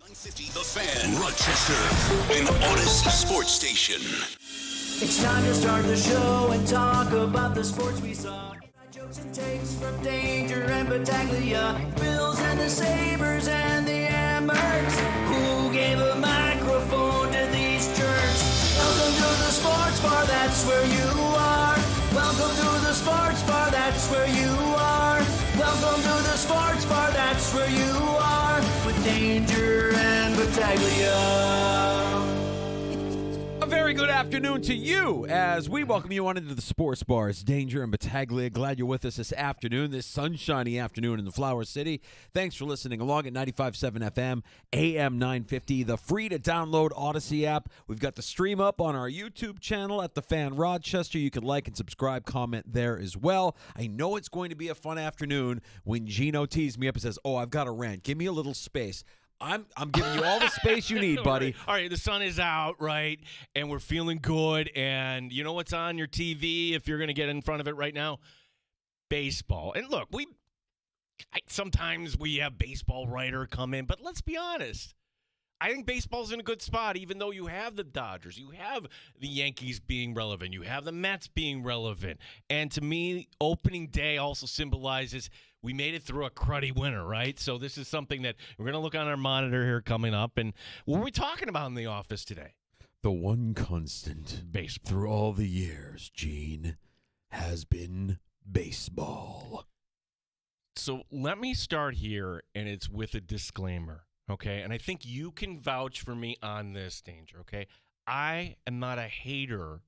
950 The Fan, Rochester, an Odyssey sports station. It's time to start the show and talk about the sports we saw. Jokes and takes from Danger and Battaglia, Bills and the Sabres and the Ambers. Who gave a microphone to these jerks? Welcome to the sports bar, that's where you are. Welcome to the sports bar, that's where you are. Welcome to the sports bar, that's where you are. With Danger and Battaglia. A very good afternoon to you as we welcome you on into the sports bars. Danger and Battaglia. Glad you're with us this afternoon, this sunshiny afternoon in the Flower City. Thanks for listening along at 95.7 FM, AM 950, the free-to-download Odyssey app. We've got the stream up on our YouTube channel at The Fan Rochester. You can like and subscribe, comment there as well. I know it's going to be a fun afternoon when Gino teased me up and says, oh, I've got a rant. Give me a little space. I'm giving you all the space you need, buddy. All right, the sun is out, right, and we're feeling good, and you know what's on your TV if you're going to get in front of it right now? Baseball. And look, sometimes we have baseball writer come in, but let's be honest. I think baseball's in a good spot, even though you have the Dodgers, you have the Yankees being relevant, you have the Mets being relevant. And to me, opening day also symbolizes we made it through a cruddy winter, right? So this is something that we're going to look on our monitor here coming up. And what are we talking about in the office today? The one constant Baseball. through all the years, Gene, has been baseball. So let me start here, and it's with a disclaimer. Okay, and I think you can vouch for me on this, Danger, okay? I am not a hater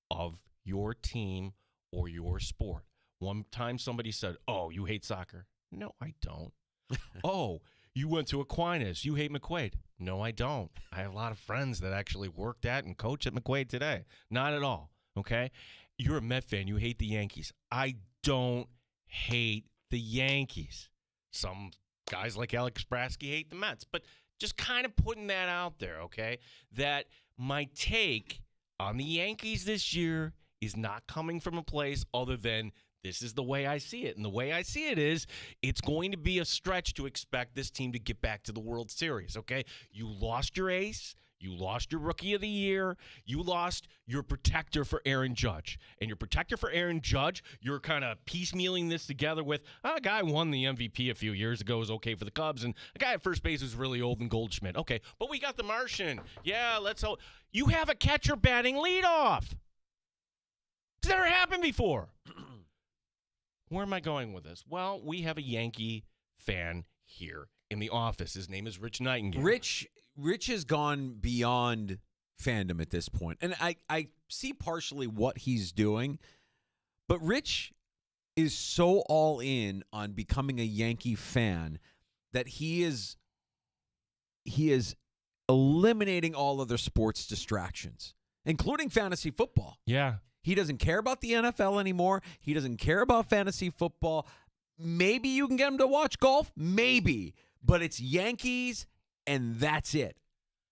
of your team or your sport. One time somebody said, oh, you hate soccer? No, I don't. Oh, you went to Aquinas. You hate McQuaid? No, I don't. I have a lot of friends that actually worked at and coach at McQuaid today. Not at all, okay? You're a Met fan. You hate the Yankees. I don't hate the Yankees. Some guys like Alex Brasky hate the Mets, but just kind of putting that out there, okay? That my take on the Yankees this year is not coming from a place other than this is the way I see it. And the way I see it is it's going to be a stretch to expect this team to get back to the World Series, okay? You lost your ace. You lost your Rookie of the Year. You lost your protector for Aaron Judge. And your protector for Aaron Judge, you're kind of piecemealing this together with a guy won the MVP a few years ago, was okay for the Cubs, and a guy at first base was really old and Goldschmidt. Okay, but we got the Martian. Yeah, let's hope. You have a catcher batting leadoff. It's never happened before. Where am I going with this? Well, we have a Yankee fan here in the office. His name is Rich Nightingale. Rich has gone beyond fandom at this point. And I see partially what he's doing, but Rich is so all in on becoming a Yankee fan that he is eliminating all other sports distractions, including fantasy football. Yeah. He doesn't care about the NFL anymore. He doesn't care about fantasy football. Maybe you can get him to watch golf. Maybe. But it's Yankees, and that's it.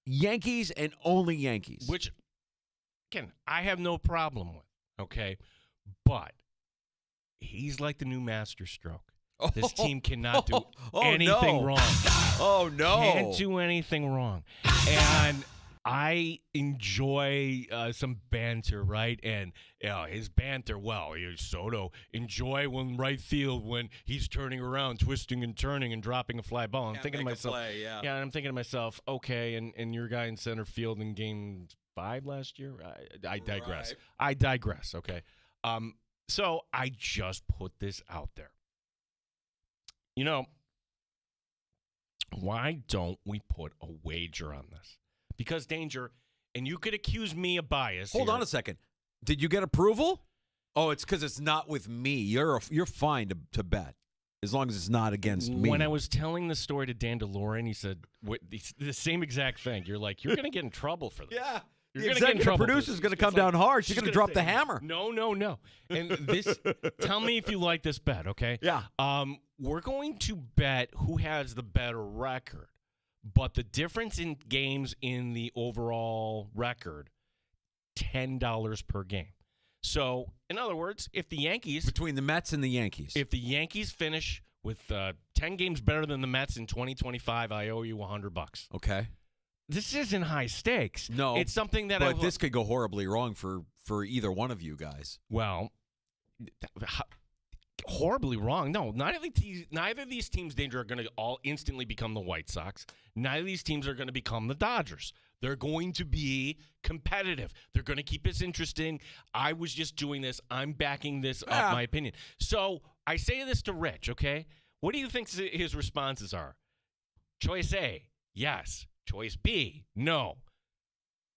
Yankees and only Yankees. Which, again, I have no problem with, okay? But he's like the new master stroke. This team cannot do anything wrong. Oh, no. Can't do anything wrong. And I enjoy some banter, right? And his banter, Soto, enjoy when right field when he's turning around, twisting and turning and dropping a fly ball. I'm thinking to myself, I'm thinking to myself, okay, and your guy in center field in Game 5 last year? I digress. Right. I digress, okay? So I just put this out there. You know, why don't we put a wager on this? Because, Danger, and you could accuse me of bias. Hold on a second. Did you get approval? Oh, it's because it's not with me. You're fine to bet as long as it's not against me. When I was telling the story to Dan DeLorean, he said the same exact thing. You're like, you're going to get in trouble for this. Yeah. You're the executive producer's going to come down hard. She's going to drop the hammer. No. And this, tell me if you like this bet, okay? Yeah. We're going to bet who has the better record. But the difference in games in the overall record, $10 per game. So, in other words, if the Yankees... Between the Mets and the Yankees. If the Yankees finish with 10 games better than the Mets in 2025, I owe you $100. Okay. This isn't high stakes. No. It's something that But this could go horribly wrong for either one of you guys. Well, horribly wrong. No, neither of these teams, Danger, are going to all instantly become the White Sox. Neither of these teams are going to become the Dodgers. They're going to be competitive. They're going to keep us interesting. I was just doing this. I'm backing this up, my opinion. So I say this to Rich, okay? What do you think his responses are? Choice A, yes. Choice B, no.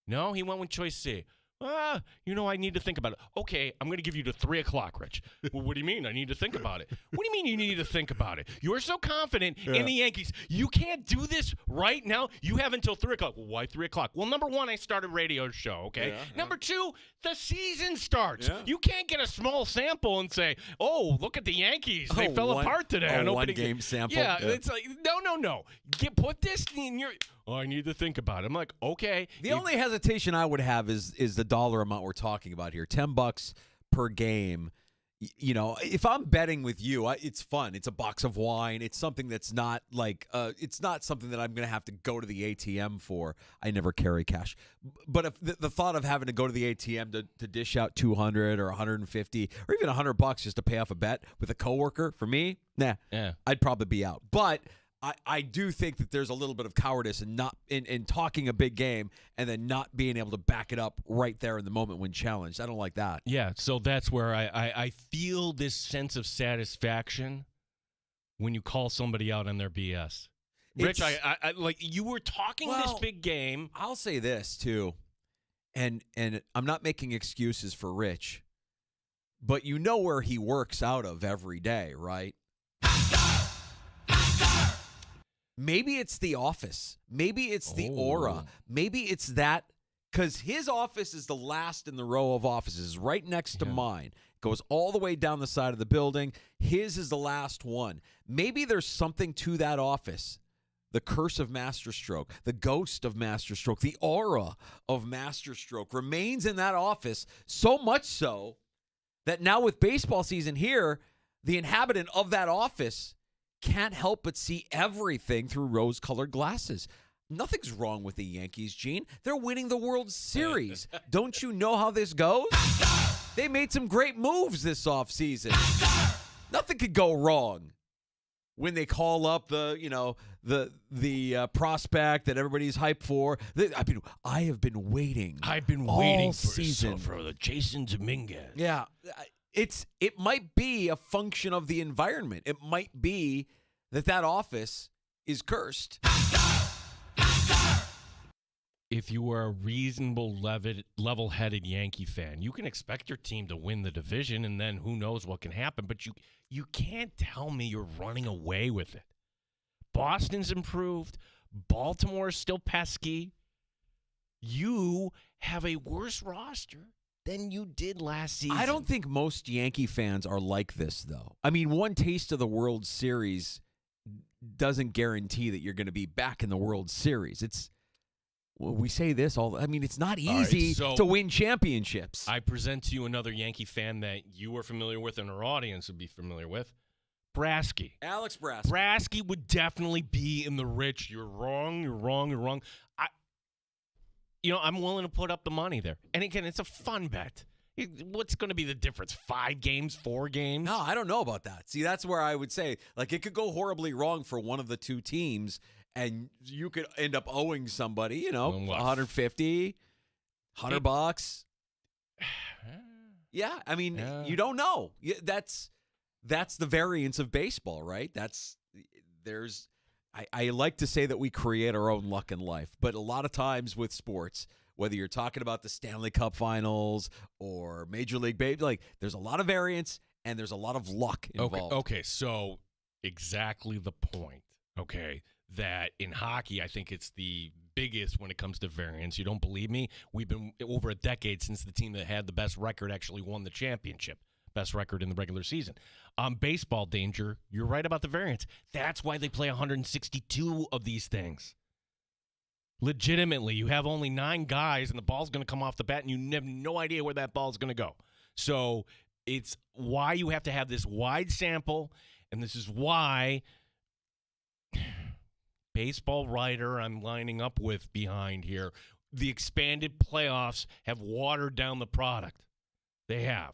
No, he went with choice C. I need to think about it. Okay, I'm going to give you to 3 o'clock, Rich. Well, what do you mean I need to think about it? What do you mean you need to think about it? You're so confident in the Yankees. You can't do this right now. You have until 3 o'clock. Well, why 3 o'clock? Well, number one, I started a radio show, okay? Number two, the season starts. Yeah. You can't get a small sample and say, oh, look at the Yankees. They fell apart today. One-game sample. Yeah, it's like, no. Put this in your... Oh, I need to think about it. I'm like, okay. The only hesitation I would have is the dollar amount we're talking about here. $10 per game. If I'm betting with you, it's fun. It's a box of wine. It's something that's not like it's not something that I'm going to have to go to the ATM for. I never carry cash. But if the thought of having to go to the ATM to dish out $200 or $150 or even $100 just to pay off a bet with a coworker, for me, I'd probably be out. But I do think that there's a little bit of cowardice in talking a big game and then not being able to back it up right there in the moment when challenged. I don't like that. Yeah, so that's where I feel this sense of satisfaction when you call somebody out on their BS. Rich, I like you were talking this big game. I'll say this too, and I'm not making excuses for Rich, but you know where he works out of every day, right? Maybe it's the office. Maybe it's the aura. Maybe it's that, because his office is the last in the row of offices, right next to mine. Goes all the way down the side of the building. His is the last one. Maybe there's something to that office. The curse of Masterstroke, the ghost of Masterstroke, the aura of Masterstroke remains in that office, so much so that now with baseball season here, the inhabitant of that office can't help but see everything through rose-colored glasses. Nothing's wrong with the Yankees, Gene. They're winning the World Series. Don't you know how this goes? They made some great moves this offseason. Nothing could go wrong when they call up the prospect that everybody's hyped for. I have been waiting. I've been waiting for the Jason Dominguez. Yeah. It might be a function of the environment. It might be that office is cursed. If you are a reasonable, level-headed Yankee fan, you can expect your team to win the division, and then who knows what can happen. But you can't tell me you're running away with it. Boston's improved. Baltimore's still pesky. You have a worse roster than you did last season. I don't think most Yankee fans are like this, though. I mean, one taste of the World Series doesn't guarantee that you're going to be back in the World Series. We say this it's not easy to win championships. I present to you another Yankee fan that you are familiar with and our audience would be familiar with. Brasky. Alex Brasky. Brasky would definitely be in the Rich. You're wrong. I'm willing to put up the money there. And again, it's a fun bet. What's going to be the difference? 5 games, 4 games? No, I don't know about that. See, that's where I would say, it could go horribly wrong for one of the two teams, and you could end up owing somebody, $150, $100. Yeah, I mean, you don't know. That's the variance of baseball, right? I like to say that we create our own luck in life, but a lot of times with sports, whether you're talking about the Stanley Cup Finals or Major League Baseball, there's a lot of variance and there's a lot of luck involved. Okay, so exactly the point, that in hockey, I think it's the biggest when it comes to variance. You don't believe me? We've been over a decade since the team that had the best record actually won the championship. Best record in the regular season. Baseball, Danger, you're right about the variance. That's why they play 162 of these things. Legitimately, you have only 9 guys, and the ball's going to come off the bat, and you have no idea where that ball's going to go. So it's why you have to have this wide sample, And this is why baseball writer I'm lining up with behind here, the expanded playoffs have watered down the product. They have.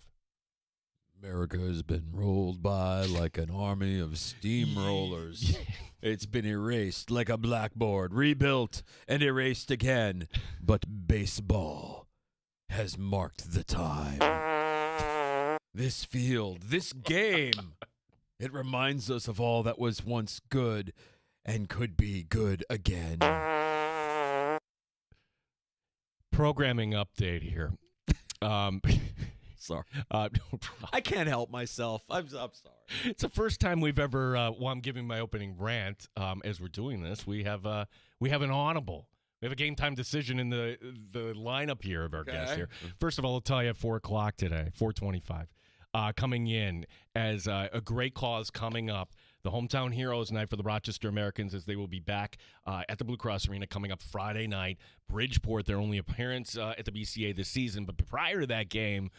America has been rolled by like an army of steamrollers. It's been erased like a blackboard, rebuilt and erased again. But baseball has marked the time. This field, this game, it reminds us of all that was once good and could be good again. Programming update here. Sorry. No I can't help myself. I'm sorry. It's the first time we've ever, while I'm giving my opening rant, as we're doing this, we have an audible. We have a game time decision in the lineup here of our guests here. First of all, I'll tell you at 4 o'clock today, 4:25, coming in as a great cause coming up. The Hometown Heroes night for the Rochester Americans, as they will be back at the Blue Cross Arena coming up Friday night. Bridgeport, their only appearance at the BCA this season. But prior to that game,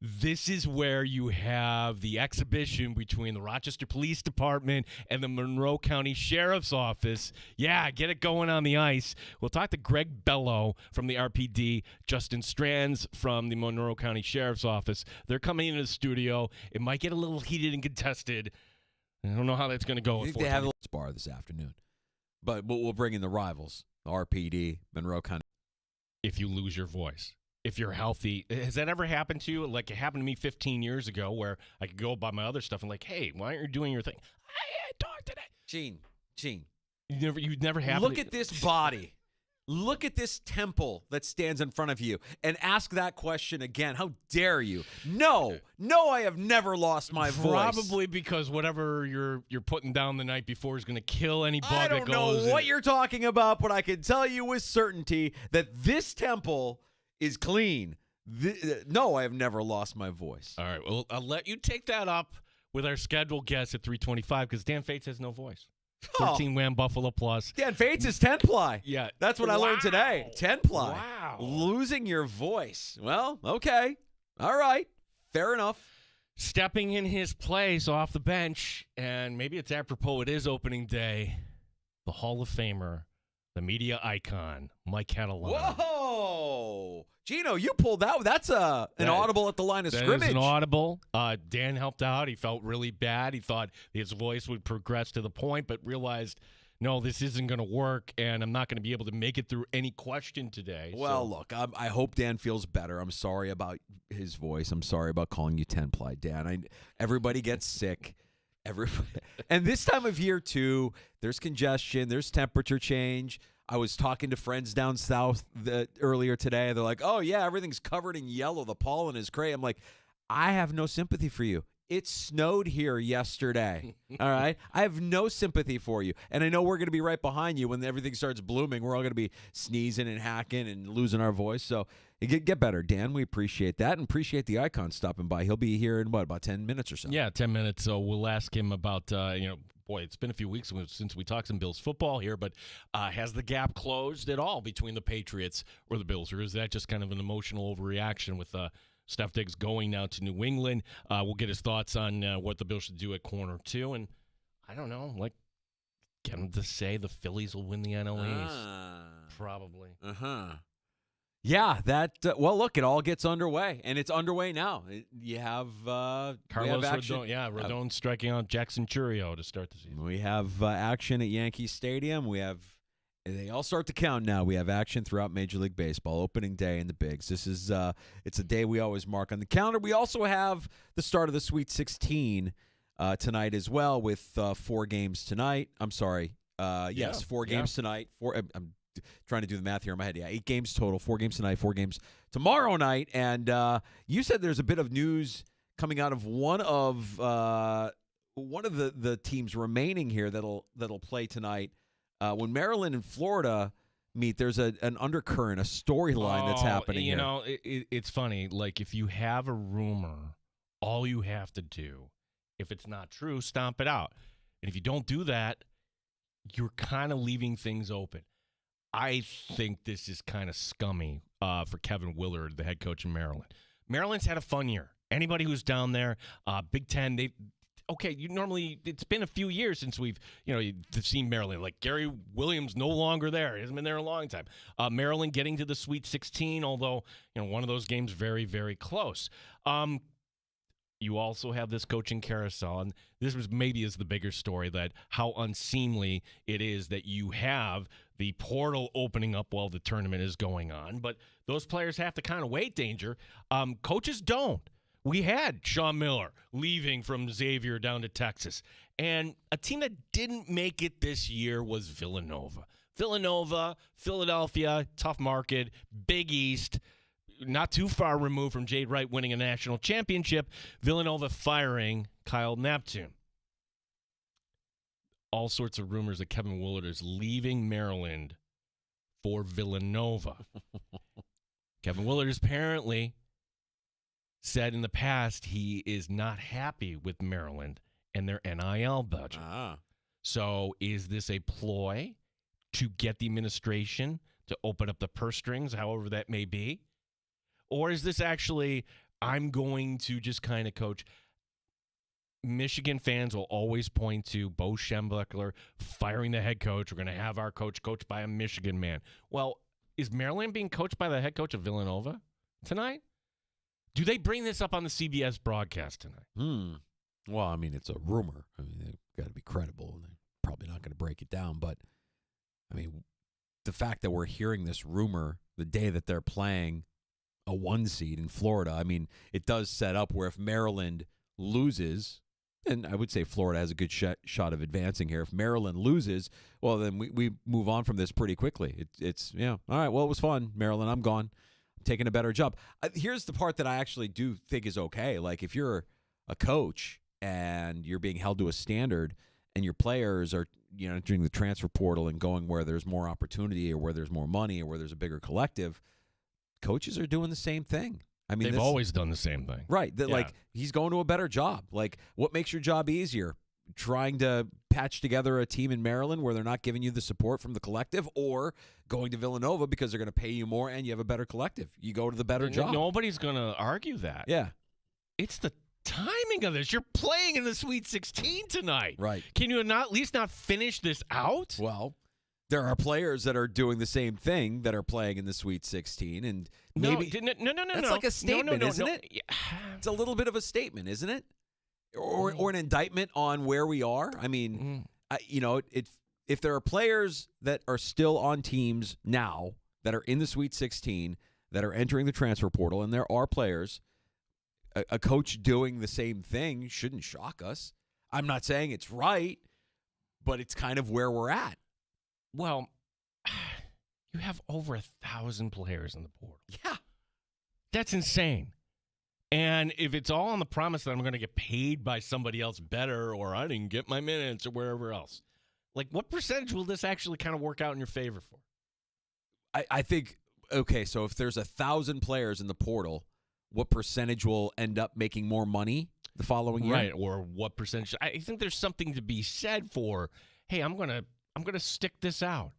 this is where you have the exhibition between the Rochester Police Department and the Monroe County Sheriff's Office. Yeah, get it going on the ice. We'll talk to Greg Bello from the RPD, Justin Strands from the Monroe County Sheriff's Office. They're coming into the studio. It might get a little heated and contested. I don't know how that's going to go. I think they have a bar this afternoon. But we'll bring in the rivals, RPD, Monroe County. If you lose your voice. If you're healthy, has that ever happened to you? Like it happened to me 15 years ago where I could go about my other stuff and like, hey, why aren't you doing your thing? I had talk today. Gene. You'd never have. Look at this body. Look at this temple that stands in front of you and ask that question again. How dare you? No, I have never lost my voice. Probably because whatever you're putting down the night before is going to kill any bug I that don't goes. know what you're talking about, but I can tell you with certainty that this temple is clean. No, I have never lost my voice. All right, well, I'll let you take that up with our scheduled guest at 3:25 because Dan Fates has no voice. 13 Wham Buffalo Plus. Dan Fates is 10-ply. Yeah. That's what I learned today. 10-ply. Wow. Losing your voice. Well, okay. All right. Fair enough. Stepping in his place off the bench, and maybe it's apropos, it is opening day, the Hall of Famer, the media icon, Mike Catalano. Whoa. Gino, you pulled that. That's an audible at the line of scrimmage. That is an audible. Dan helped out. He felt really bad. He thought his voice would progress to the point, but realized, no, this isn't going to work, and I'm not going to be able to make it through any question today. Well, look, I hope Dan feels better. I'm sorry about his voice. I'm sorry about calling you 10-ply, Dan. Everybody gets sick. And this time of year, too, there's congestion. There's temperature change. I was talking to friends down south earlier today. They're like, oh, yeah, everything's covered in yellow. The pollen is great. I'm like, I have no sympathy for you. It snowed here yesterday, all right? I have no sympathy for you. And I know we're going to be right behind you when everything starts blooming. We're all going to be sneezing and hacking and losing our voice. So get better, Dan. We appreciate that and appreciate the icon stopping by. He'll be here in, about 10 minutes or so? Yeah, 10 minutes. So we'll ask him about, boy, it's been a few weeks since we talked some Bills football here, but has the gap closed at all between the Patriots or the Bills, or is that just kind of an emotional overreaction with Steph Diggs going now to New England? We'll get his thoughts on what the Bills should do at corner two, and I don't know, get him to say the Phillies will win the NL East. Probably. Yeah, well, look, it all gets underway, and it's underway now. You have Carlos Rodon, Rodon striking out Jackson Churio to start the season. We have action at Yankee Stadium. They all start to count now. We have action throughout Major League Baseball, opening day in the bigs. This is it's a day we always mark on the calendar. We also have the start of the Sweet 16 tonight as well, with 4 games tonight. I'm sorry. Yes, 4 games tonight. I'm trying to do the math here in my head. Yeah, 8 games total, 4 games tonight, 4 games tomorrow night. And you said there's a bit of news coming out of one of the teams remaining here that'll play tonight. When Maryland and Florida meet, there's an undercurrent, a storyline that's happening here. It's funny. Like, if you have a rumor, all you have to do, if it's not true, stomp it out. And if you don't do that, you're kind of leaving things open. I think this is kind of scummy for Kevin Willard, the head coach in Maryland. Maryland's had a fun year. Anybody who's down there, Big Ten, okay, it's been a few years since we've seen Maryland. Like Gary Williams no longer there. He hasn't been there a long time. Maryland getting to the Sweet 16, although one of those games very, very close. You also have this coaching carousel, and this is the bigger story, that how unseemly it is that you have the portal opening up while the tournament is going on. But those players have to kind of wait, Danger. Coaches don't. We had Sean Miller leaving from Xavier down to Texas. And a team that didn't make it this year was Villanova. Philadelphia, tough market, Big East, not too far removed from Jade Wright winning a national championship. Villanova firing Kyle Neptune. All sorts of rumors that Kevin Willard is leaving Maryland for Villanova. Kevin Willard has apparently said in the past he is not happy with Maryland and their NIL budget. So is this a ploy to get the administration to open up the purse strings, however that may be? Or is this actually, I'm going to just kind of coach? Michigan fans will always point to Bo Schembechler firing the head coach. We're going to have our coach coached by a Michigan man. Well, is Maryland being coached by the head coach of Villanova tonight? Do they bring this up on the CBS broadcast tonight? Well, I mean, it's a rumor. I mean, they've got to be credible, and they're probably not going to break it down. But, I mean, the fact that we're hearing this rumor the day that they're playing a 1 seed in Florida, I mean, it does set up where if Maryland loses, and I would say Florida has a good shot of advancing here. If Maryland loses, well, then we move on from this pretty quickly. It's all right, well, it was fun, Maryland, I'm gone. I'm taking a better job. Here's the part that I actually do think is okay. Like, if you're a coach and you're being held to a standard and your players are, entering the transfer portal and going where there's more opportunity or where there's more money or where there's a bigger collective, coaches are doing the same thing. I mean, they've always done the same thing. Right. Like, he's going to a better job. Like, what makes your job easier? Trying to patch together a team in Maryland where they're not giving you the support from the collective, or going to Villanova because they're going to pay you more and you have a better collective? You go to the better job. Nobody's going to argue that. Yeah. It's the timing of this. You're playing in the Sweet 16 tonight. Right. Can you at least not finish this out? Well, there are players that are doing the same thing that are playing in the Sweet 16, and maybe no. That's like a statement, isn't it? Yeah. It's a little bit of a statement, isn't it? Or an indictment on where we are. I mean, if there are players that are still on teams now that are in the Sweet 16 that are entering the transfer portal, and there are players, a coach doing the same thing shouldn't shock us. I'm not saying it's right, but it's kind of where we're at. Well, you have over 1,000 players in the portal. Yeah. That's insane. And if it's all on the promise that I'm going to get paid by somebody else better, or I didn't get my minutes, or wherever else, like, what percentage will this actually kind of work out in your favor for? I think, okay, so if there's 1,000 players in the portal, what percentage will end up making more money the following year? Right, or what percentage? I think there's something to be said for, hey, I'm gonna stick this out.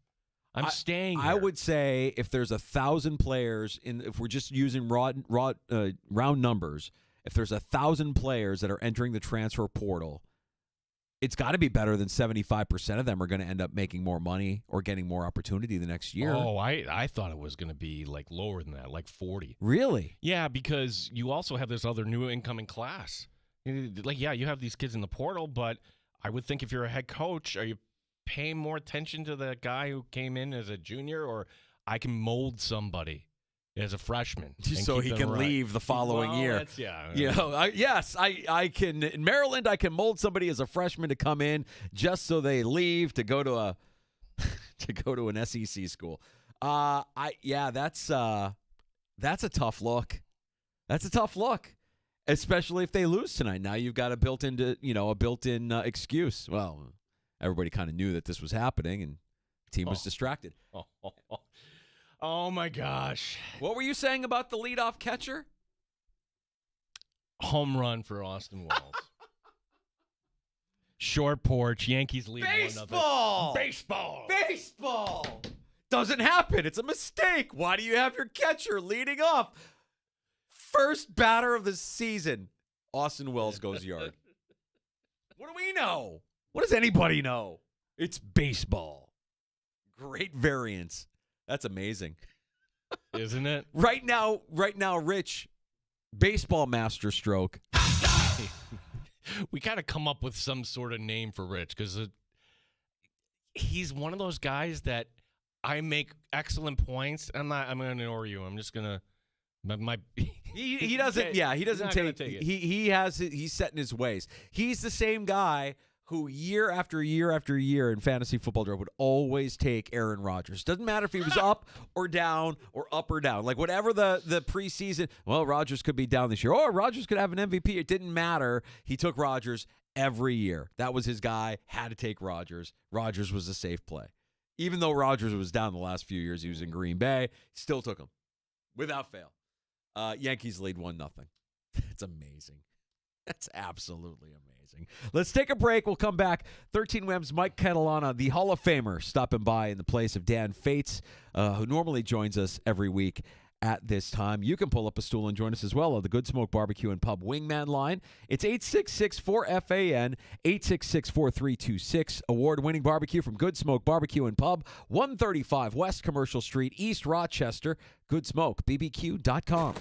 I'm staying here. I would say if there's 1,000 players, if we're just using round numbers, if there's 1,000 players that are entering the transfer portal, it's got to be better than 75% of them are going to end up making more money or getting more opportunity the next year. Oh, I thought it was going to be like lower than that, like 40. Really? Yeah, because you also have this other new incoming class. Like, yeah, you have these kids in the portal, but I would think if you're a head coach, are you paying more attention to the guy who came in as a junior, or I can mold somebody as a freshman so he can leave the following year? I can in Maryland. I can mold somebody as a freshman to come in just so they leave to go to an SEC school. That's a tough look. That's a tough look, especially if they lose tonight. Now you've got a built-in excuse. Well, everybody kind of knew that this was happening, and the team was distracted. Oh, my gosh. What were you saying about the leadoff catcher? Home run for Austin Wells. Short porch. Yankees lead 1-0. Baseball. Doesn't happen. It's a mistake. Why do you have your catcher leading off? First batter of the season. Austin Wells goes yard. What do we know? What does anybody know? It's baseball. Great variance. That's amazing. Isn't it? Right now, Rich, baseball master stroke. We got to come up with some sort of name for Rich because he's one of those guys that I make excellent points. I'm going to ignore you. I'm just going to. He doesn't. Yeah, he doesn't take it. He's set in his ways. He's the same guy who year after year after year in fantasy football draft would always take Aaron Rodgers. Doesn't matter if he was up or down or up or down. Like whatever the preseason. Well, Rodgers could be down this year. Or Rodgers could have an MVP. It didn't matter. He took Rodgers every year. That was his guy. Had to take Rodgers. Rodgers was a safe play. Even though Rodgers was down the last few years, he was in Green Bay. Still took him without fail. Yankees lead 1-0. It's amazing. That's absolutely amazing. Let's take a break. We'll come back. 13 Wham's Mike Catalana, the Hall of Famer, stopping by in the place of Dan Fates, who normally joins us every week at this time. You can pull up a stool and join us as well on the Good Smoke Barbecue and Pub Wingman line. It's 866-4FAN, 866-4326. Award-winning barbecue from Good Smoke Barbecue and Pub, 135 West Commercial Street, East Rochester. GoodSmokeBBQ.com.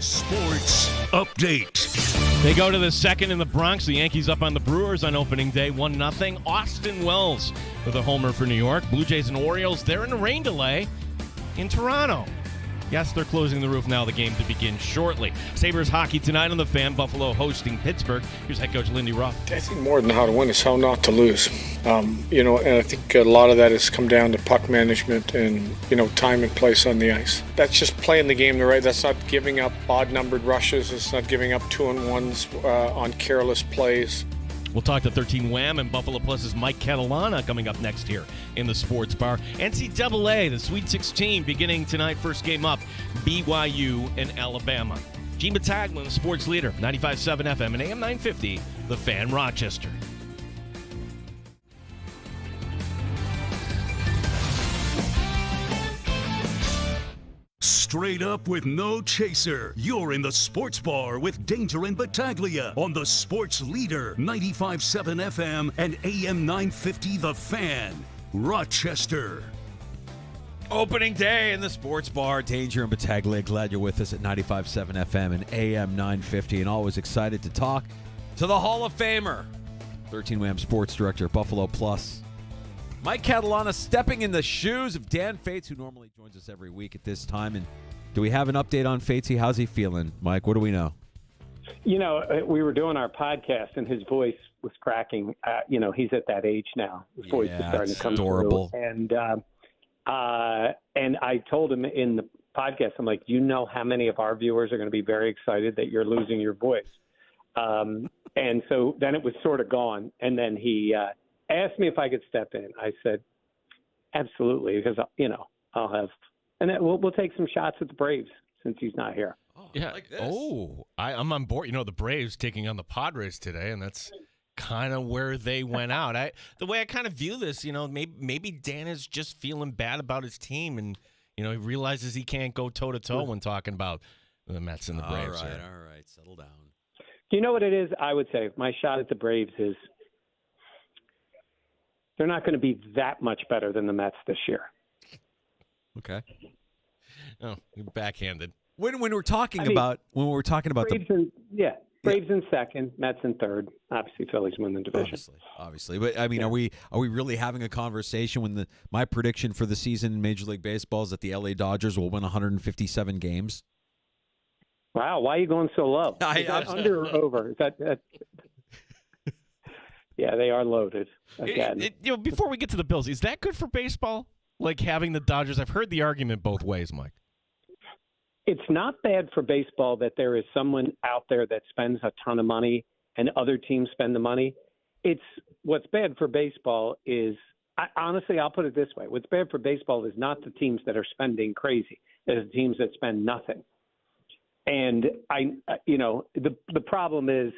Sports Update. They go to the second in the Bronx. The Yankees up on the Brewers on opening day, 1-0. Austin Wells with a homer for New York. Blue Jays and Orioles, they're in a rain delay in Toronto. Yes, they're closing the roof now. The game to begin shortly. Sabres hockey tonight on the Fan. Buffalo hosting Pittsburgh. Here's head coach Lindy Ruff. I think more than how to win is how not to lose. And I think a lot of that has come down to puck management and, time and place on the ice. That's just playing the game the right. That's not giving up odd-numbered rushes. It's not giving up 2-on-1s on careless plays. We'll talk to 13 Wham and Buffalo Plus's Mike Catalana coming up next here in the Sports Bar. NCAA, the Sweet 16, beginning tonight. First game up, BYU and Alabama. Gene Battaglia, the sports leader, 95.7 FM and AM 950, The Fan, Rochester. Straight up with no chaser. You're in the Sports Bar with Danger and Battaglia on the Sports Leader, 95.7 FM and AM 950 The Fan, Rochester. Opening day in the Sports Bar. Danger and Battaglia. Glad you're with us at 95.7 FM and AM 950, and always excited to talk to the Hall of Famer, 13 Wham Sports Director, Buffalo Plus, Mike Catalana, stepping in the shoes of Dan Fates, who normally joins us every week at this time. And do we have an update on Fatesy? How's he feeling, Mike? What do we know? We were doing our podcast, and his voice was cracking. He's at that age now. His voice is starting to come adorable. through. And I told him in the podcast, I'm like, how many of our viewers are going to be very excited that you're losing your voice? And so then it was sort of gone. And then he asked me if I could step in. I said, absolutely, because, I'll have – and then we'll take some shots at the Braves since he's not here. Oh, Yeah. like this. I'm on board. The Braves taking on the Padres today, and that's kind of where they went out. The way I kind of view this, maybe Dan is just feeling bad about his team, and he realizes he can't go toe-to-toe when talking about the Mets and the Braves. All right, settle down. You know what it is? I would say my shot at the Braves is they're not going to be that much better than the Mets this year. Okay. Oh, you're backhanded. When we're talking about Braves Braves in second, Mets in third. Obviously, Phillies win the division. Obviously, but I mean, are we really having a conversation when my prediction for the season in Major League Baseball is that the LA Dodgers will win 157 games? Wow, why are you going so low? Is that under or over? Is that Yeah, they are loaded again. Before we get to the Bills, is that good for baseball? Like having the Dodgers? I've heard the argument both ways, Mike. It's not bad for baseball that there is someone out there that spends a ton of money and other teams spend the money. What's bad for baseball is, honestly, I'll put it this way. What's bad for baseball is not the teams that are spending crazy. It's the teams that spend nothing. And the problem is,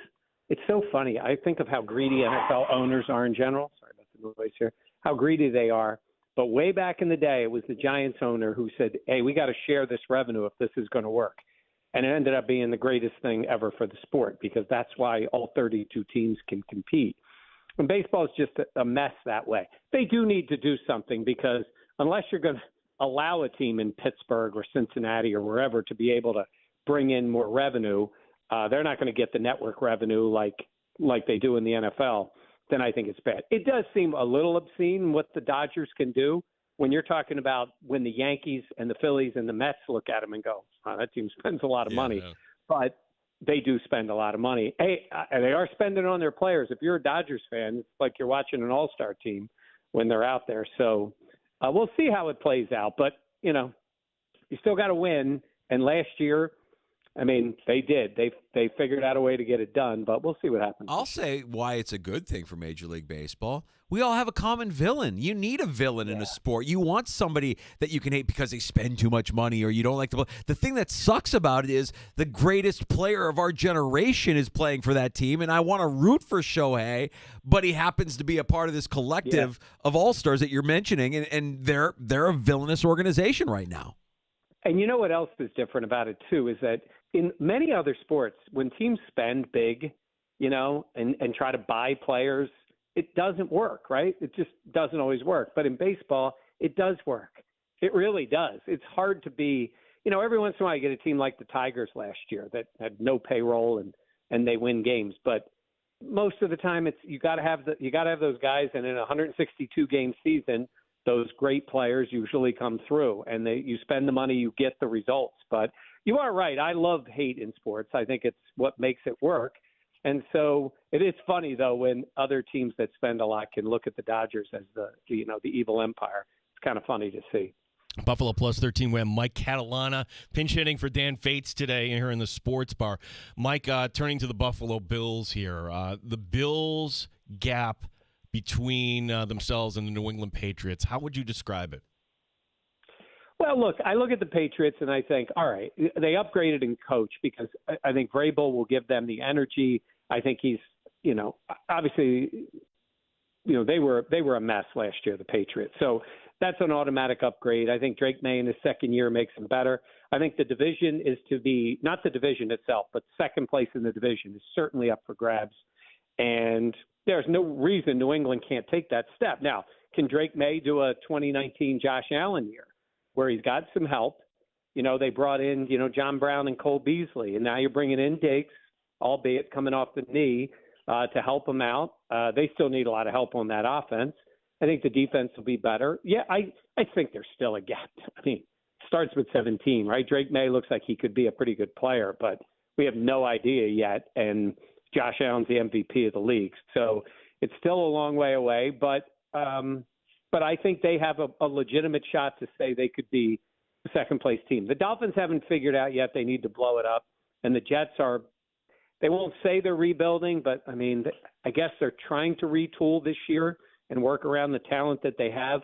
it's so funny. I think of how greedy NFL owners are in general. Sorry about the noise here. How greedy they are. But way back in the day, it was the Giants owner who said, hey, we got to share this revenue if this is going to work. And it ended up being the greatest thing ever for the sport because that's why all 32 teams can compete. And baseball is just a mess that way. They do need to do something because unless you're going to allow a team in Pittsburgh or Cincinnati or wherever to be able to bring in more revenue, they're not going to get the network revenue like they do in the NFL. Then I think it's bad. It does seem a little obscene what the Dodgers can do when you're talking about when the Yankees and the Phillies and the Mets look at them and go, oh, that team spends a lot of money. Yeah. But they do spend a lot of money. Hey, they are spending on their players. If you're a Dodgers fan, it's like you're watching an all-star team when they're out there. So we'll see how it plays out. But, you still got to win. And last year, I mean, they did. They figured out a way to get it done, but we'll see what happens. I'll say why it's a good thing for Major League Baseball. We all have a common villain. You need a villain in a sport. You want somebody that you can hate because they spend too much money or you don't like the play. The thing that sucks about it is the greatest player of our generation is playing for that team, and I want to root for Shohei, but he happens to be a part of this collective of all-stars that you're mentioning, and they're a villainous organization right now. And you know what else is different about it, too, is that in many other sports, when teams spend big, and try to buy players, it doesn't work, right? It just doesn't always work. But in baseball, it does work. It really does. It's hard to be, every once in a while you get a team like the Tigers last year that had no payroll and they win games. But most of the time you got to have those guys. And in a 162 game season, those great players usually come through, and you spend the money, you get the results. But you are right. I love hate in sports. I think it's what makes it work. And so it is funny, though, when other teams that spend a lot can look at the Dodgers as the evil empire. It's kind of funny to see. Buffalo plus 13 win. Mike Catalana pinch hitting for Dan Fates today here in the sports bar. Mike, turning to the Buffalo Bills here. The Bills gap between themselves and the New England Patriots. How would you describe it? Well, look, I look at the Patriots and I think, all right, they upgraded in coach because I think Vrabel will give them the energy. I think he's, obviously, they were a mess last year, the Patriots. So that's an automatic upgrade. I think Drake May in his second year makes them better. I think the division is to be, not the division itself, but second place in the division is certainly up for grabs. And there's no reason New England can't take that step. Now, can Drake May do a 2019 Josh Allen year where he's got some help? They brought in, John Brown and Cole Beasley, and now you're bringing in Diggs, albeit coming off the knee, to help them out. They still need a lot of help on that offense. I think the defense will be better. Yeah, I think there's still a gap. I mean, it starts with 17, right? Drake May looks like he could be a pretty good player, but we have no idea yet. And Josh Allen's the MVP of the league. So it's still a long way away, but I think they have a legitimate shot to say they could be the second-place team. The Dolphins haven't figured out yet they need to blow it up, and the Jets they won't say they're rebuilding, but, I mean, I guess they're trying to retool this year and work around the talent that they have,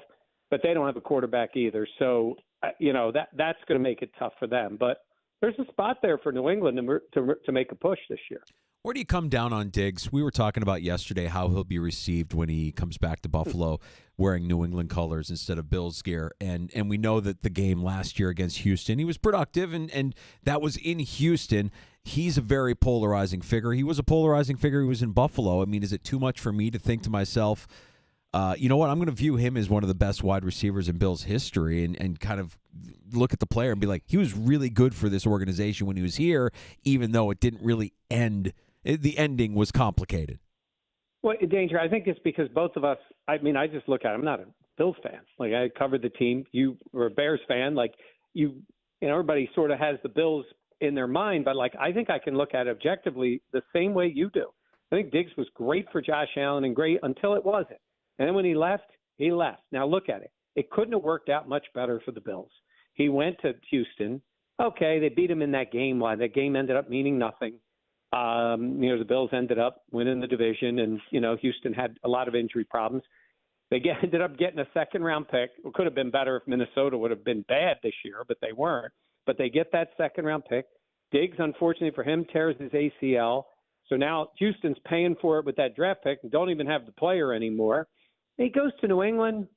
but they don't have a quarterback either. So, that's going to make it tough for them. But there's a spot there for New England to make a push this year. Where do you come down on Diggs? We were talking about yesterday how he'll be received when he comes back to Buffalo wearing New England colors instead of Bills gear. And we know that the game last year against Houston, he was productive, and that was in Houston. He's a very polarizing figure. He was a polarizing figure. He was in Buffalo. I mean, is it too much for me to think to myself, you know what, I'm going to view him as one of the best wide receivers in Bills history and kind of look at the player and be like, he was really good for this organization when he was here, even though it didn't really end. The ending was complicated. Well, Danger, I think it's because both of us, I mean, I just look at it. I'm not a Bills fan. Like, I covered the team. You were a Bears fan. Like, everybody sort of has the Bills in their mind, but, like, I think I can look at it objectively the same way you do. I think Diggs was great for Josh Allen and great until it wasn't. And then when he left, he left. Now look at it. It couldn't have worked out much better for the Bills. He went to Houston. Okay, they beat him in that game. Why? That game ended up meaning nothing. The Bills ended up winning the division, and, Houston had a lot of injury problems. They ended up getting a second-round pick. It could have been better if Minnesota would have been bad this year, but they weren't. But they get that second-round pick. Diggs, unfortunately for him, tears his ACL. So now Houston's paying for it with that draft pick and don't even have the player anymore. He goes to New England.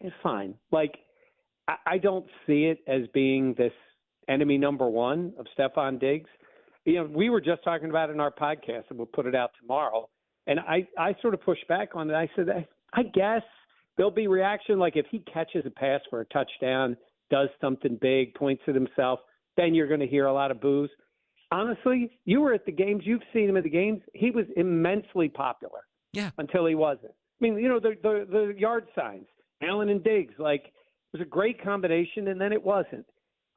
It's fine. Like, I don't see it as being this enemy number one of Stephon Diggs. We were just talking about it in our podcast, and we'll put it out tomorrow. And I sort of pushed back on it. I said, I guess there'll be reaction. Like, if he catches a pass for a touchdown, does something big, points at himself, then you're going to hear a lot of boos. Honestly, you were at the games. You've seen him at the games. He was immensely popular. Yeah. Until he wasn't. I mean, the yard signs, Allen and Diggs, like, it was a great combination, and then it wasn't.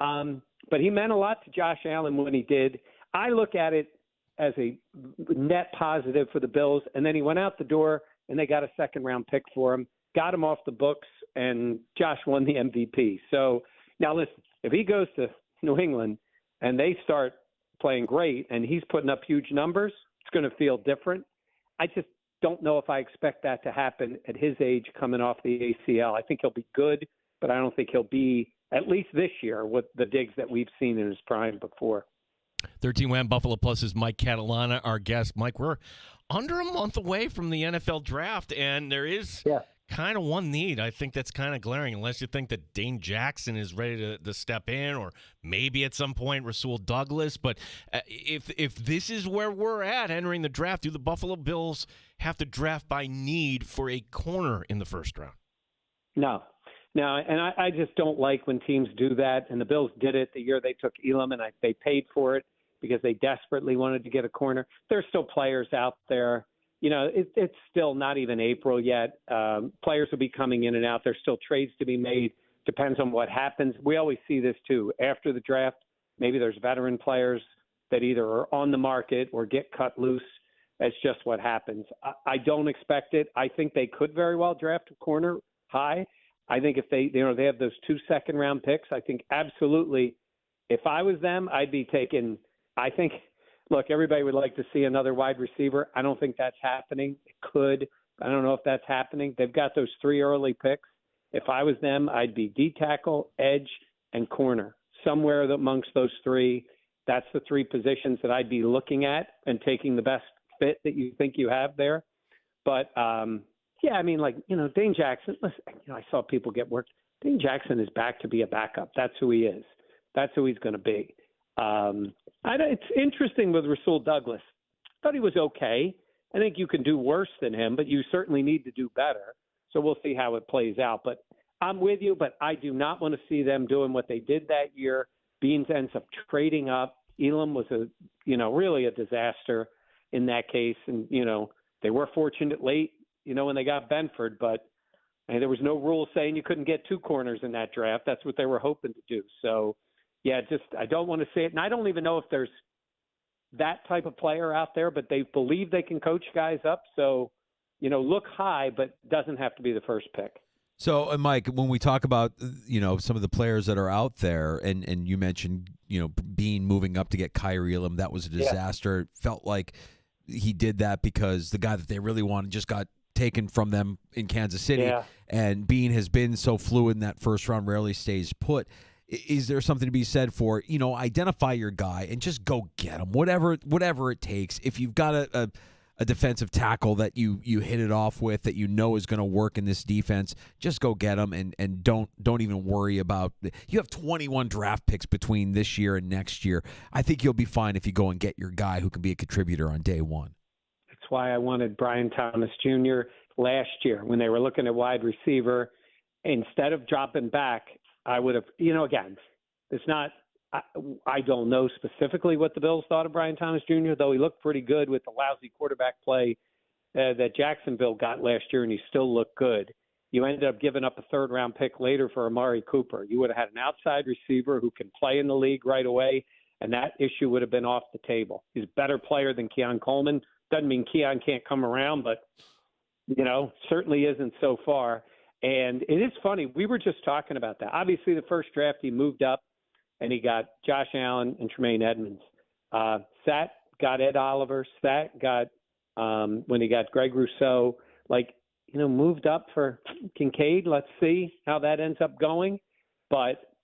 But he meant a lot to Josh Allen when he did. I look at it as a net positive for the Bills, and then he went out the door, and they got a second-round pick for him, got him off the books, and Josh won the MVP. So now listen, if he goes to New England and they start playing great and he's putting up huge numbers, it's going to feel different. I just don't know if I expect that to happen at his age coming off the ACL. I think he'll be good, but I don't think he'll be, at least this year, with the Diggs that we've seen in his prime before. 13 Wham Buffalo Plus is Mike Catalana, our guest. Mike, we're under a month away from the NFL draft, and there is kind of one need. I think that's kind of glaring, unless you think that Dane Jackson is ready to step in, or maybe at some point Rasul Douglas. But if this is where we're at entering the draft, do the Buffalo Bills have to draft by need for a corner in the first round? No, No, and I just don't like when teams do that. And the Bills did it the year they took Elam, and they paid for it because they desperately wanted to get a corner. There's still players out there. It's still not even April yet. Players will be coming in and out. There's still trades to be made. Depends on what happens. We always see this too. After the draft, maybe there's veteran players that either are on the market or get cut loose. That's just what happens. I don't expect it. I think they could very well draft a corner high. I think if they have those 2 second-round picks, I think absolutely. If I was them, I'd be taking. I think. Look, everybody would like to see another wide receiver. I don't think that's happening. It could. I don't know if that's happening. They've got those 3 early picks. If I was them, I'd be D tackle, edge, and corner. Somewhere amongst those 3. That's the 3 positions that I'd be looking at and taking the best fit that you think you have there. But yeah, I mean, Dane Jackson. Listen, I saw people get worked. Dane Jackson is back to be a backup. That's who he is. That's who he's going to be. It's interesting with Rasul Douglas. I thought he was okay. I think you can do worse than him, but you certainly need to do better. So we'll see how it plays out. But I'm with you, but I do not want to see them doing what they did that year. Beans ends up trading up. Elam was really a disaster in that case. And, they were fortunate late, when they got Benford, but there was no rule saying you couldn't get 2 corners in that draft. That's what they were hoping to do. So, yeah, I don't want to say it. And I don't even know if there's that type of player out there, but they believe they can coach guys up. So, look high, but doesn't have to be the first pick. So, Mike, when we talk about, some of the players that are out there, and you mentioned, Bean moving up to get Kyrie Elam, that was a disaster. Yeah. It felt like he did that because the guy that they really wanted just got taken from them in Kansas City. Yeah. And Bean has been so fluid in that first round, rarely stays put. Is there something to be said for, identify your guy and just go get him, whatever it takes. If you've got a defensive tackle that you hit it off with that is going to work in this defense, just go get him and don't even worry about – you have 21 draft picks between this year and next year. I think you'll be fine if you go and get your guy who can be a contributor on day one. That's why I wanted Brian Thomas Jr. last year when they were looking at wide receiver. Instead of dropping back, I would have – again, it's not – I don't know specifically what the Bills thought of Brian Thomas Jr., though he looked pretty good with the lousy quarterback play that Jacksonville got last year, and he still looked good. You ended up giving up a third-round pick later for Amari Cooper. You would have had an outside receiver who can play in the league right away, and that issue would have been off the table. He's a better player than Keon Coleman. Doesn't mean Keon can't come around, but, certainly isn't so far. And it is funny. We were just talking about that. Obviously, the first draft, he moved up, and he got Josh Allen and Tremaine Edmonds. Sat got Ed Oliver. Sat got when he got Greg Rousseau. Moved up for Kincaid. Let's see how that ends up going. But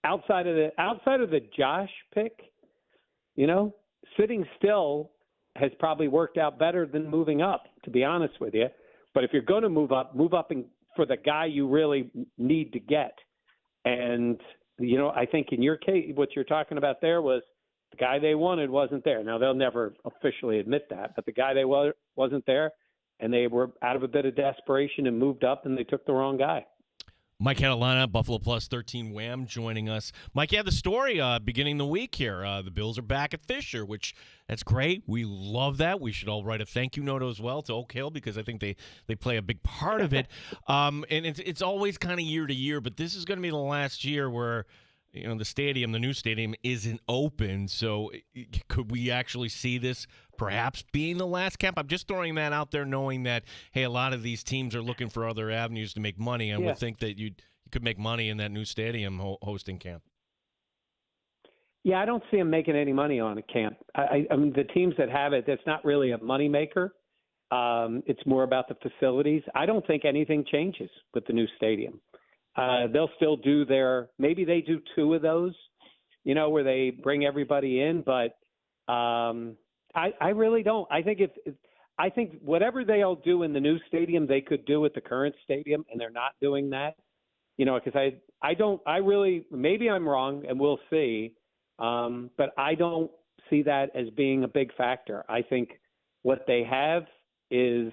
outside of the Josh pick, sitting still has probably worked out better than moving up. To be honest with you, but if you're going to move up for the guy you really need to get. And I think in your case, what you're talking about there was the guy they wanted wasn't there. Now, they'll never officially admit that, but the guy they wasn't there, and they were out of a bit of desperation and moved up, and they took the wrong guy. Mike Catalana, Buffalo Plus 13 Wham, joining us. Mike, you had the story beginning the week here. The Bills are back at Fisher, which that's great. We love that. We should all write a thank you note as well to Oak Hill because I think they play a big part of it. And it's always kind of year to year, but this is going to be the last year where the new stadium isn't open. So could we actually see this perhaps being the last camp? I'm just throwing that out there knowing that, hey, a lot of these teams are looking for other avenues to make money. I would think that you could make money in that new stadium hosting camp. Yeah, I don't see them making any money on a camp. I mean, the teams that have it, that's not really a moneymaker. It's more about the facilities. I don't think anything changes with the new stadium. They'll still do maybe they do 2 of those, where they bring everybody in. But I really don't. I think whatever they'll do in the new stadium, they could do at the current stadium, and they're not doing that. Because maybe I'm wrong, and we'll see. But I don't see that as being a big factor. I think what they have is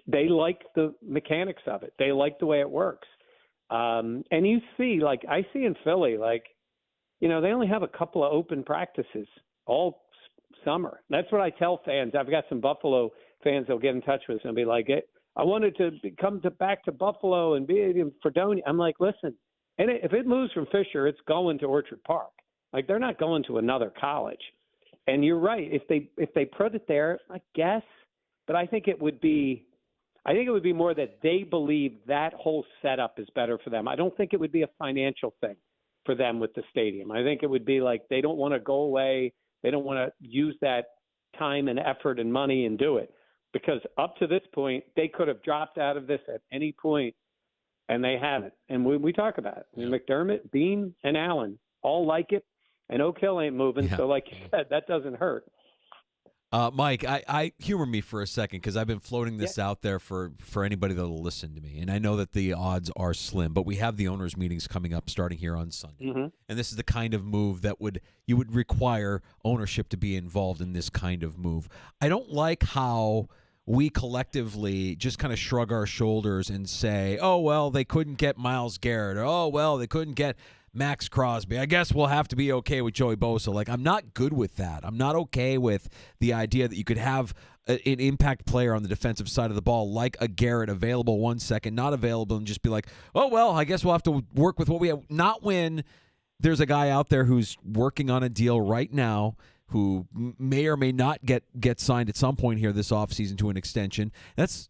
they like the mechanics of it. They like the way it works. And you see, like I see in Philly, like, they only have a couple of open practices all summer. That's what I tell fans. I've got some Buffalo fans that'll get in touch with us and be like, I wanted to come back to Buffalo and be in Fredonia. I'm like, listen, and if it moves from Fisher, it's going to Orchard Park. Like, they're not going to another college. And you're right. If they put it there, I guess, but I think it would be more that they believe that whole setup is better for them. I don't think it would be a financial thing for them with the stadium. I think it would be like they don't want to go away. They don't want to use that time and effort and money and do it, because up to this point, they could have dropped out of this at any point, and they haven't. And we talk about it. I mean, McDermott, Bean, and Allen all like it, and Oak Hill ain't moving. Yeah. So like you said, that doesn't hurt. Mike, I humor me for a second, because I've been floating this out there for anybody that will listen to me, and I know that the odds are slim, but we have the owners' meetings coming up starting here on Sunday, and this is the kind of move that you would require ownership to be involved in this kind of move. I don't like how we collectively just kind of shrug our shoulders and say, oh, well, they couldn't get Myles Garrett, or oh, well, they couldn't get Max Crosby. I guess we'll have to be okay with Joey Bosa. Like, I'm not good with that. I'm not okay with the idea that you could have an impact player on the defensive side of the ball like a Garrett available 1 second, not available, and just be like, oh, well, I guess we'll have to work with what we have. Not when there's a guy out there who's working on a deal right now who may or may not get signed at some point here this offseason to an extension. That's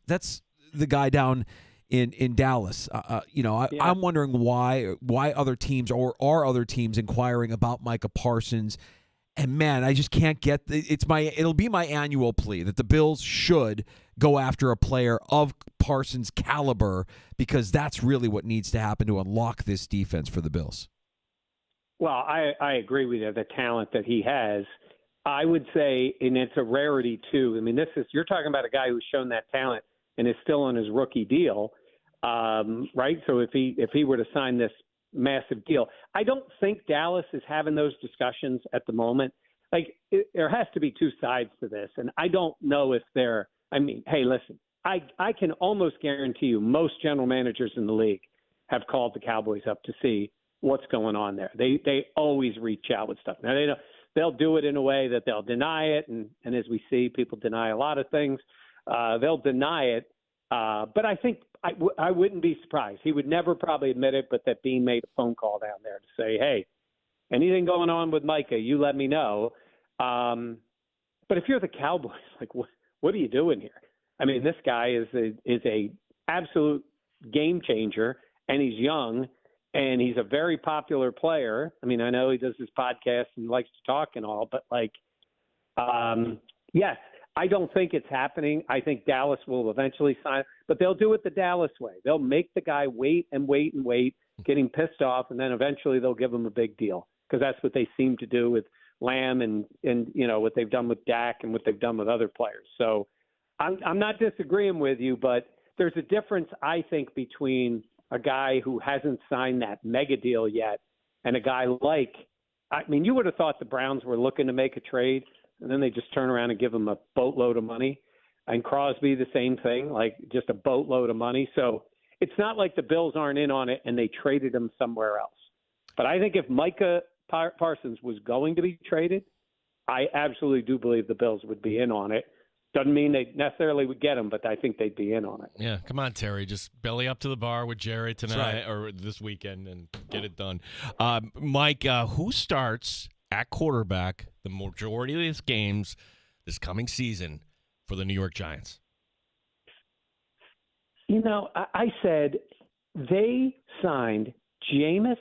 the guy down in Dallas. I'm wondering why other teams, or are other teams, inquiring about Micah Parsons. And man, I just can't get it'll be my annual plea that the Bills should go after a player of Parsons' caliber, because that's really what needs to happen to unlock this defense for the Bills. Well, I agree with you. The talent that he has, I would say, and it's a rarity too. I mean, you're talking about a guy who's shown that talent and is still on his rookie deal. Right. So if he were to sign this massive deal, I don't think Dallas is having those discussions at the moment. Like, there has to be two sides to this. And I don't know if hey, listen, I can almost guarantee you most general managers in the league have called the Cowboys up to see what's going on there. They always reach out with stuff. Now, they'll do it in a way that they'll deny it. And as we see, people deny a lot of things. They'll deny it. But I think I wouldn't be surprised. He would never probably admit it, but that Bean made a phone call down there to say, hey, anything going on with Micah, you let me know. But if you're the Cowboys, like, what are you doing here? I mean, this guy is a absolute game changer, and he's young, and he's a very popular player. I mean, I know he does his podcast and likes to talk and all, but yes. I don't think it's happening. I think Dallas will eventually sign, but they'll do it the Dallas way. They'll make the guy wait and wait and wait, getting pissed off, and then eventually they'll give him a big deal, because that's what they seem to do with Lamb and what they've done with Dak and what they've done with other players. So I'm not disagreeing with you, but there's a difference, I think, between a guy who hasn't signed that mega deal yet and a guy you would have thought the Browns were looking to make a trade, and then they just turn around and give him a boatload of money. And Crosby, the same thing, like just a boatload of money. So it's not like the Bills aren't in on it and they traded him somewhere else. But I think if Micah Parsons was going to be traded, I absolutely do believe the Bills would be in on it. Doesn't mean they necessarily would get him, but I think they'd be in on it. Yeah, come on, Terry. Just belly up to the bar with Jerry tonight or this weekend and get it done. Mike, who starts at quarterback the majority of these games this coming season for the New York Giants? I said they signed Jameis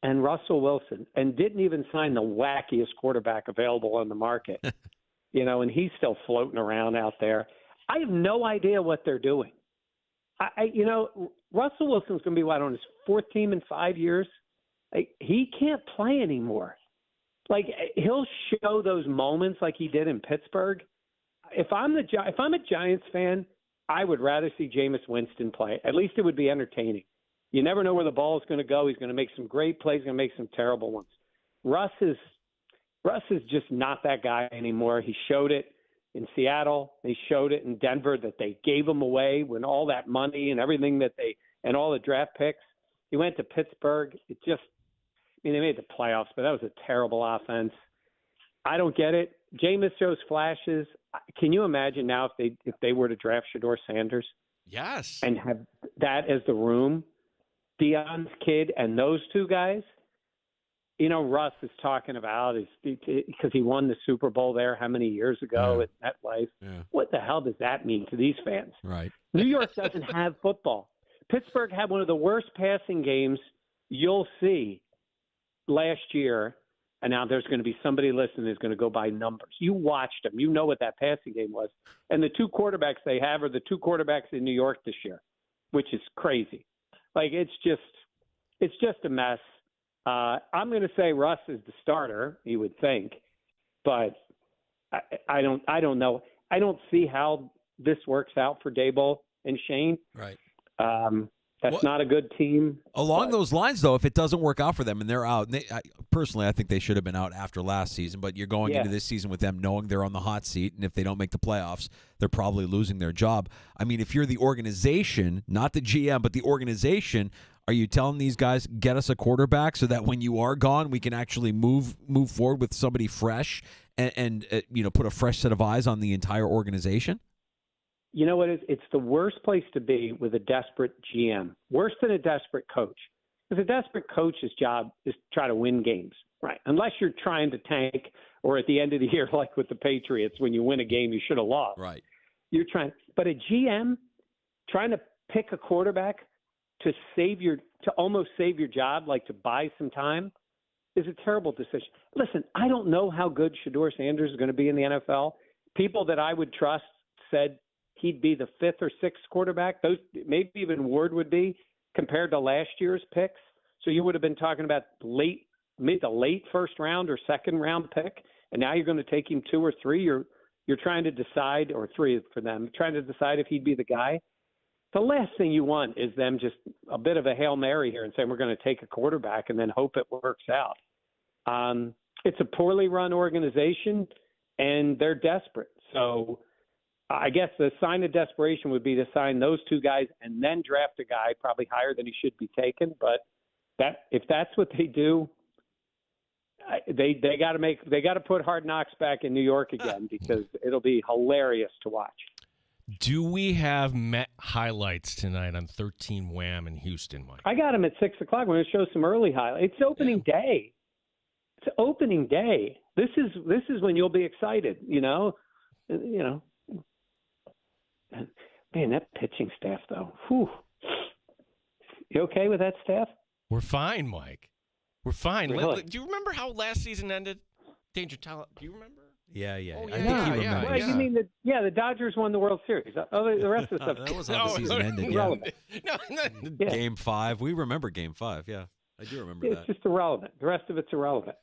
and Russell Wilson and didn't even sign the wackiest quarterback available on the market, and he's still floating around out there. I have no idea what they're doing. Russell Wilson's going to be on his fourth team in 5 years. He can't play anymore. Like, he'll show those moments like he did in Pittsburgh. If I'm a Giants fan, I would rather see Jameis Winston play. At least it would be entertaining. You never know where the ball is going to go. He's going to make some great plays. He's going to make some terrible ones. Russ is just not that guy anymore. He showed it in Seattle. He showed it in Denver that they gave him away when all that money and everything and all the draft picks. He went to Pittsburgh. They made the playoffs, but that was a terrible offense. I don't get it. Jameis shows flashes. Can you imagine now if they were to draft Shedeur Sanders? Yes. And have that as the room, Deion's kid and those two guys? Russ is talking about because he won the Super Bowl there how many years ago at MetLife. Yeah. What the hell does that mean to these fans? Right. New York doesn't have football. Pittsburgh had one of the worst passing games you'll see last year. And now there's going to be somebody listening who's going to go by numbers. You watched them. You know what that passing game was. And the two quarterbacks they have are the two quarterbacks in New York this year, which is crazy. Like, it's just a mess. I'm going to say Russ is the starter, you would think. But I don't know. I don't see how this works out for Daboll and Shane. Right. That's not a good team. Along those lines, though, if it doesn't work out for them and they're out, personally, I think they should have been out after last season. But you're going into this season with them knowing they're on the hot seat, and if they don't make the playoffs, they're probably losing their job. I mean, if you're the organization, not the GM, but the organization, are you telling these guys, get us a quarterback so that when you are gone, we can actually move forward with somebody fresh and put a fresh set of eyes on the entire organization? You know what? It's the worst place to be with a desperate GM. Worse than a desperate coach. Because a desperate coach's job is to try to win games, right? Unless you're trying to tank, or at the end of the year, like with the Patriots, when you win a game you should have lost. Right. But a GM trying to pick a quarterback to almost save your job, like to buy some time, is a terrible decision. Listen, I don't know how good Shedeur Sanders is going to be in the NFL. People that I would trust said he'd be the fifth or sixth quarterback. Those maybe even Ward would be compared to last year's picks. So you would have been talking about mid to late first round or second round pick, and now you're going to take him 2 or 3. You're trying to decide, or 3 for them, trying to decide if he'd be the guy. The last thing you want is them just a bit of a Hail Mary here and saying we're going to take a quarterback and then hope it works out. It's a poorly run organization, and they're desperate. So I guess the sign of desperation would be to sign those two guys and then draft a guy probably higher than he should be taken. But if that's what they do, they got to put Hard Knocks back in New York again, because it'll be hilarious to watch. Do we have Met highlights tonight on 13 Wham in Houston, Mike? I got them at 6:00. We're going to show some early highlights. It's opening day. It's opening day. This is when you'll be excited. Man, that pitching staff, though. Whew. You okay with that staff? We're fine, Mike. We're fine. Really? Do you remember how last season ended? Danger, do you remember? Yeah. Oh, I think he yeah, remembers. Well, you mean the Dodgers won the World Series. The rest of the stuff. That was how the season ended. Yeah. Irrelevant. Yeah. Game 5. We remember Game 5. Yeah, I do remember It's that. just irrelevant. The rest of it's irrelevant.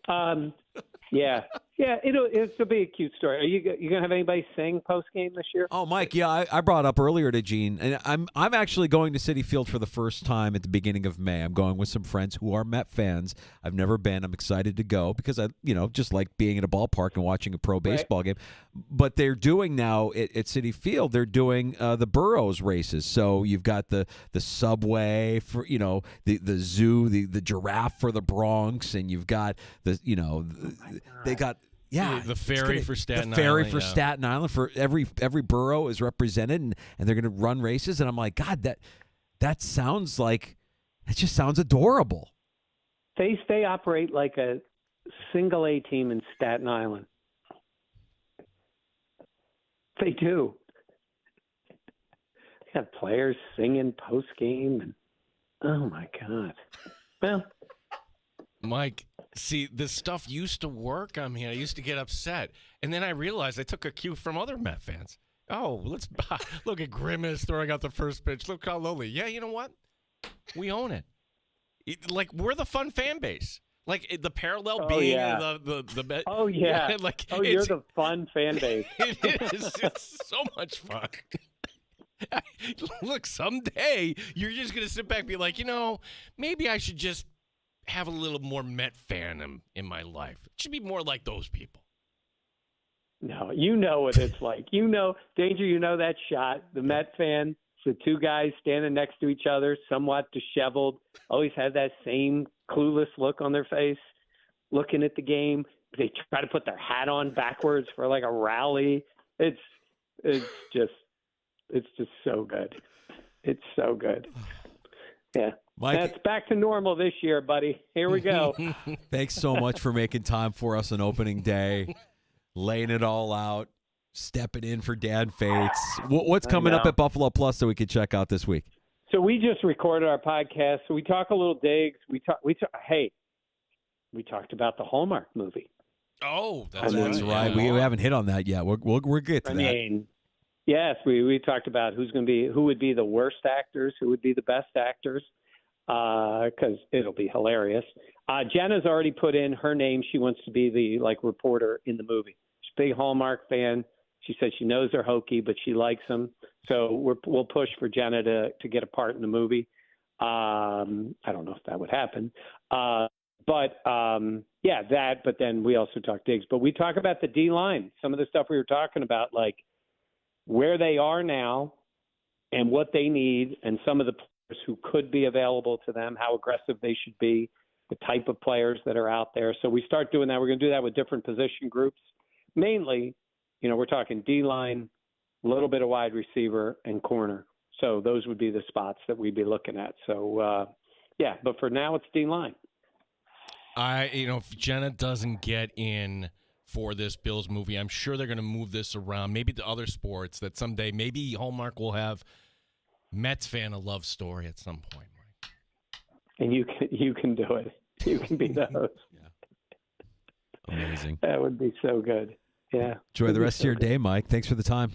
Yeah. It'll be a cute story. Are you gonna have anybody sing post game this year? Oh, Mike, yeah, I brought up earlier to Gene, and I'm actually going to Citi Field for the first time at the beginning of May. I'm going with some friends who are Met fans. I've never been. I'm excited to go because I, just like being at a ballpark and watching a pro baseball game. But they're doing now at Citi Field. They're doing the Burros races. So you've got the subway for the zoo, the giraffe for the Bronx, and you've got they got. Yeah, the ferry for Staten Island. The ferry for Staten Island for every borough is represented, and they're going to run races. And I'm like, God, that just sounds adorable. They operate like a single A team in Staten Island. They do. They have players singing post game, and oh my God. Well, Mike, see, this stuff used to work on me. I used to get upset. And then I realized I took a cue from other Met fans. Oh, look at Grimace throwing out the first pitch. Look how lowly. Yeah, you know what? We own it. Like, we're the fun fan base. Like, the parallel being the oh, yeah. Like, you're the fun fan base. It is. It's so much fun. Look, someday you're just going to sit back and be like, maybe I should just have a little more Met fan in my life. It should be more like those people. No, you know what it's like. Danger, that shot, the Met fan the two guys standing next to each other, somewhat disheveled, always have that same clueless look on their face, looking at the game. They try to put their hat on backwards for like a rally. It's just so good. It's so good. Yeah. Mike, That's back to normal this year, buddy. Here we go. thanks so much for making time for us on opening day, laying it all out, stepping in for Dan Fates. What's coming up at Buffalo Plus that we can check out this week? So we just recorded our podcast. So we talk a little digs. Hey, we talked about the Hallmark movie. Oh, that's right. We haven't hit on that yet. We'll get to that. Yes, we talked about who would be the worst actors, who would be the best actors, because it'll be hilarious. Jenna's already put in her name. She wants to be the reporter in the movie. She's a big Hallmark fan. She said she knows they're hokey, but she likes them. So we'll push for Jenna to get a part in the movie. I don't know if that would happen. But then we also talk digs. But we talk about the D-line, some of the stuff we were talking about, like where they are now and what they need, and some of the players who could be available to them, how aggressive they should be, the type of players that are out there. So we start doing that. We're going to do that with different position groups. Mainly, we're talking D-line, a little bit of wide receiver, and corner. So those would be the spots that we'd be looking at. So, but for now it's D-line. If Jenna doesn't get in for this Bills movie, I'm sure they're going to move this around, maybe to other sports, that someday maybe Hallmark will have Mets fan a love story at some point. Mike. And you can do it. You can be the host. Yeah. Amazing. That would be so good. Yeah. Enjoy the rest of your day, Mike. Thanks for the time.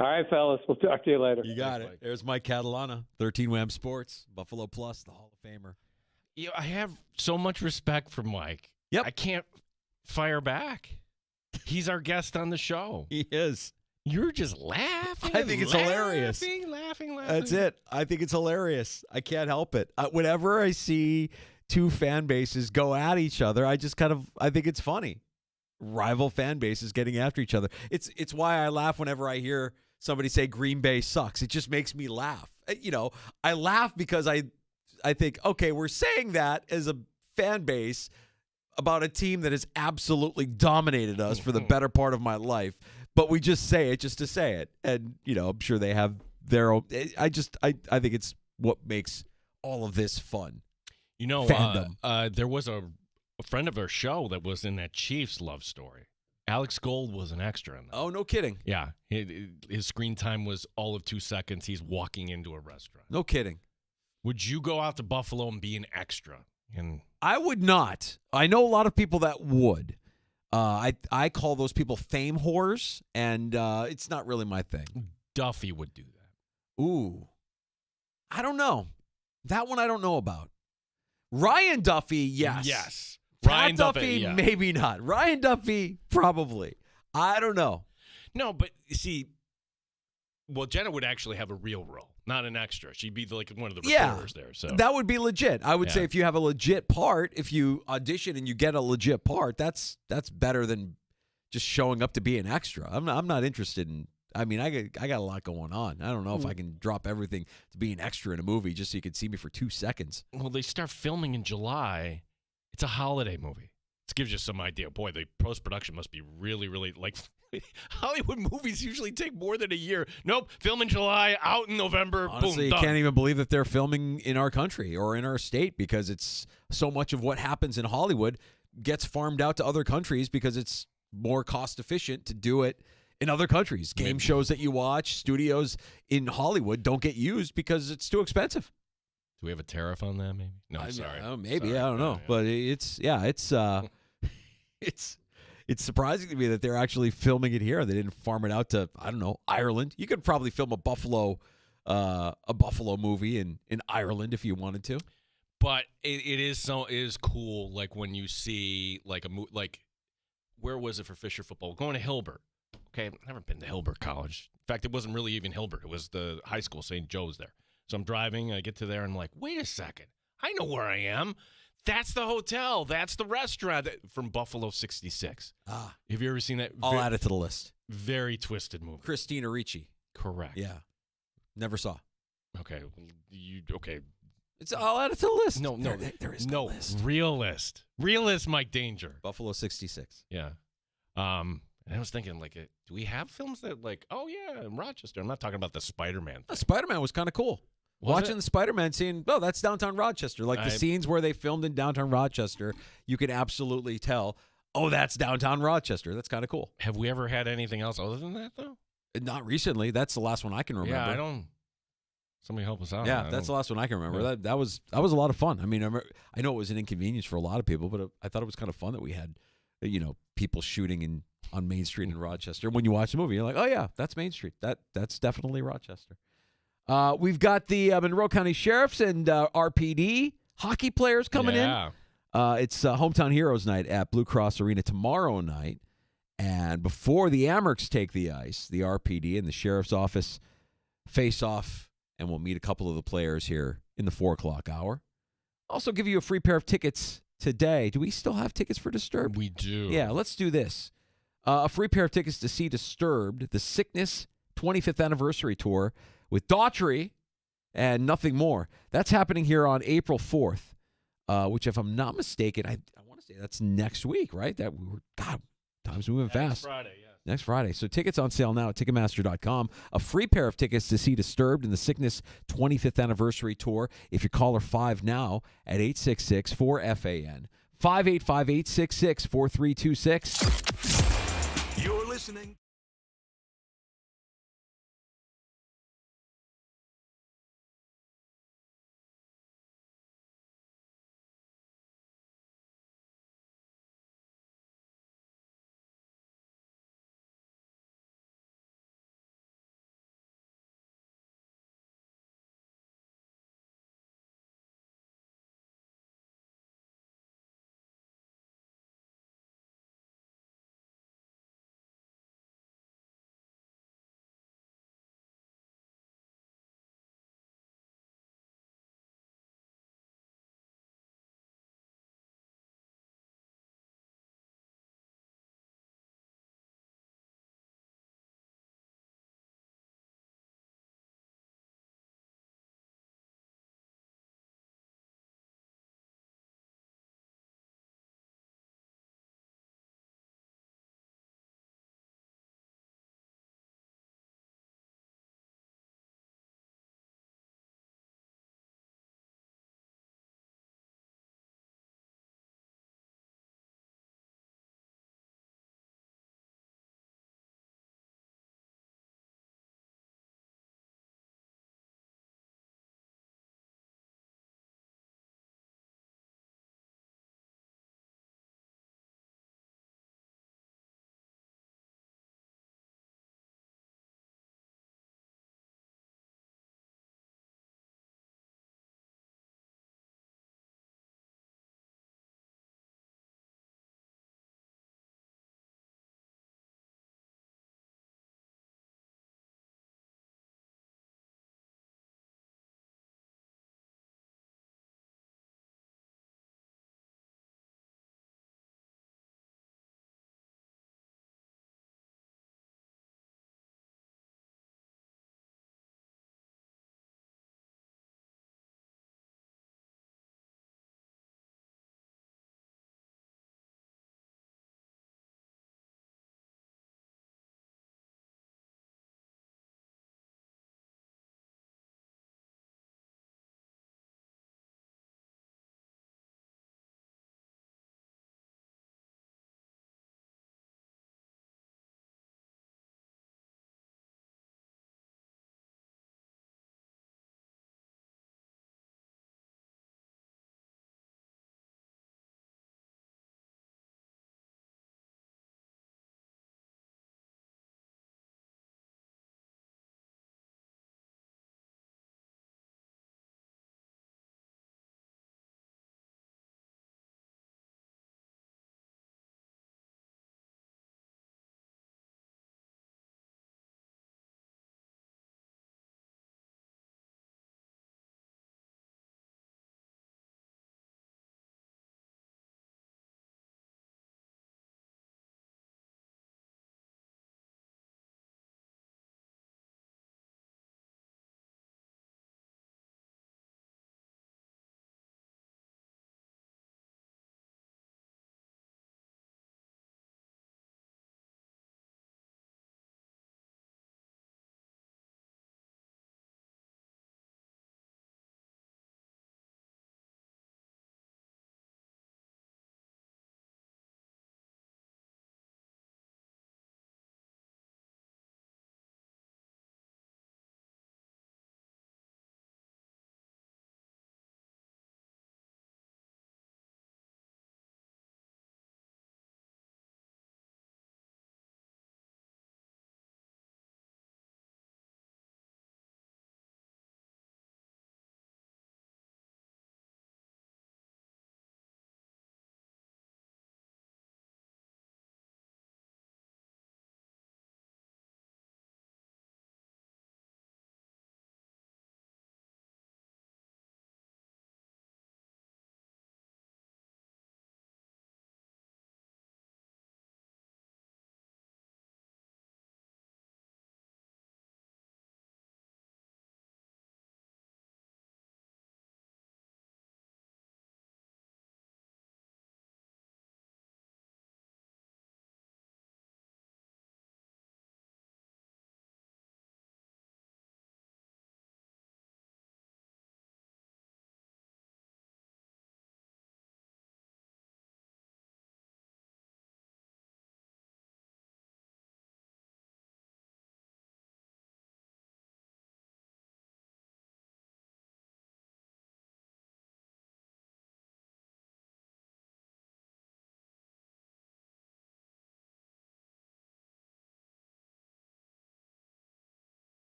All right, fellas. We'll talk to you later. You got it. There's Mike Catalana, 13 Wham Sports, Buffalo Plus, the Hall of Famer. I have so much respect for Mike. Yep. I can't fire back. He's our guest on the show. He is. You're just laughing. I think it's hilarious. Laughing. That's it. I think it's hilarious. I can't help it. Whenever I see two fan bases go at each other, I think it's funny. Rival fan bases getting after each other. It's why I laugh whenever I hear somebody say Green Bay sucks. It just makes me laugh. I laugh because I think, okay, we're saying that as a fan base about a team that has absolutely dominated us for the better part of my life, but we just say it just to say it. And, I'm sure they have their own. I think it's what makes all of this fun. Fandom. There was a friend of our show that was in that Chiefs love story. Alex Gold was an extra in that. Oh, no kidding. Yeah. His screen time was all of 2 seconds. He's walking into a restaurant. No kidding. Would you go out to Buffalo and be an extra? I would not. I know a lot of people that would. I call those people fame whores, and it's not really my thing. Duffy would do that. Ooh. I don't know. That one I don't know about. Ryan Duffy, yes. Yes. Ryan Duffy, maybe not. Ryan Duffy, probably. I don't know. No, but you see, Jenna would actually have a real role, not an extra. She'd be like one of the reporters there. So that would be legit. I would say if you have a legit part, if you audition and you get a legit part, that's better than just showing up to be an extra. I'm not interested in. I mean, I got a lot going on. I don't know if I can drop everything to be an extra in a movie just so you can see me for 2 seconds. Well, they start filming in July. It's a holiday movie. This gives you some idea. Boy, the post-production must be really, really like Hollywood movies usually take more than a year. Nope, film in July, out in November. Honestly, boom, you done. can't even believe that they're filming in our country or in our state because it's so much of what happens in Hollywood gets farmed out to other countries because it's more cost efficient to do it in other countries. Game shows that you watch, studios in Hollywood don't get used because it's too expensive. Do we have a tariff on that? Maybe. No, sorry. Maybe sorry. I don't know, but it's it's surprising to me that they're actually filming it here. They didn't farm it out to Ireland. You could probably film a Buffalo movie in Ireland if you wanted to. But it is cool. Like when you see like where was it for Fisher football? Going to Hilbert. Okay, I've never been to Hilbert College. In fact, it wasn't really even Hilbert. It was the high school, St. Joe's there. So I'm driving. I get to there, and I'm like, wait a second. I know where I am. That's the hotel. That's the restaurant from Buffalo 66. Ah. Have you ever seen that? I'll add it to the list. Very twisted movie. Christina Ricci. Correct. Yeah. Never saw. Okay, okay? I'll add it to the list. No, there is no list. Realist, Mike Danger. Buffalo 66. Yeah. And I was thinking, like, do we have films that, like, oh yeah, in Rochester? I'm not talking about the Spider-Man thing. Spider-Man was kind of cool. Watching the Spider-Man scene, that's downtown Rochester. Like the scenes where they filmed in downtown Rochester, you can absolutely tell, that's downtown Rochester. That's kind of cool. Have we ever had anything else other than that, though? Not recently. That's the last one I can remember. Yeah, I don't. Somebody help us out. Yeah, that's the last one I can remember. Yeah. That was a lot of fun. I mean, I know it was an inconvenience for a lot of people, but I thought it was kind of fun that we had, people shooting on Main Street in Rochester. When you watch the movie, you're like, oh yeah, that's Main Street. That's definitely Rochester. We've got the Monroe County Sheriffs and RPD hockey players coming in. It's Hometown Heroes Night at Blue Cross Arena tomorrow night. And before the Amerks take the ice, the RPD and the Sheriff's Office face off, and we'll meet a couple of the players here in the 4 o'clock hour. Also give you a free pair of tickets today. Do we still have tickets for Disturbed? We do. Yeah, let's do this. A free pair of tickets to see Disturbed, the Sickness 25th Anniversary Tour with Daughtry and Nothing More. That's happening here on April 4th, which, if I'm not mistaken, I want to say that's next week, right? God, time's moving fast. Friday, yes. Next Friday. So tickets on sale now at Ticketmaster.com. A free pair of tickets to see Disturbed in the Sickness 25th Anniversary Tour if you call 5 now at 866-4FAN. 585-866-4326. You're listening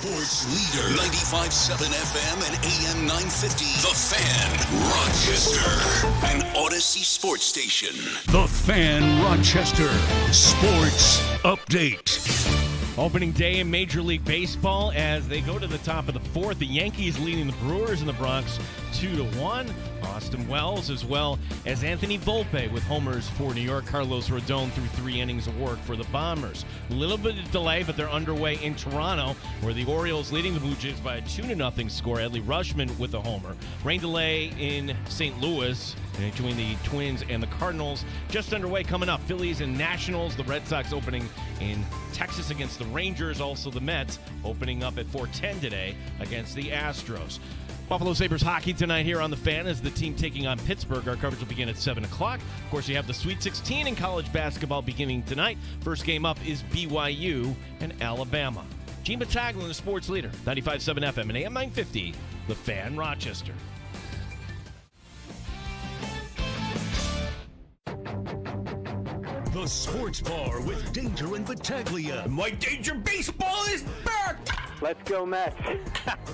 sports leader. 95.7 FM and AM 950. The Fan, Rochester. An Odyssey sports station. The Fan, Rochester. Sports update. Opening day in Major League Baseball as they go to the top of the fourth. The Yankees leading the Brewers in the Bronx 2-1. Austin Wells as well as Anthony Volpe with homers for New York. Carlos Rodon threw 3 innings of work for the Bombers. A little bit of delay, but they're underway in Toronto, where the Orioles leading the Blue Jays by a 2-0 score. Adley Rutschman with a homer. Rain delay in St. Louis between the Twins and the Cardinals. Just underway coming up. Phillies and Nationals. The Red Sox opening in Texas against the Rangers. Also the Mets opening up at 4:10 today against the Astros. Buffalo Sabres hockey tonight here on The Fan as the team taking on Pittsburgh. Our coverage will begin at 7 o'clock. Of course, you have the Sweet 16 in college basketball beginning tonight. First game up is BYU and Alabama. Gene Battaglia, the sports leader, 95.7 FM and AM 950, The Fan, Rochester. The Sports Bar with Danger and Battaglia. Mike Danger baseball is back! Let's go, Mets.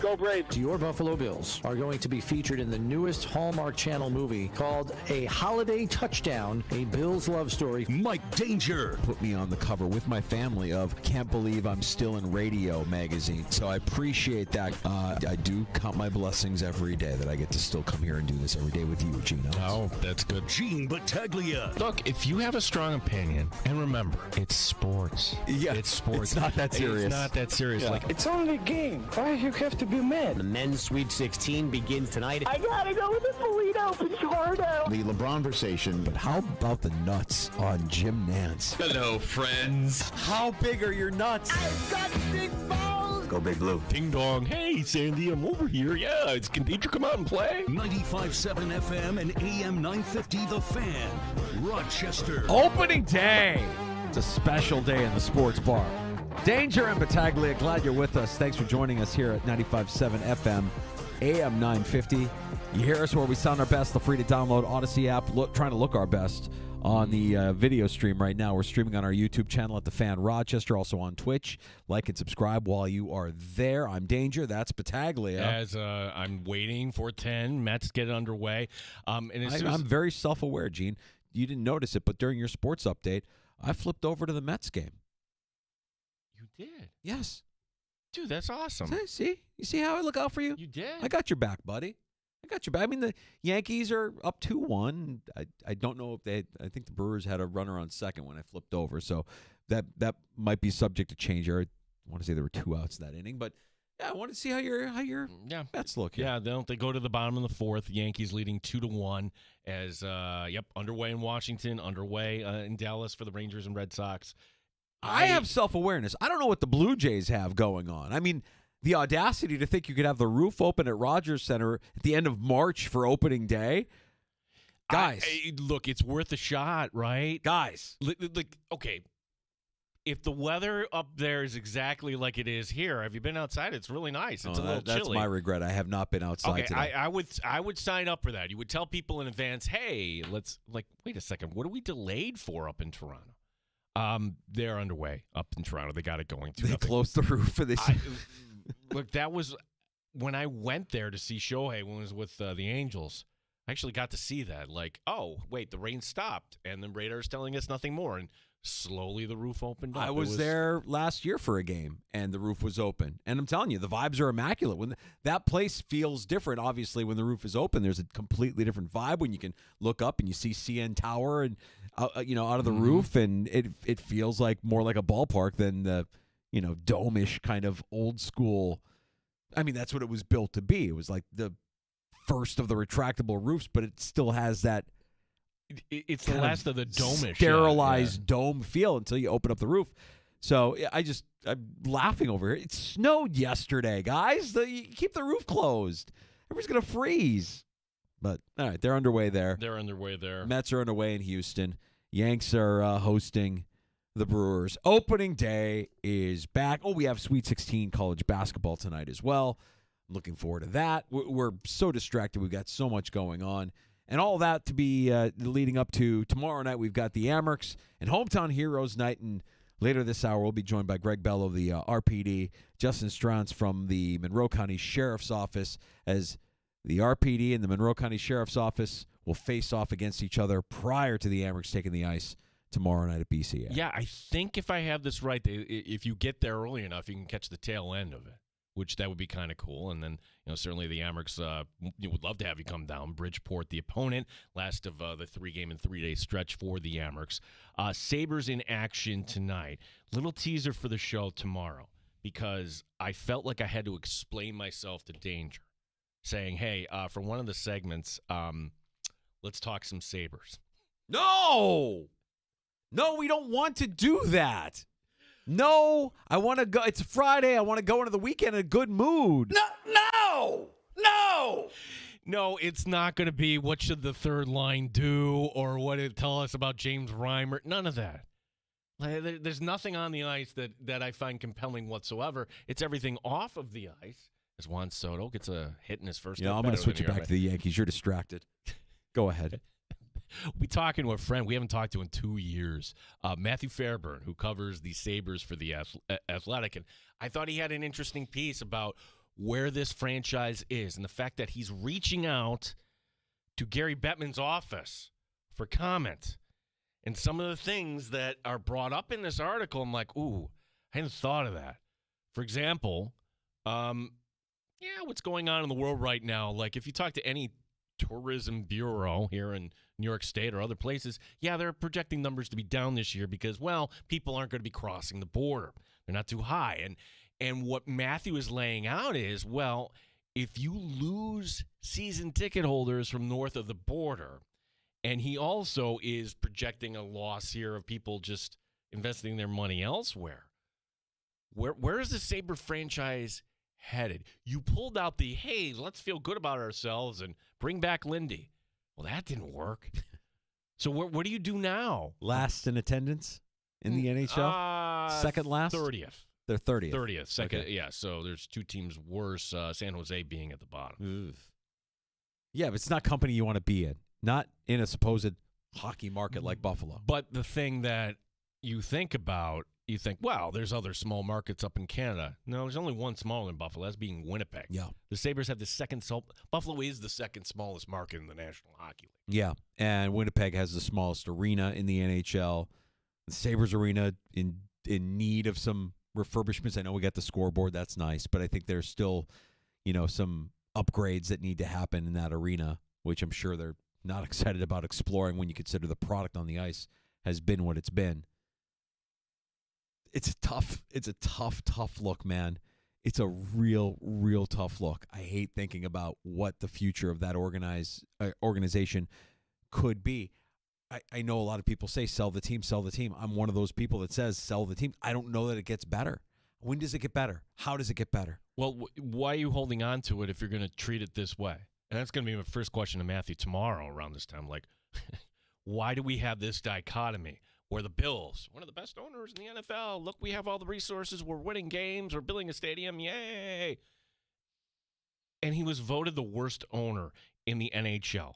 Go Braves. Your Buffalo Bills are going to be featured in the newest Hallmark Channel movie called A Holiday Touchdown, a Bills love story. Mike Danger. Put me on the cover with my family of Can't Believe I'm Still in Radio magazine. So I appreciate that. I do count my blessings every day that I get to still come here and do this every day with you, Gino. Oh, that's good. Gene Battaglia. Look, if you have a strong opinion, and remember, it's sports. Yeah, it's sports. It's not that serious. It's not that serious. Yeah. Like, It's only a game. Why you have to be mad? The men's Sweet 16 begins tonight. I gotta go with the Polito Pichardo. The LeBron conversation, but how about the nuts on Jim Nance? hello, friends. How big are your nuts? I've got big balls. Go Big Blue. Ding dong. Hey, Sandy, I'm over here. Yeah, can Danger come out and play? 95.7 FM and AM 950 The Fan, Rochester. Opening day. It's a special day in the sports bar. Danger and Battaglia, glad you're with us. Thanks for joining us here at 95.7 FM, AM 950. You hear us where we sound our best. Feel free to download Odyssey app. Trying to look our best on the video stream right now. We're streaming on our YouTube channel at The Fan Rochester, also on Twitch. Like and subscribe while you are there. I'm Danger. That's Battaglia. As I'm waiting for 10, Mets get underway. And I'm very self-aware, Gene. You didn't notice it, but during your sports update, I flipped over to the Mets game. You did? Yes. Dude, that's awesome. See? You see how I look out for you? You did. I got your back, buddy. I got your back. I mean, the Yankees are up 2-1. I don't know if I think the Brewers had a runner on second when I flipped over, so that might be subject to change. I want to say there were 2 outs in that inning, but yeah, I want to see how your Mets look here. Yeah, they go to the bottom of the fourth. Yankees leading 2-1 as underway in Washington, underway in Dallas for the Rangers and Red Sox. I have self-awareness. I don't know what the Blue Jays have going on. I mean, the audacity to think you could have the roof open at Rogers Center at the end of March for opening day. Guys. Look, it's worth a shot, right? Guys. Okay, if the weather up there is exactly like it is here, have you been outside? It's really nice. It's a little that's chilly. my regret. I have not been outside today. I would sign up for that. You would tell people in advance, hey, wait a second, what are we delayed for up in Toronto? They're underway up in Toronto. They got it going. They closed the roof for this. Look, that was when I went there to see Shohei when I was with the Angels. I actually got to see that. Like, oh, wait, the rain stopped, and the radar's telling us nothing more. And slowly the roof opened up. I was there last year for a game, and the roof was open. And I'm telling you, the vibes are immaculate. When that place feels different, obviously, when the roof is open, there's a completely different vibe when you can look up and you see CN Tower and out of the roof, and it feels like more like a ballpark than the dome-ish kind of old school. I mean, that's what it was built to be. It was like the first of the retractable roofs, but it still has that. It's the last of the dome-ish, sterilized dome feel until you open up the roof. So I'm laughing over here. It snowed yesterday, guys. You keep the roof closed. Everybody's gonna freeze. But all right, they're underway there. They're underway there. Mets are underway in Houston. Yanks are hosting the Brewers. Opening day is back. Oh, we have Sweet 16 college basketball tonight as well. I'm looking forward to that. We're so distracted. We've got so much going on. And all that to be leading up to tomorrow night. We've got the Amerks and Hometown Heroes night. And Later this hour, we'll be joined by Greg Bello, the RPD, Justin Strauss from the Monroe County Sheriff's Office, as the RPD and the Monroe County Sheriff's Office will face off against each other prior to the Amerks taking the ice tomorrow night at BCA. Yeah, I think if I have this right, if you get there early enough, you can catch the tail end of it, which that would be kind of cool. And then, certainly the Amerks would love to have you come down. Bridgeport, the opponent, last of the 3-game and 3-day stretch for the Amerks. Sabres in action tonight. Little teaser for the show tomorrow, because I felt like I had to explain myself to Danger, saying, hey, for one of the segments, let's talk some Sabres. No, we don't want to do that. No, I want to go. It's Friday. I want to go into the weekend in a good mood. No, it's not going to be what should the third line do or what it tell us about James Reimer. None of that. There's nothing on the ice that I find compelling whatsoever. It's everything off of the ice. As Juan Soto gets a hit in his first. I'm going to switch you back to the Yankees. You're distracted. Go ahead. We'll be talking to a friend we haven't talked to in 2 years, Matthew Fairburn, who covers the Sabres for the Athletic. And I thought he had an interesting piece about where this franchise is and the fact that he's reaching out to Gary Bettman's office for comment. And some of the things that are brought up in this article, I'm like, ooh, I hadn't thought of that. For example, what's going on in the world right now? Like, if you talk to any tourism bureau here in New York State or other places, they're projecting numbers to be down this year because, people aren't going to be crossing the border. They're not too high. And what Matthew is laying out is, if you lose season ticket holders from north of the border, and he also is projecting a loss here of people just investing their money elsewhere, where is the Sabre franchise headed? You pulled out the, hey, let's feel good about ourselves and bring back Lindy. Well, that didn't work. So what do you do now? Last in attendance in the NHL? Second last? 30th. They're 30th. 30th. Second, okay. Yeah, so there's two teams worse, San Jose being at the bottom. Oof. Yeah, but it's not company you want to be in. Not in a supposed hockey market like Buffalo. But the thing that you think about, there's other small markets up in Canada. No, there's only one smaller than Buffalo. That's being Winnipeg. Yeah. The Sabres have the second. Buffalo is the second smallest market in the National Hockey League. Yeah, and Winnipeg has the smallest arena in the NHL. The Sabres arena in need of some refurbishments. I know we got the scoreboard. That's nice. But I think there's still, some upgrades that need to happen in that arena, which I'm sure they're not excited about exploring when you consider the product on the ice has been what it's been. It's a tough look, man. It's a real tough look. I hate thinking about what the future of that organization could be. I know a lot of people say sell the team. I'm one of those people that says sell the team. I don't know that it gets better. When does it get better? How does it get better? Well, why are you holding on to it if you're going to treat it this way? And that's going to be my first question to Matthew tomorrow around this time. Like, why do we have this dichotomy where the Bills, one of the best owners in the NFL, look, we have all the resources, we're winning games, we're building a stadium, yay. And he was voted the worst owner in the NHL.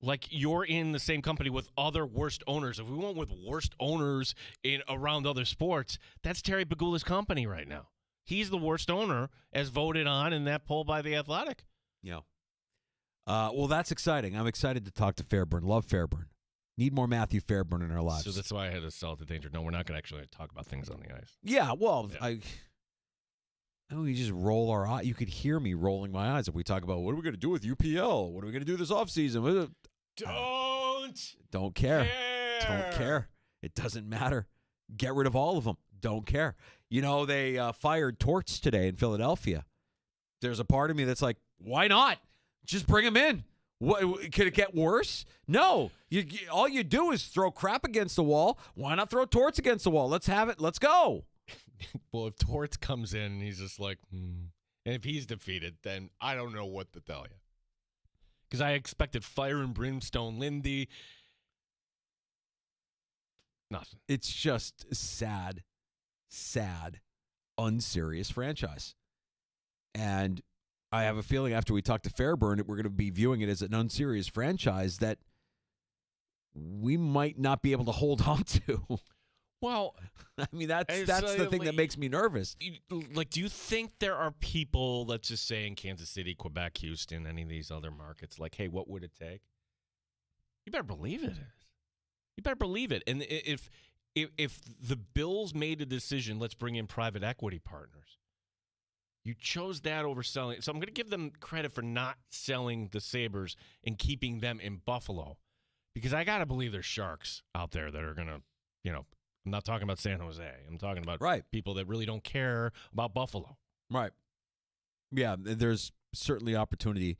Like, you're in the same company with other worst owners. If we went with worst owners around other sports, that's Terry Pegula's company right now. He's the worst owner as voted on in that poll by The Athletic. Yeah. Well, that's exciting. I'm excited to talk to Fairburn. Love Fairburn. Need more Matthew Fairburn in our lives. So that's why I had to sell it to Danger. No, we're not going to actually talk about things on the ice. Yeah, well, yeah. We just roll our eyes. You could hear me rolling my eyes if we talk about what are we going to do with UPL? What are we going to do this offseason? Don't care. Don't care. It doesn't matter. Get rid of all of them. Don't care. They fired Torts today in Philadelphia. There's a part of me that's like, why not? Just bring him in. What, could it get worse? No. All you do is throw crap against the wall. Why not throw Torts against the wall? Let's have it. Let's go. Well, if Torts comes in and he's just like, and if he's defeated, then I don't know what to tell you. Because I expected fire and brimstone Lindy. Nothing. It's just sad, unserious franchise. And I have a feeling after we talk to Fairburn that we're going to be viewing it as an unserious franchise that we might not be able to hold on to. Well, I mean, that's It's, the thing that makes me nervous. like, do you think there are people, let's just say in Kansas City, Quebec, Houston, any of these other markets, like, hey, what would it take? You better believe it is. You better believe it. And if the Bills made a decision, let's bring in private equity partners. You chose that over selling. So I'm going to give them credit for not selling the Sabres and keeping them in Buffalo, because I got to believe there's sharks out there that are going to, I'm not talking about San Jose. I'm talking about people that really don't care about Buffalo. Right. Yeah, there's certainly opportunity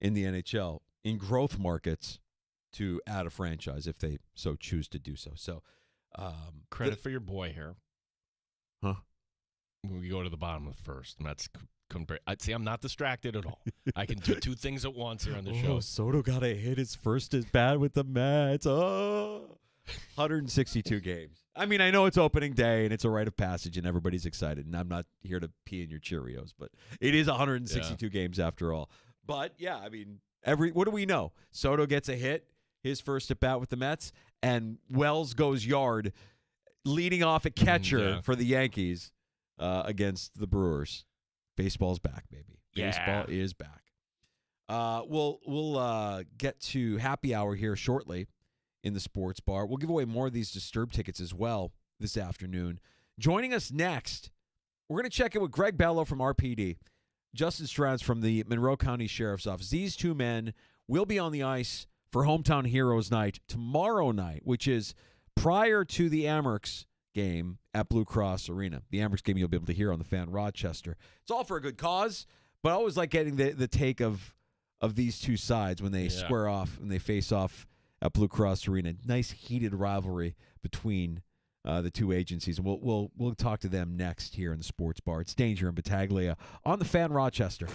in the NHL in growth markets to add a franchise if they so choose to do so. So, credit for your boy here. Huh? We go to the bottom of the first, and that's see, I'm not distracted at all. I can do two things at once here on the show. Soto got a hit his first at bat with the Mets. 162 games. I mean, I know it's opening day and it's a rite of passage and everybody's excited, and I'm not here to pee in your Cheerios, but it is 162 games after all. But yeah, I mean, what do we know? Soto gets a hit, his first at bat with the Mets, and Wells goes yard, leading off at catcher for the Yankees against the Brewers. Baseball's back, baby. Baseball is back. We'll get to happy hour here shortly in the sports bar. We'll give away more of these Disturbed tickets as well this afternoon. Joining us next, we're going to check in with Greg Bello from RPD, Justin Strands from the Monroe County Sheriff's Office. These two men will be on the ice for Hometown Heroes Night tomorrow night, which is prior to the Amherst game at Blue Cross Arena. The Amherst game you'll be able to hear on the Fan Rochester. It's all for a good cause, but I always like getting the take of these two sides when they square off and they face off at Blue Cross Arena. Nice heated rivalry between the two agencies. And we'll talk to them next here in the sports bar. It's Danger and Battaglia on the Fan Rochester.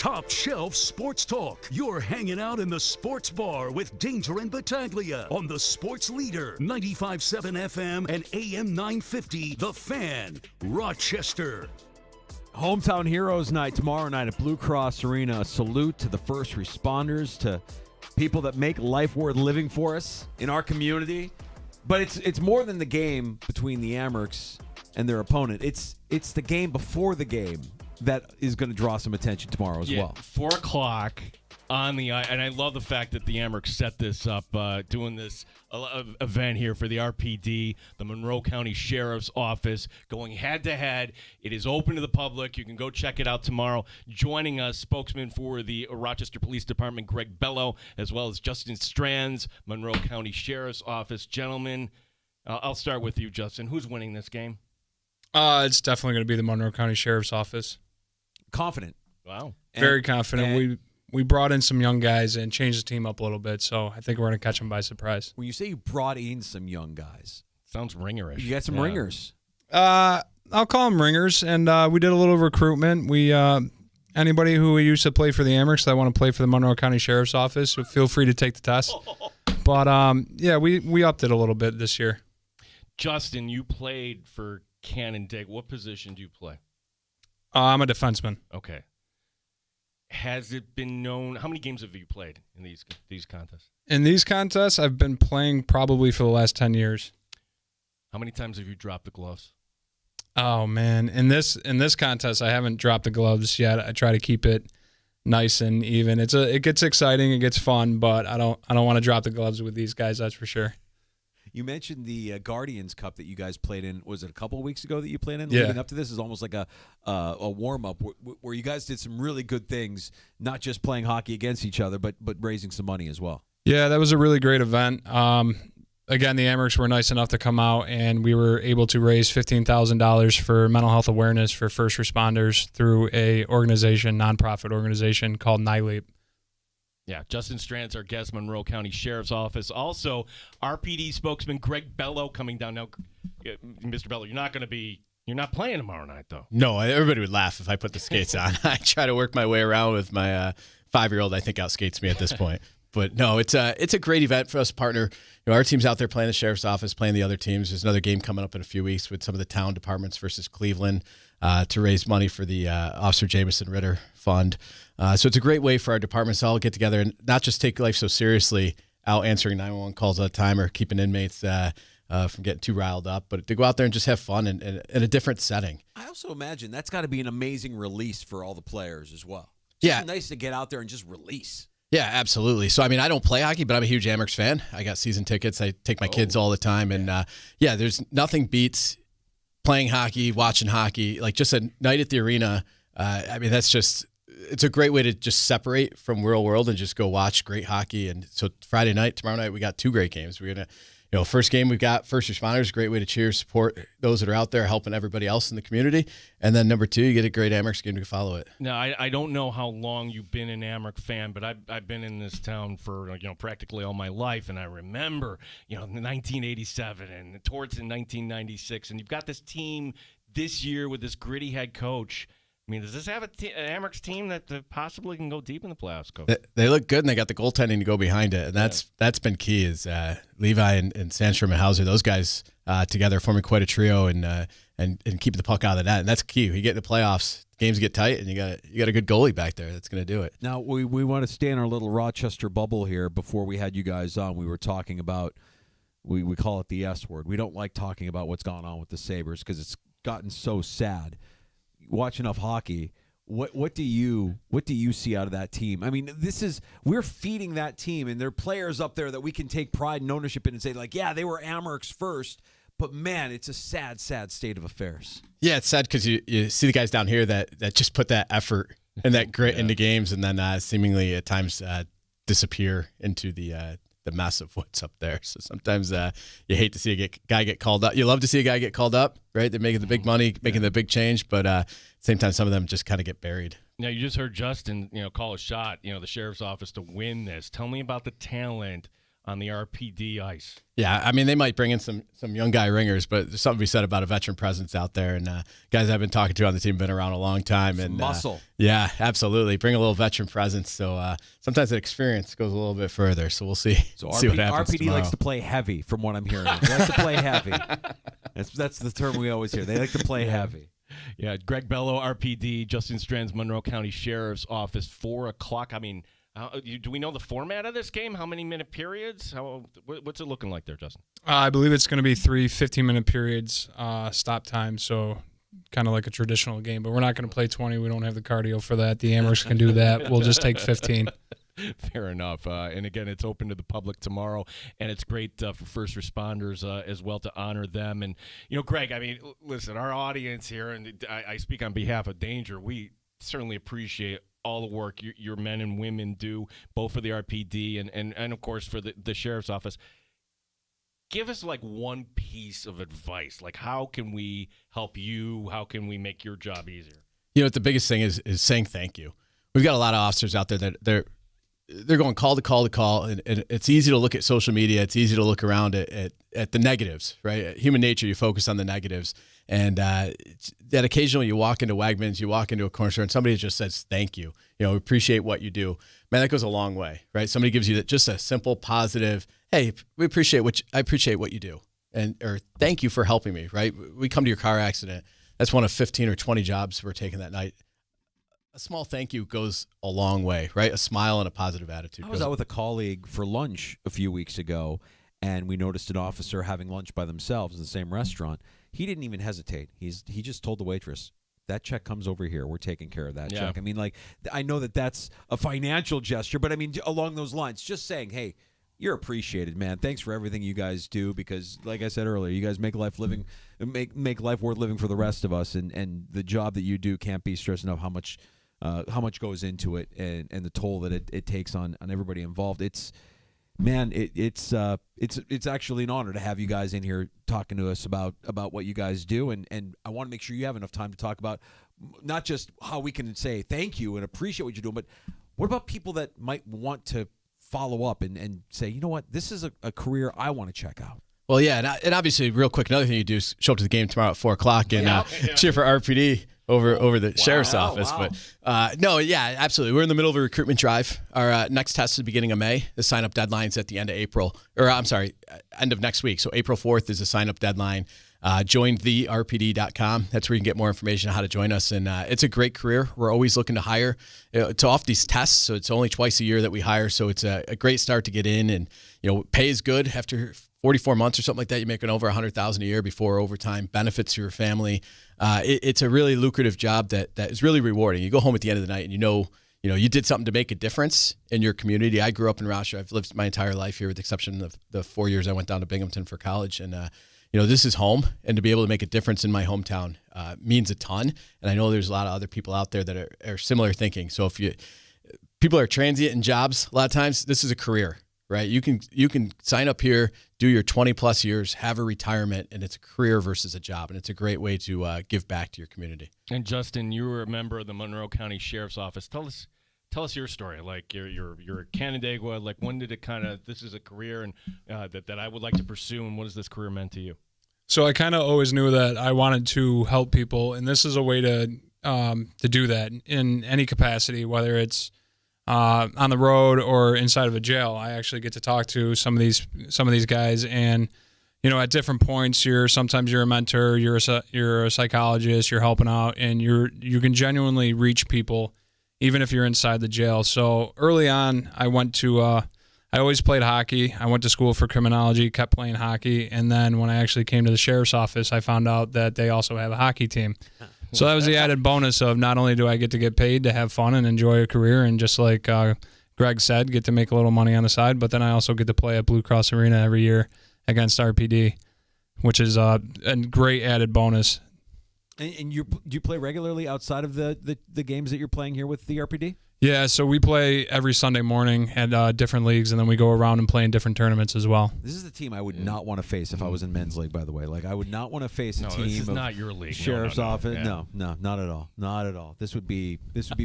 Top shelf sports talk. You're hanging out in the sports bar with Danger and Battaglia on the Sports Leader, 95.7 FM and AM 950, The Fan, Rochester. Hometown Heroes Night tomorrow night at Blue Cross Arena. A salute to the first responders, to people that make life worth living for us in our community. But it's more than the game between the Amerks and their opponent. It's the game before the game that is going to draw some attention tomorrow as well. 4 o'clock on the and I love the fact that the Amerks set this up, doing this event here for the RPD, the Monroe County Sheriff's Office, going head-to-head. It is open to the public. You can go check it out tomorrow. Joining us, spokesman for the Rochester Police Department, Greg Bello, as well as Justin Strands, Monroe County Sheriff's Office. Gentlemen, I'll start with you, Justin. Who's winning this game? It's definitely going to be the Monroe County Sheriff's Office. Confident. Wow. Very confident. We brought in some young guys and changed the team up a little bit, so I think we're going to catch them by surprise. When you say you brought in some young guys, sounds ringerish. You got some ringers. I'll call them ringers, and we did a little recruitment. We anybody who used to play for the Amerks that want to play for the Monroe County Sheriff's Office, so feel free to take the test. But we upped it a little bit this year. Justin, you played for Canandaigua. What position do you play? I'm a defenseman. Okay. Has it been known? How many games have you played in these contests? In these contests, I've been playing probably for the last 10 years. How many times have you dropped the gloves? Oh man, in this contest, I haven't dropped the gloves yet. I try to keep it nice and even. It gets exciting, it gets fun, but I don't want to drop the gloves with these guys. That's for sure. You mentioned the Guardians Cup that you guys played in. Was it a couple of weeks ago that you played in? Yeah. Leading up to this is almost like a warm-up where you guys did some really good things, not just playing hockey against each other, but raising some money as well. Yeah, that was a really great event. Again, the Amerks were nice enough to come out, and we were able to raise $15,000 for mental health awareness for first responders through a nonprofit organization called NILEAP. Yeah, Justin Strands, our guest, Monroe County Sheriff's Office. Also, RPD spokesman Greg Bello coming down. Now, Mr. Bello, you're not playing tomorrow night, though. No, everybody would laugh if I put the skates on. I try to work my way around with my 5-year-old. I think outskates me at this point. But no, it's a great event for us to partner. Our team's out there playing the Sheriff's Office, playing the other teams. There's another game coming up in a few weeks with some of the town departments versus Cleveland to raise money for the Officer Jameson Ritter Fund. So it's a great way for our departments to all get together and not just take life so seriously, out answering 911 calls all the time or keeping inmates from getting too riled up, but to go out there and just have fun in a different setting. I also imagine that's got to be an amazing release for all the players as well. Yeah. It's nice to get out there and just release. Yeah, absolutely. So, I mean, I don't play hockey, but I'm a huge Amerks fan. I got season tickets. I take my kids all the time. And, there's nothing beats playing hockey, watching hockey, like just a night at the arena. I mean, it's a great way to just separate from real world and just go watch great hockey. And so Friday night, tomorrow night, we got 2 great games. We're going to, first game, we've got first responders, great way to cheer, support those that are out there, helping everybody else in the community. And then number 2, you get a great Amerks game to follow it. Now, I don't know how long you've been an Amerks fan, but I've been in this town for, practically all my life. And I remember, 1987 and towards in 1996. And you've got this team this year with this gritty head coach. I mean, does this have an Amerks team that possibly can go deep in the playoffs, Coach? They look good, and they got the goaltending to go behind it, and that's been key. Is Levi and Sandstrom and Hauser, those guys together forming quite a trio and keeping the puck out of the net, and that's key. You get in the playoffs, games get tight, and you got a good goalie back there that's going to do it. Now we want to stay in our little Rochester bubble here. Before we had you guys on, we were talking about we call it the S word. We don't like talking about what's gone on with the Sabres because it's gotten so sad. Watch enough hockey. What do you see out of that team? I mean, we're feeding that team, and there are players up there that we can take pride and ownership in and say, like, yeah, they were Amerks first, but man, it's a sad, sad state of affairs. Yeah, it's sad because you see the guys down here that just put that effort and that grit into games, and then seemingly at times disappear into the mess of what's up there. So sometimes you hate to see a guy get called up. You love to see a guy get called up, right? They're making the big money, making the big change, but at the same time, some of them just kind of get buried. Now, you just heard Justin, call a shot, the sheriff's office to win this. Tell me about the talent on the RPD ice. Yeah, I mean, they might bring in some young guy ringers, but there's something to be said about a veteran presence out there. And guys I've been talking to on the team have been around a long time. And muscle. Yeah, absolutely. Bring a little veteran presence. So sometimes that experience goes a little bit further. So we'll see. So see what happens RPD tomorrow. likes to play heavy, from what I'm hearing. They like to play heavy. That's the term we always hear. They like to play heavy. Yeah, Greg Bello, RPD, Justin Strands, Monroe County Sheriff's Office, 4 o'clock. I mean, do we know the format of this game? How many minute periods? What's it looking like there, Justin? I believe it's going to be 3 15-minute periods, stop time, so kind of like a traditional game. But we're not going to play 20. We don't have the cardio for that. The Amherst can do that. We'll just take 15. Fair enough. And again, it's open to the public tomorrow, and it's great for first responders as well to honor them. And, Greg, I mean, listen, our audience here, and I speak on behalf of Danger, we certainly appreciate all the work your men and women do, both for the RPD and of course, for the Sheriff's Office. Give us, like, one piece of advice. Like, how can we help you? How can we make your job easier? The biggest thing is saying thank you. We've got a lot of officers out there that they're going call to call to call, and it's easy to look at social media. It's easy to look around at the negatives, right? Human nature, you focus on the negatives. And that occasionally you walk into Wegmans, you walk into a corner store, and somebody just says, thank you. We appreciate what you do. Man, that goes a long way, right? Somebody gives you just a simple, positive, hey, I appreciate what you do. Or thank you for helping me, right? We come to your car accident. That's one of 15 or 20 jobs we're taking that night. A small thank you goes a long way, right? A smile and a positive attitude. I was out with a colleague for lunch a few weeks ago, and we noticed an officer having lunch by themselves in the same restaurant. He didn't even hesitate. He just told the waitress, that check comes over here. We're taking care of that check. I mean, like, I know that's a financial gesture, but I mean, along those lines, just saying, hey, you're appreciated, man. Thanks for everything you guys do, because, like I said earlier, you guys make life worth living for the rest of us, and the job that you do can't be stressed enough how much goes into it, and the toll that it takes on everybody involved. It's actually an honor to have you guys in here talking to us about what you guys do, and I want to make sure you have enough time to talk about not just how we can say thank you and appreciate what you're doing, but what about people that might want to follow up and say, you know what, this is a career I want to check out. Well, yeah, and obviously, real quick, another thing you do is show up to the game tomorrow at 4 o'clock and cheer for RPD over the sheriff's office. Wow. But no, yeah, absolutely. We're in the middle of a recruitment drive. Our next test is the beginning of May. The sign-up deadline's at the end of April. End of next week. So April 4th is the sign-up deadline. Join therpd.com. That's where you can get more information on how to join us. And it's a great career. We're always looking to hire. It's off these tests, so it's only twice a year that we hire. So it's a great start to get in. And, pay is good. After 44 months or something like that, you're making over $100,000 a year before overtime, benefits to your family. It's a really lucrative job that is really rewarding. You go home at the end of the night and you did something to make a difference in your community. I grew up in Rochester. I've lived my entire life here with the exception of the 4 years I went down to Binghamton for college. And, this is home. And to be able to make a difference in my hometown means a ton. And I know there's a lot of other people out there that are similar thinking. So people are transient in jobs, a lot of times, this is a career. Right, you can sign up here, do your 20+ years, have a retirement, and it's a career versus a job, and it's a great way to give back to your community. And Justin, you were a member of the Monroe County Sheriff's Office. Tell us your story. Like you're at Canandaigua. Like when did it this is a career and that I would like to pursue, and what has this career meant to you? So I kind of always knew that I wanted to help people, and this is a way to do that in any capacity, whether it's on the road or inside of a jail. I actually get to talk to some of these guys, and at different points, sometimes you're a mentor, you're a psychologist, you're helping out, and you can genuinely reach people, even if you're inside the jail. So early on, I always played hockey. I went to school for criminology, kept playing hockey, and then when I actually came to the sheriff's office, I found out that they also have a hockey team. So that was the added bonus of not only do I get to get paid to have fun and enjoy a career, and just like Greg said, get to make a little money on the side, but then I also get to play at Blue Cross Arena every year against RPD, which is a great added bonus. And do you play regularly outside of the games that you're playing here with the RPD? Yeah, so we play every Sunday morning at different leagues, and then we go around and play in different tournaments as well. This is the team I would not want to face if I was in men's league, by the way. Like, I would not want to face a team this is of not your league. Sheriff's Office. Yeah. No, not at all. Not at all. This would be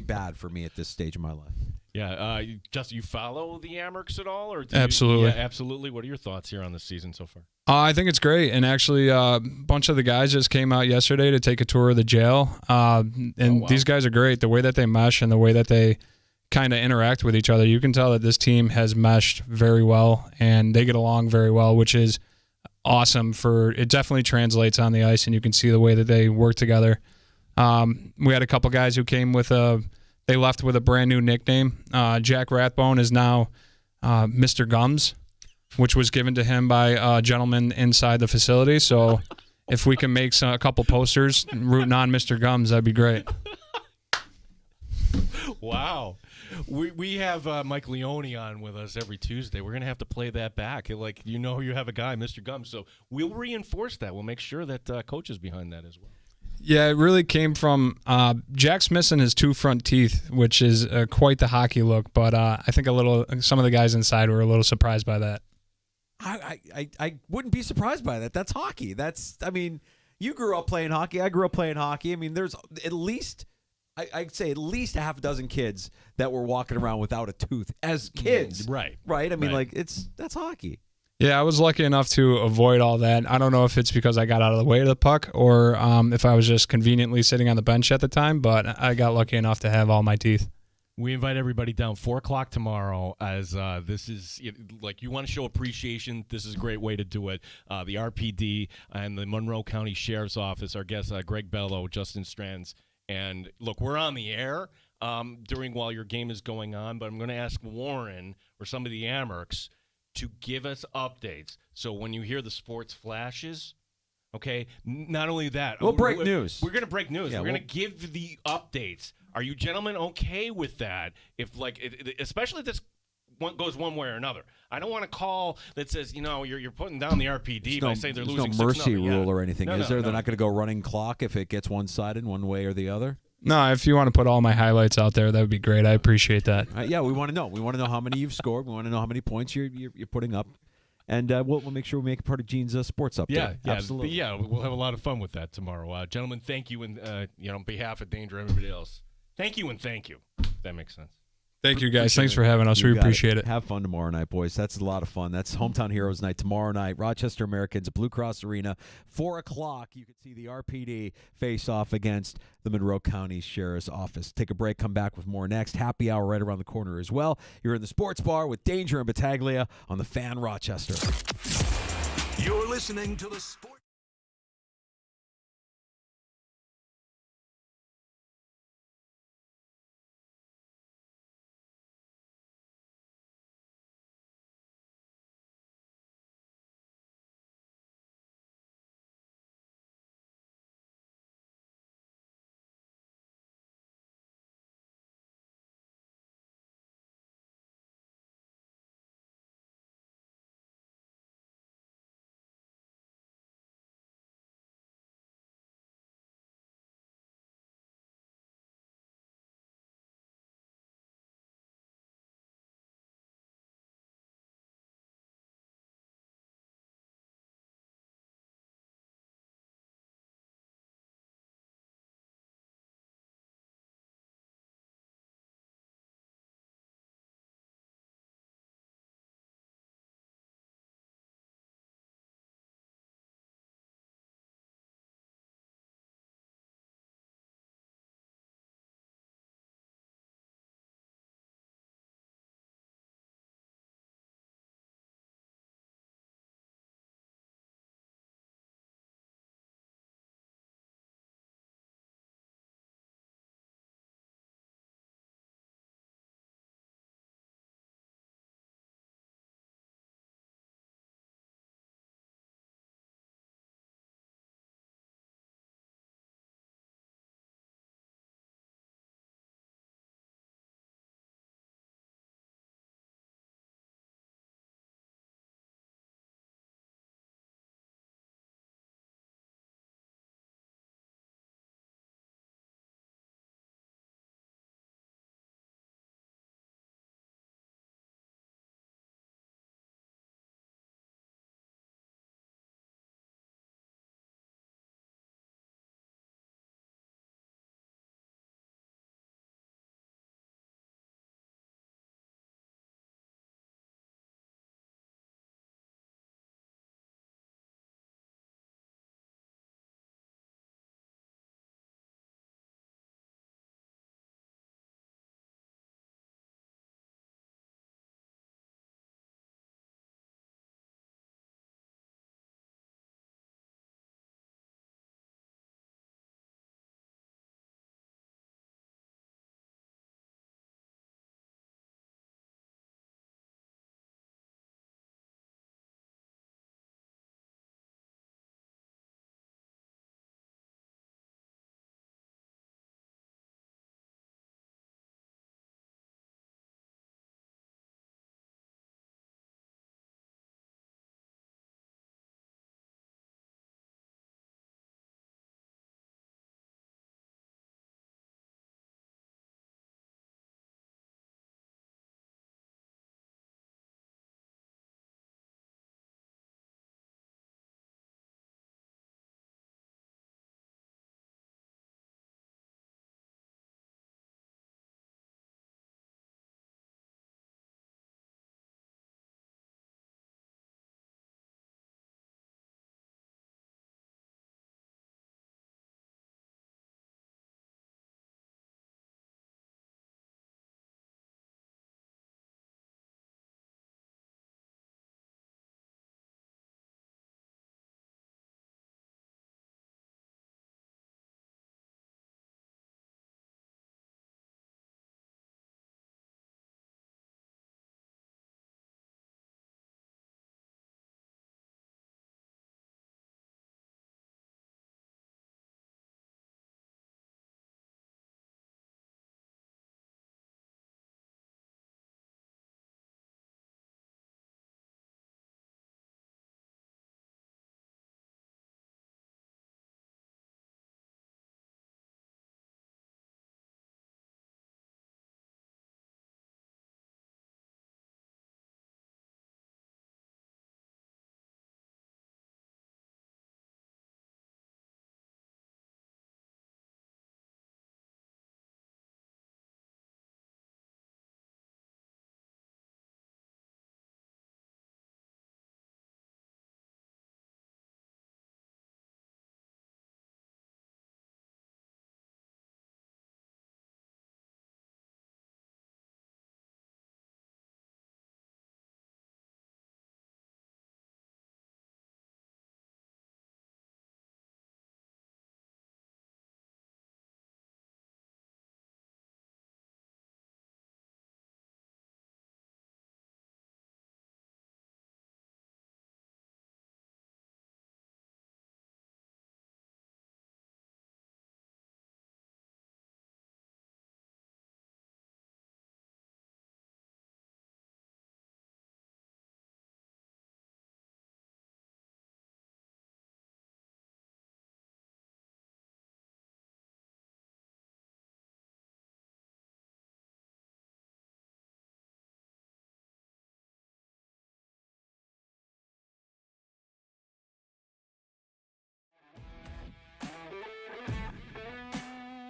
bad for me at this stage of my life. Yeah, Justin, you follow the Amerks at all, or Absolutely. Yeah, absolutely. What are your thoughts here on the season so far? I think it's great, and actually, a bunch of the guys just came out yesterday to take a tour of the jail, and these guys are great. The way that they mesh and the way that they kind of interact with each other, you can tell that this team has meshed very well, and they get along very well, which is awesome. It definitely translates on the ice, and you can see the way that they work together. We had a couple guys who came they left with a brand new nickname. Jack Rathbone is now Mr. Gums, which was given to him by a gentleman inside the facility. So if we can make a couple posters rooting on Mr. Gums, that'd be great. Wow. We have Mike Leone on with us every Tuesday. We're going to have to play that back. You have a guy, Mr. Gums. So we'll reinforce that. We'll make sure that Coach is behind that as well. Yeah, it really came from Jack's missing his two front teeth, which is quite the hockey look. But I think some of the guys inside were a little surprised by that. I wouldn't be surprised by that. That's hockey. You grew up playing hockey. I grew up playing hockey. I mean, there's at least, I'd say at least a half dozen kids that were walking around without a tooth as kids. Right. Right? I mean, that's hockey. Yeah, I was lucky enough to avoid all that. I don't know if it's because I got out of the way of the puck or if I was just conveniently sitting on the bench at the time, but I got lucky enough to have all my teeth. We invite everybody down 4 o'clock tomorrow as this is you want to show appreciation. This is a great way to do it. The RPD and the Monroe County Sheriff's Office, our guests, Greg Bello, Justin Strands. And look, we're on the air while your game is going on, but I'm going to ask Warren or some of the Amerks to give us updates. So when you hear the sports flashes, okay, not only that. We'll break news. We're going to break news. Yeah, we're going to give the updates. Are you gentlemen okay with that? If especially if this goes one way or another. I don't want a call that says, you're putting down the RPD by saying they're losing 6-0. No mercy rule or anything, is there? No. They're not going to go running clock if it gets one-sided one way or the other? No, if you want to put all my highlights out there, that would be great. I appreciate that. Yeah, we want to know. We want to know how many you've scored. We want to know how many points you're putting up. And we'll make sure we make it part of Gene's sports update. Yeah, absolutely. Yeah, we'll have a lot of fun with that tomorrow. Gentlemen, thank you, and on behalf of Danger and everybody else, thank you and thank you. If that makes sense. Thank you, guys. Thanks for having us. We appreciate it. Have fun tomorrow night, boys. That's a lot of fun. That's Hometown Heroes Night tomorrow night. Rochester Americans at Blue Cross Arena. 4 o'clock, you can see the RPD face off against the Monroe County Sheriff's Office. Take a break. Come back with more next. Happy hour right around the corner as well. You're in the Sports Bar with Danger and Battaglia on the Fan Rochester. You're listening to the Sports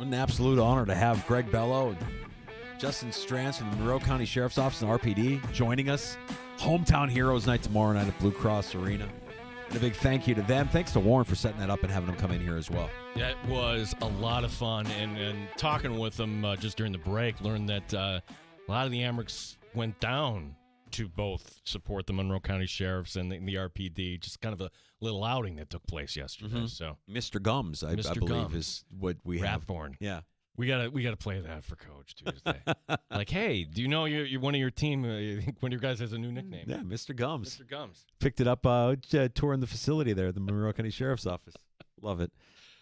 What an absolute honor to have Greg Bello and Justin Strands from the Monroe County Sheriff's Office and RPD joining us. Hometown Heroes Night tomorrow night at Blue Cross Arena. And a big thank you to them. Thanks to Warren for setting that up and having them come in here as well. Yeah, it was a lot of fun. And talking with them just during the break, learned that a lot of the Amherst went down to both support the Monroe County Sheriffs and the RPD. Just kind of a little outing that took place yesterday. So Mr. Gums, I believe, Gums. is what we have. Rathborn. Yeah. We gotta play that for Coach Tuesday. Like, hey, do you know you're one of your team? I think one of your guys has a new nickname. Yeah, Mr. Gums. Mr. Gums. Picked it up touring the facility there at the Monroe County Sheriff's Office. Love it.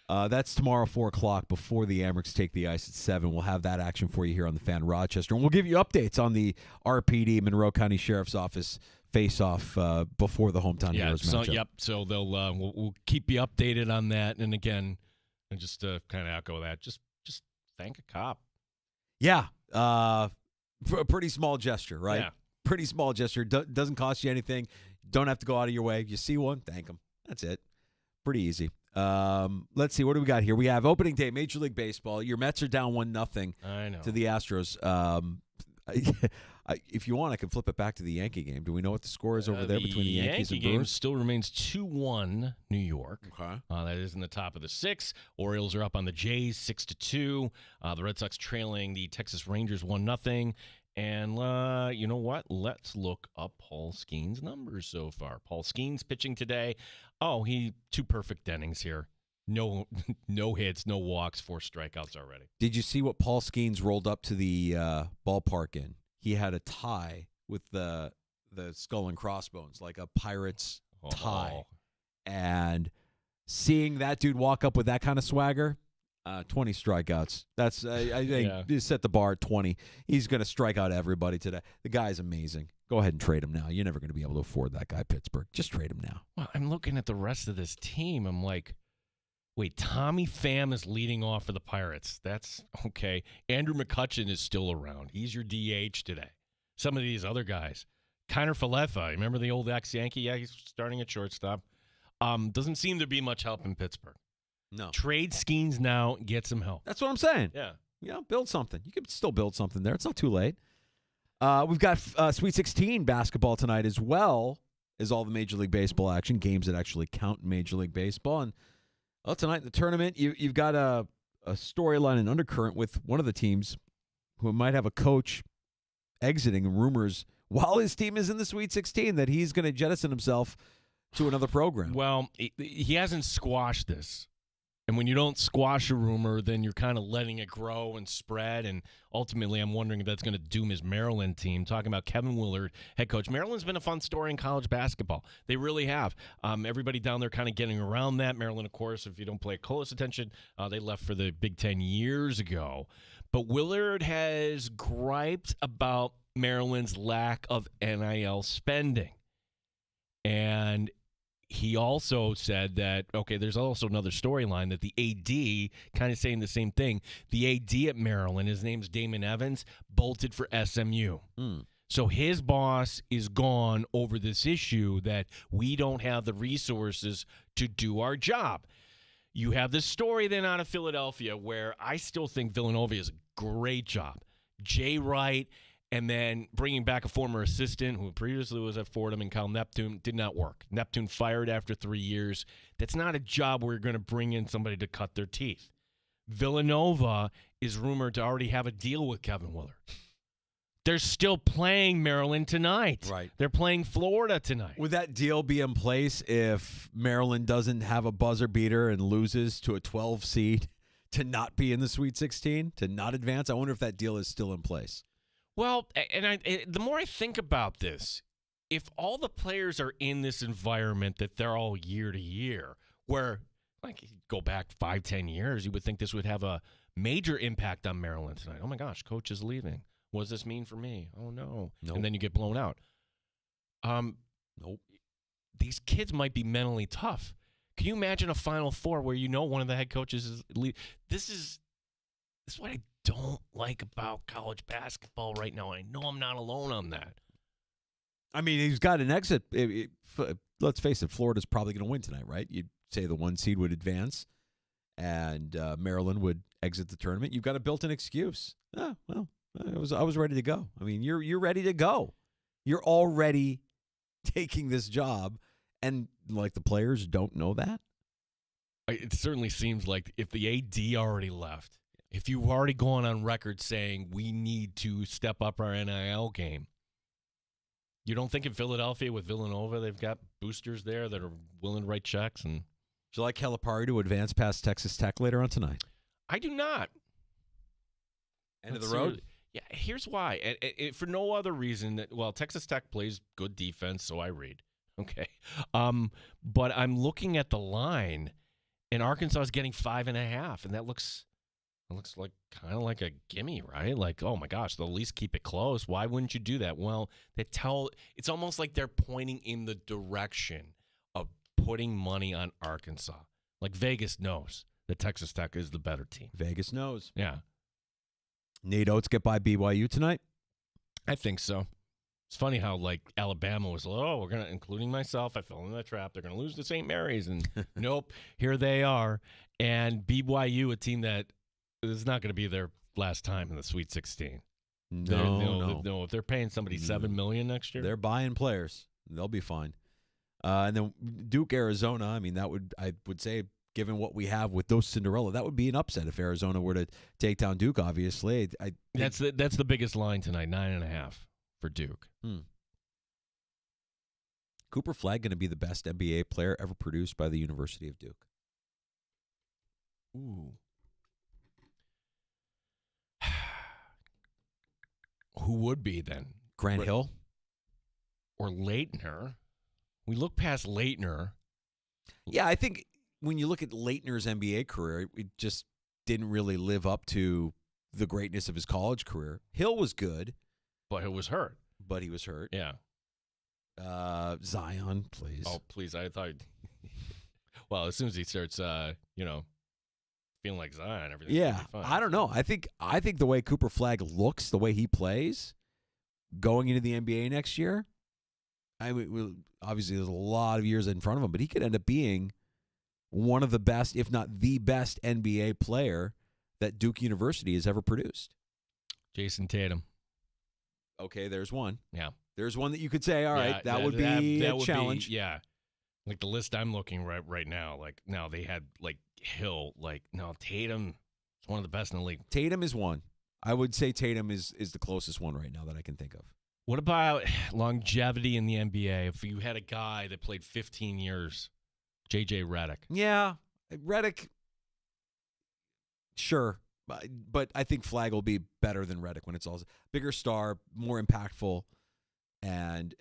That's tomorrow, 4 o'clock, before the Amherst take the ice at 7. We'll have that action for you here on the Fan Rochester. And we'll give you updates on the RPD Monroe County Sheriff's Office face-off before the Hometown Heroes matchup. Yep. So they'll we'll keep you updated on that. And again, and just to kind of echo that, just thank a cop. Yeah. A pretty small gesture, right? Yeah. Pretty small gesture. Doesn't cost you anything. Don't have to go out of your way. You see one, thank them. That's it. Pretty easy. Let's see. What do we got here? We have opening day, Major League Baseball. Your Mets are down 1-0 I know. to the Astros. If you want, I can flip it back to the Yankee game. Do we know what the score is over there between the Yankees and Yankee game Brewers? still remains 2-1 New York. Okay. That is in the top of the 6. Orioles are up on the Jays 6-2. The Red Sox trailing the Texas Rangers 1-0. And you know what? Let's look up Paul Skeen's numbers so far. Paul Skeen's pitching today. Oh, he 2 perfect innings here. No hits, no walks, 4 strikeouts already. Did you see what Paul Skeens rolled up to the ballpark in? He had a tie with the skull and crossbones, like a Pirates tie. And seeing that dude walk up with that kind of swagger, 20 strikeouts. That's I think you set the bar at 20. He's going to strike out everybody today. The guy's amazing. Go ahead and trade him now. You're never going to be able to afford that guy, Pittsburgh. Just trade him now. Well, I'm looking at the rest of this team. I'm like, wait, Tommy Pham is leading off for the Pirates. That's okay. Andrew McCutchen is still around. He's your DH today. Some of these other guys. Kiner Falefa, remember the old ex-Yankee? Yeah, he's starting at shortstop. Doesn't seem to be much help in Pittsburgh. No. Trade Skeens now, get some help. That's what I'm saying. Yeah. Build something. You can still build something there. It's not too late. We've got Sweet 16 basketball tonight as well as all the Major League Baseball action, games that actually count in Major League Baseball. And tonight in the tournament, you've got a storyline and undercurrent with one of the teams who might have a coach exiting, rumors while his team is in the Sweet 16 that he's going to jettison himself to another program. Well, he hasn't squashed this. And when you don't squash a rumor, then you're kind of letting it grow and spread. And ultimately, I'm wondering if that's going to doom his Maryland team. Talking about Kevin Willard, head coach. Maryland's been a fun story in college basketball. They really have. Everybody down there kind of getting around that. Maryland, of course, if you don't pay close attention, they left for the Big Ten years ago. But Willard has griped about Maryland's lack of NIL spending. And he also said that, okay, there's also another storyline that the AD, kind of saying the same thing, the AD at Maryland, his name's Damon Evans, bolted for SMU. So his boss is gone over this issue that we don't have the resources to do our job. You have this story then out of Philadelphia where I still think Villanova is a great job. Jay Wright, and then bringing back a former assistant who previously was at Fordham and Cal Neptune did not work. Neptune fired after 3 years. That's not a job where you're going to bring in somebody to cut their teeth. Villanova is rumored to already have a deal with Kevin Willard. They're still playing Maryland tonight. Right. They're playing Florida tonight. Would that deal be in place if Maryland doesn't have a buzzer beater and loses to a 12 seed to not be in the Sweet 16, to not advance? I wonder if that deal is still in place. Well, and the more I think about this, if all the players are in this environment that they're all year to year, where like you go back 5-10 years, you would think this would have a major impact on Maryland tonight. Oh my gosh, coach is leaving. What does this mean for me? Oh no. Nope. And then you get blown out. Nope. These kids might be mentally tough. Can you imagine a Final Four where you know one of the head coaches is leaving? This is what I don't like about college basketball right now. I know I'm not alone on that. I mean, he's got an exit. Let's face it, Florida's probably going to win tonight, right? You'd say the 1 seed would advance, and Maryland would exit the tournament, you've got a built-in excuse. Oh, well, I was ready to go. I mean, you're ready to go. You're already taking this job, and like the players don't know that. It certainly seems like if the AD already left, if you've already gone on record saying we need to step up our NIL game, you don't think in Philadelphia with Villanova they've got boosters there that are willing to write checks? And would you like Calipari to advance past Texas Tech later on tonight? I do not. End of the road? Yeah, here's why. And for no other reason that, well, Texas Tech plays good defense, so I read. Okay. But I'm looking at the line, and Arkansas is getting 5.5, and that looks like kind of like a gimme, right? Like, oh my gosh, they'll at least keep it close. Why wouldn't you do that? Well, it's almost like they're pointing in the direction of putting money on Arkansas. Like Vegas knows that Texas Tech is the better team. Vegas knows. Yeah. Nate Oates get by BYU tonight? I think so. It's funny how, like, Alabama was, we're going to, including myself, I fell in that trap. They're going to lose to St. Mary's. And nope, here they are. And BYU, a team that is not going to be their last time in the Sweet 16. No. If they're paying somebody $7 million next year. They're buying players. They'll be fine. And then Duke, Arizona, I mean, I would say, given what we have with those Cinderella, that would be an upset if Arizona were to take down Duke, obviously. That's the biggest line tonight, 9.5 for Duke. Cooper Flagg going to be the best NBA player ever produced by the University of Duke. Ooh. Who would be then? Grant Hill? Or Leitner. We look past Leitner. Yeah, I think when you look at Leitner's NBA career, it just didn't really live up to the greatness of his college career. Hill was good. But he was hurt. Yeah. Zion, please. Oh, please. I thought, well, as soon as he starts, feeling like Zion, everything's gonna be fine. I don't know. I think the way Cooper Flagg looks, the way he plays, going into the NBA next year, obviously there's a lot of years in front of him, but he could end up being one of the best, if not the best NBA player that Duke University has ever produced. Jason Tatum. Okay, there's one. Yeah. There's one that you could say, all right, that would be a challenge. Yeah. Like the list I'm looking right now, like now they had like Hill, like no, Tatum is one of the best in the league. Tatum is one. I would say Tatum is the closest one right now that I can think of. What about longevity in the NBA? If you had a guy that played 15 years, J.J. Redick. Yeah, Redick, sure. But I think Flagg will be better than Redick when it's all bigger star, more impactful, and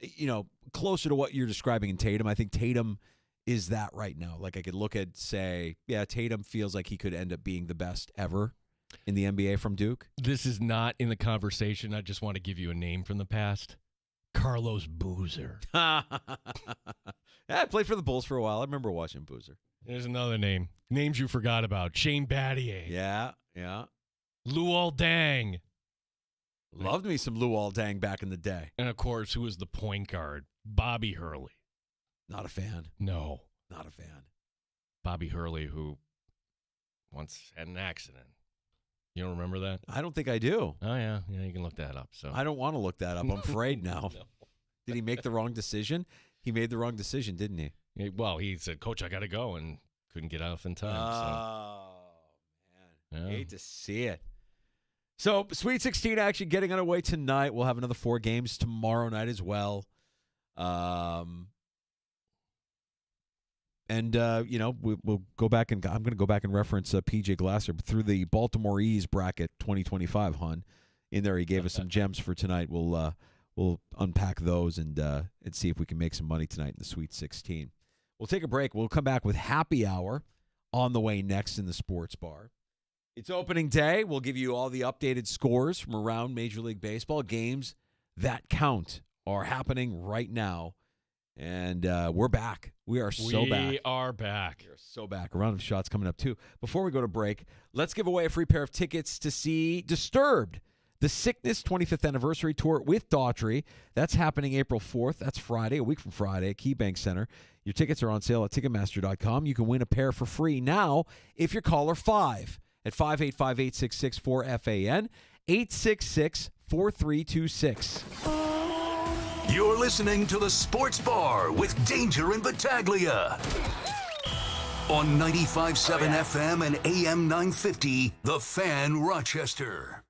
closer to what you're describing in Tatum. I think Tatum is that right now. Like I could look at, say, yeah, Tatum feels like he could end up being the best ever in the NBA from Duke. This is not in the conversation. I just want to give you a name from the past. Carlos Boozer. Yeah, I played for the Bulls for a while. I remember watching Boozer. There's another name. Names you forgot about. Shane Battier. Yeah. Luol Deng. Loved me some Luol Deng back in the day. And, of course, who was the point guard? Bobby Hurley. Not a fan. No. Not a fan. Bobby Hurley, who once had an accident. You don't remember that? I don't think I do. Oh, yeah. Yeah, you can look that up. So I don't want to look that up. I'm afraid now. No. Did he make the wrong decision? He made the wrong decision, didn't he? Well, he said, Coach, I got to go, and couldn't get out in time. Oh, man. Yeah. Hate to see it. So, Sweet 16 action getting underway tonight. We'll have another 4 games tomorrow night as well. We'll go back and I'm going to go back and reference PJ Glasser through the Baltimore Ease bracket 2025. Hun, in there he gave us some gems for tonight. We'll unpack those and see if we can make some money tonight in the Sweet 16. We'll take a break. We'll come back with happy hour on the way next in the sports bar. It's opening day. We'll give you all the updated scores from around Major League Baseball. Games that count are happening right now. And we're back. We are so back. We are back. We are so back. A round of shots coming up, too. Before we go to break, let's give away a free pair of tickets to see Disturbed, the Sickness 25th Anniversary Tour with Daughtry. That's happening April 4th. That's Friday, a week from Friday, at KeyBank Center. Your tickets are on sale at Ticketmaster.com. You can win a pair for free now if you're caller 5. at 585-866-4FAN, 866-4326. You're listening to the Sports Bar with Danger and Battaglia on 95.7 FM and AM 950, The Fan, Rochester.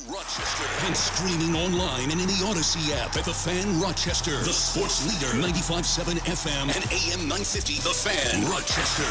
Rochester and streaming online and in the Odyssey app at The Fan Rochester, the sports leader, 95.7 FM and AM 950. The Fan Rochester,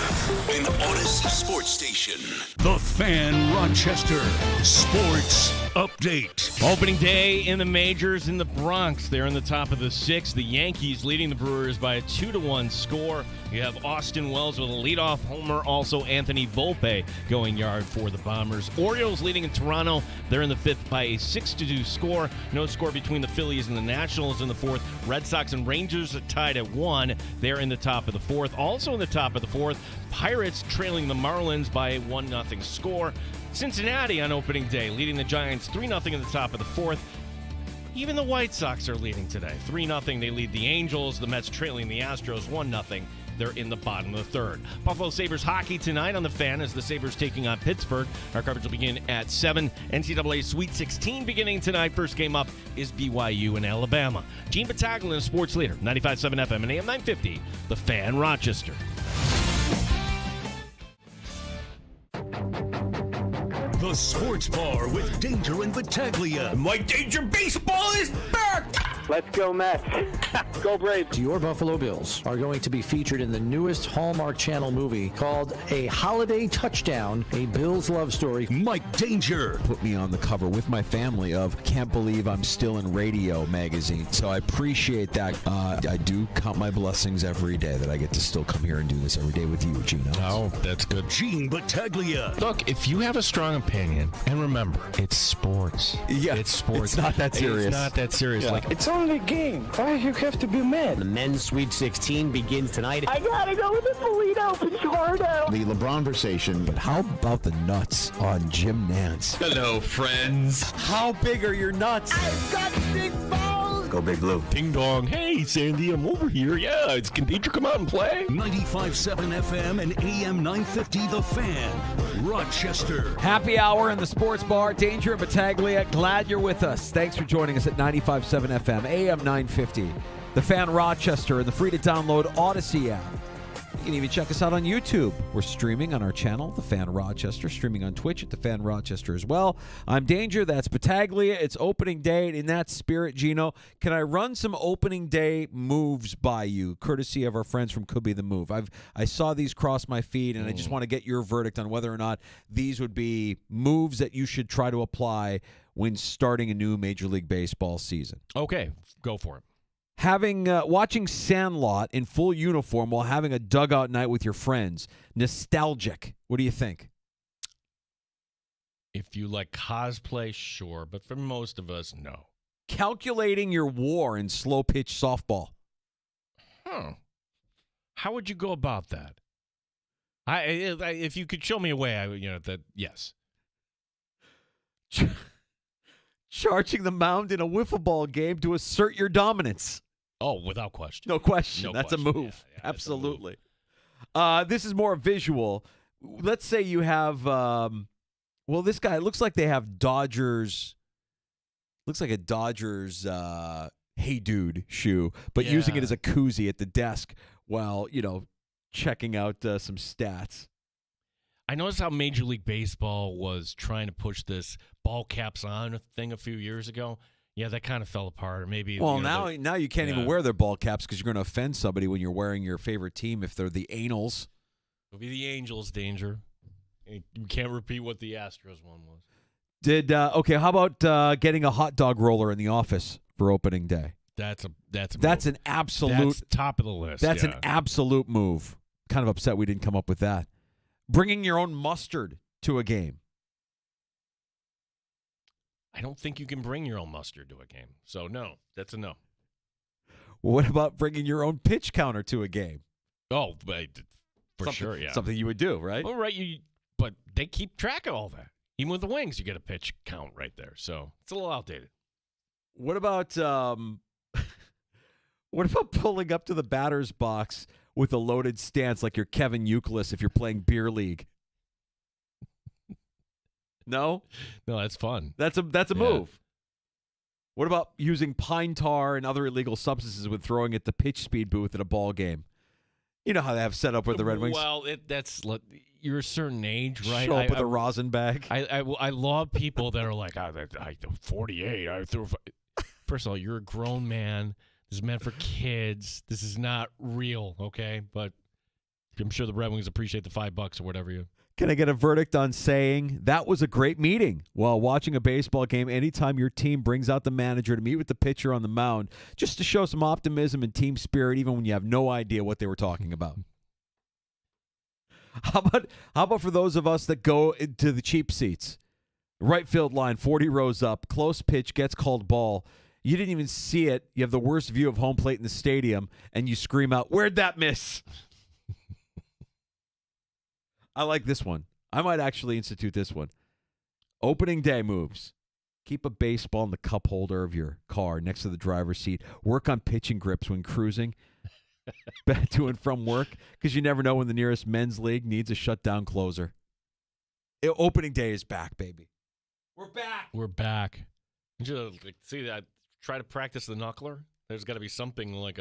an Odyssey sports station. The Fan Rochester Sports Update. Opening day in the majors in the Bronx. They're in the top of the sixth. The Yankees leading the Brewers by a 2-1 score. You have Austin Wells with a leadoff homer. Also, Anthony Volpe going yard for the Bombers. Orioles leading in Toronto. They're in the fifth by a 6-2 score. No score between the Phillies and the Nationals in the fourth. Red Sox and Rangers are tied at 1. They're in the top of the fourth. Also in the top of the fourth, Pirates trailing the Marlins by a 1-0 score. Cincinnati on opening day leading the Giants 3-0 in the top of the fourth. Even the White Sox are leading today. 3-0. They lead the Angels. The Mets trailing the Astros 1-0. They're in the bottom of the third. Buffalo Sabres hockey tonight on The Fan as the Sabres taking on Pittsburgh. Our coverage will begin at 7. NCAA Sweet 16 beginning tonight. First game up is BYU and Alabama. Gene Battaglia, sports leader, 95.7 FM and AM 950, The Fan Rochester. The Sports Bar with Danger and Battaglia. Mike Danger Baseball is back! Let's go, Mets. Go Braves. Your Buffalo Bills are going to be featured in the newest Hallmark Channel movie called A Holiday Touchdown, a Bills love story. Mike Danger. Put me on the cover with my family of Can't Believe I'm Still in Radio magazine. So I appreciate that. I do count my blessings every day that I get to still come here and do this every day with you, Gino. Oh, that's good. Gene Battaglia. Look, if you have a strong opinion, and remember, it's sports. Yeah, it's sports. It's not that serious. It's not that serious. Yeah. Like, It's only a game. Why you have to be mad? The men's Sweet 16 begins tonight. I gotta go with the Toledo Pichardo. The LeBron-versation, but how about the nuts on Jim Nance? hello, friends. How big are your nuts? I've got big balls. Go Big Blue. Ding dong. Hey, Sandy, I'm over here. Yeah, can Danger come out and play? 95.7 FM and AM 950 The Fan. Rochester. Happy hour in the sports bar. Danger and Battaglia. Glad you're with us. Thanks for joining us at 95.7 FM, AM 950. The Fan Rochester and the free to download Odyssey app. You can even check us out on YouTube. We're streaming on our channel, The Fan Rochester, streaming on Twitch at The Fan Rochester as well. I'm Danger. That's Battaglia. It's opening day. In that spirit, Gino, can I run some opening day moves by you, courtesy of our friends from Could Be The Move? I saw these cross my feed, and I just want to get your verdict on whether or not these would be moves that you should try to apply when starting a new Major League Baseball season. Okay, go for it. Watching Sandlot in full uniform while having a dugout night with your friends. Nostalgic. What do you think? If you like cosplay, sure, but for most of us, no. Calculating your WAR in slow pitch softball. How would you go about that? If you could show me a way, yes. Charging the mound in a wiffle ball game to assert your dominance. Oh, without question. No question. That's question. a move. Yeah, absolutely. This is more visual. Let's say you have, this guy, it looks like they have Dodgers. Looks like a Dodgers Hey Dude shoe, but using it as a koozie at the desk while, checking out some stats. I noticed how Major League Baseball was trying to push this ball caps on thing a few years ago. Yeah, that kind of fell apart. Or maybe. Well, now you can't even wear their ball caps because you're going to offend somebody when you're wearing your favorite team if they're the Anals. It'll be the Angels, Danger. You can't repeat what the Astros one was. How about getting a hot dog roller in the office for opening day? That's an absolute. That's top of the list. That's an absolute move. Kind of upset we didn't come up with that. Bringing your own mustard to a game. I don't think you can bring your own mustard to a game. So, no, that's a no. What about bringing your own pitch counter to a game? Oh, for sure, yeah. Something you would do, right? Well, right. But they keep track of all that. Even with the Wings, you get a pitch count right there. So, it's a little outdated. What about pulling up to the batter's box with a loaded stance like you're Kevin Youkilis if you're playing beer league? No, that's fun. That's a move. What about using pine tar and other illegal substances when throwing at the pitch speed booth at a ball game? You know how they have set up with the Red Wings. Well, you're a certain age, right? Show up with a rosin bag. I love people that are like, I 48. I threw. First of all, you're a grown man. This is meant for kids. This is not real, okay? But I'm sure the Red Wings appreciate the $5 or whatever you. Can I get a verdict on saying that was a great meeting? While watching a baseball game, anytime your team brings out the manager to meet with the pitcher on the mound, just to show some optimism and team spirit, even when you have no idea what they were talking about. How about for those of us that go to the cheap seats? Right field line, 40 rows up, close pitch, gets called ball. You didn't even see it. You have the worst view of home plate in the stadium, and you scream out, "Where'd that miss?" I like this one. I might actually institute this one. Opening day moves. Keep a baseball in the cup holder of your car next to the driver's seat. Work on pitching grips when cruising to and from work, because you never know when the nearest men's league needs a shutdown closer. Opening day is back, baby. We're back. See that? Try to practice the knuckler. There's got to be something like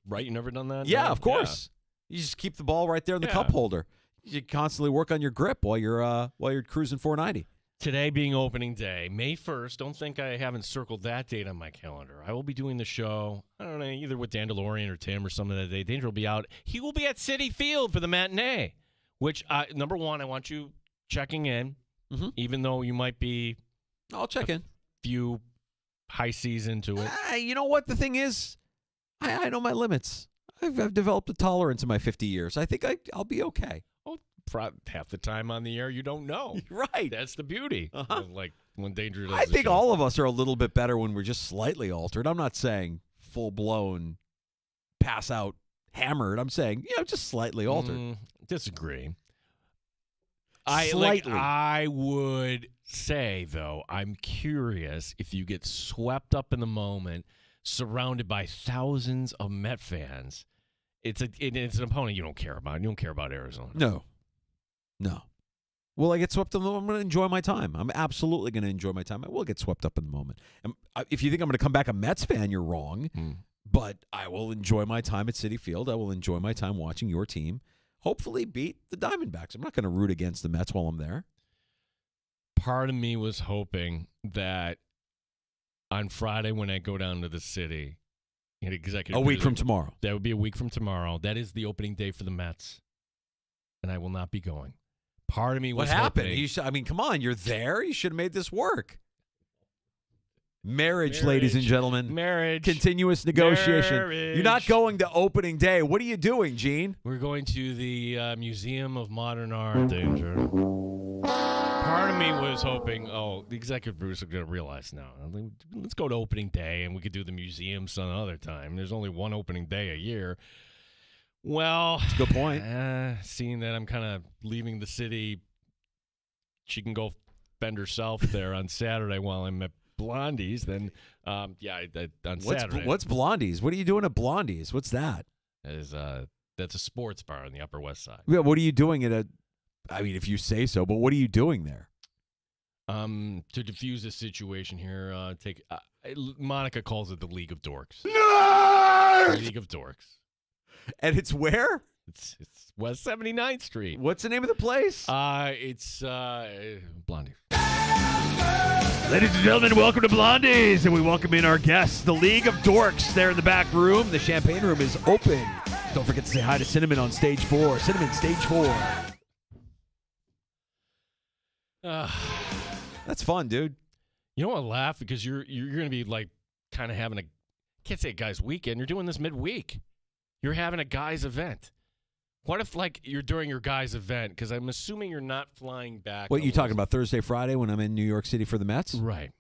right. You never done that? Yeah, of course. Yeah. You just keep the ball right there in the cup holder. You constantly work on your grip while you're cruising 490. Today being opening day, May 1st. Don't think I haven't circled that date on my calendar. I will be doing the show, I don't know, either with Dandelion or Tim or something that day. Danger will be out. He will be at Citi Field for the matinee, which, number one, I want you checking in, even though you might be I'll check in. Few high seas into it. You know what the thing is? I know my limits. I've developed a tolerance in my 50 years. I think I'll be okay. Well, half the time on the air, you don't know. Right. That's the beauty. Like when Danger does I the think show. all of us are a little bit better when we're just slightly altered. I'm not saying full-blown pass out hammered. I'm saying, just slightly altered. Disagree. Slightly. I would say, though, I'm curious if you get swept up in the moment, surrounded by thousands of Met fans. It's an opponent you don't care about. You don't care about Arizona. No. Will I get swept up in the moment? I'm going to enjoy my time. I'm absolutely going to enjoy my time. I will get swept up in the moment. If you think I'm going to come back a Mets fan, you're wrong. But I will enjoy my time at Citi Field. I will enjoy my time watching your team hopefully beat the Diamondbacks. I'm not going to root against the Mets while I'm there. Part of me was hoping that on Friday when I go down to the city, a week from tomorrow. That would be a week from tomorrow. That is the opening day for the Mets, and I will not be going. Part of me was What happened? hoping, Come on, you're there. You should have made this work. Marriage, ladies and gentlemen. Marriage. Continuous negotiation. Marriage. You're not going to opening day. What are you doing, Gene? We're going to the Museum of Modern Art, Danger. Part of me was hoping, the executive producer is going to realize now. Let's go to opening day, and we could do the museum some other time. There's only one opening day a year. Well, that's a good point. Seeing that I'm kind of leaving the city, she can go fend herself there on Saturday while I'm at Blondie's. Then, on Saturday. What's Blondie's? What are you doing at Blondie's? What's that? That's a sports bar on the Upper West Side. Yeah, what are you doing if you say so, but what are you doing there? To diffuse the situation here, Monica calls it the League of Dorks. Nerd! League of Dorks. And it's where? It's West 79th Street. What's the name of the place? It's Blondie. Ladies and gentlemen, welcome to Blondie's, and we welcome in our guests, the League of Dorks. There in the back room. The champagne room is open. Don't forget to say hi to Cinnamon on stage 4. Cinnamon, stage 4. That's fun, dude. You know what? Laugh because you're going to be like kind of having can't say a guy's weekend. You're doing this midweek. You're having a guy's event. What if you're during your guy's event? Because I'm assuming you're not flying back. What, you talking about Thursday, Friday when I'm in New York City for the Mets? Right.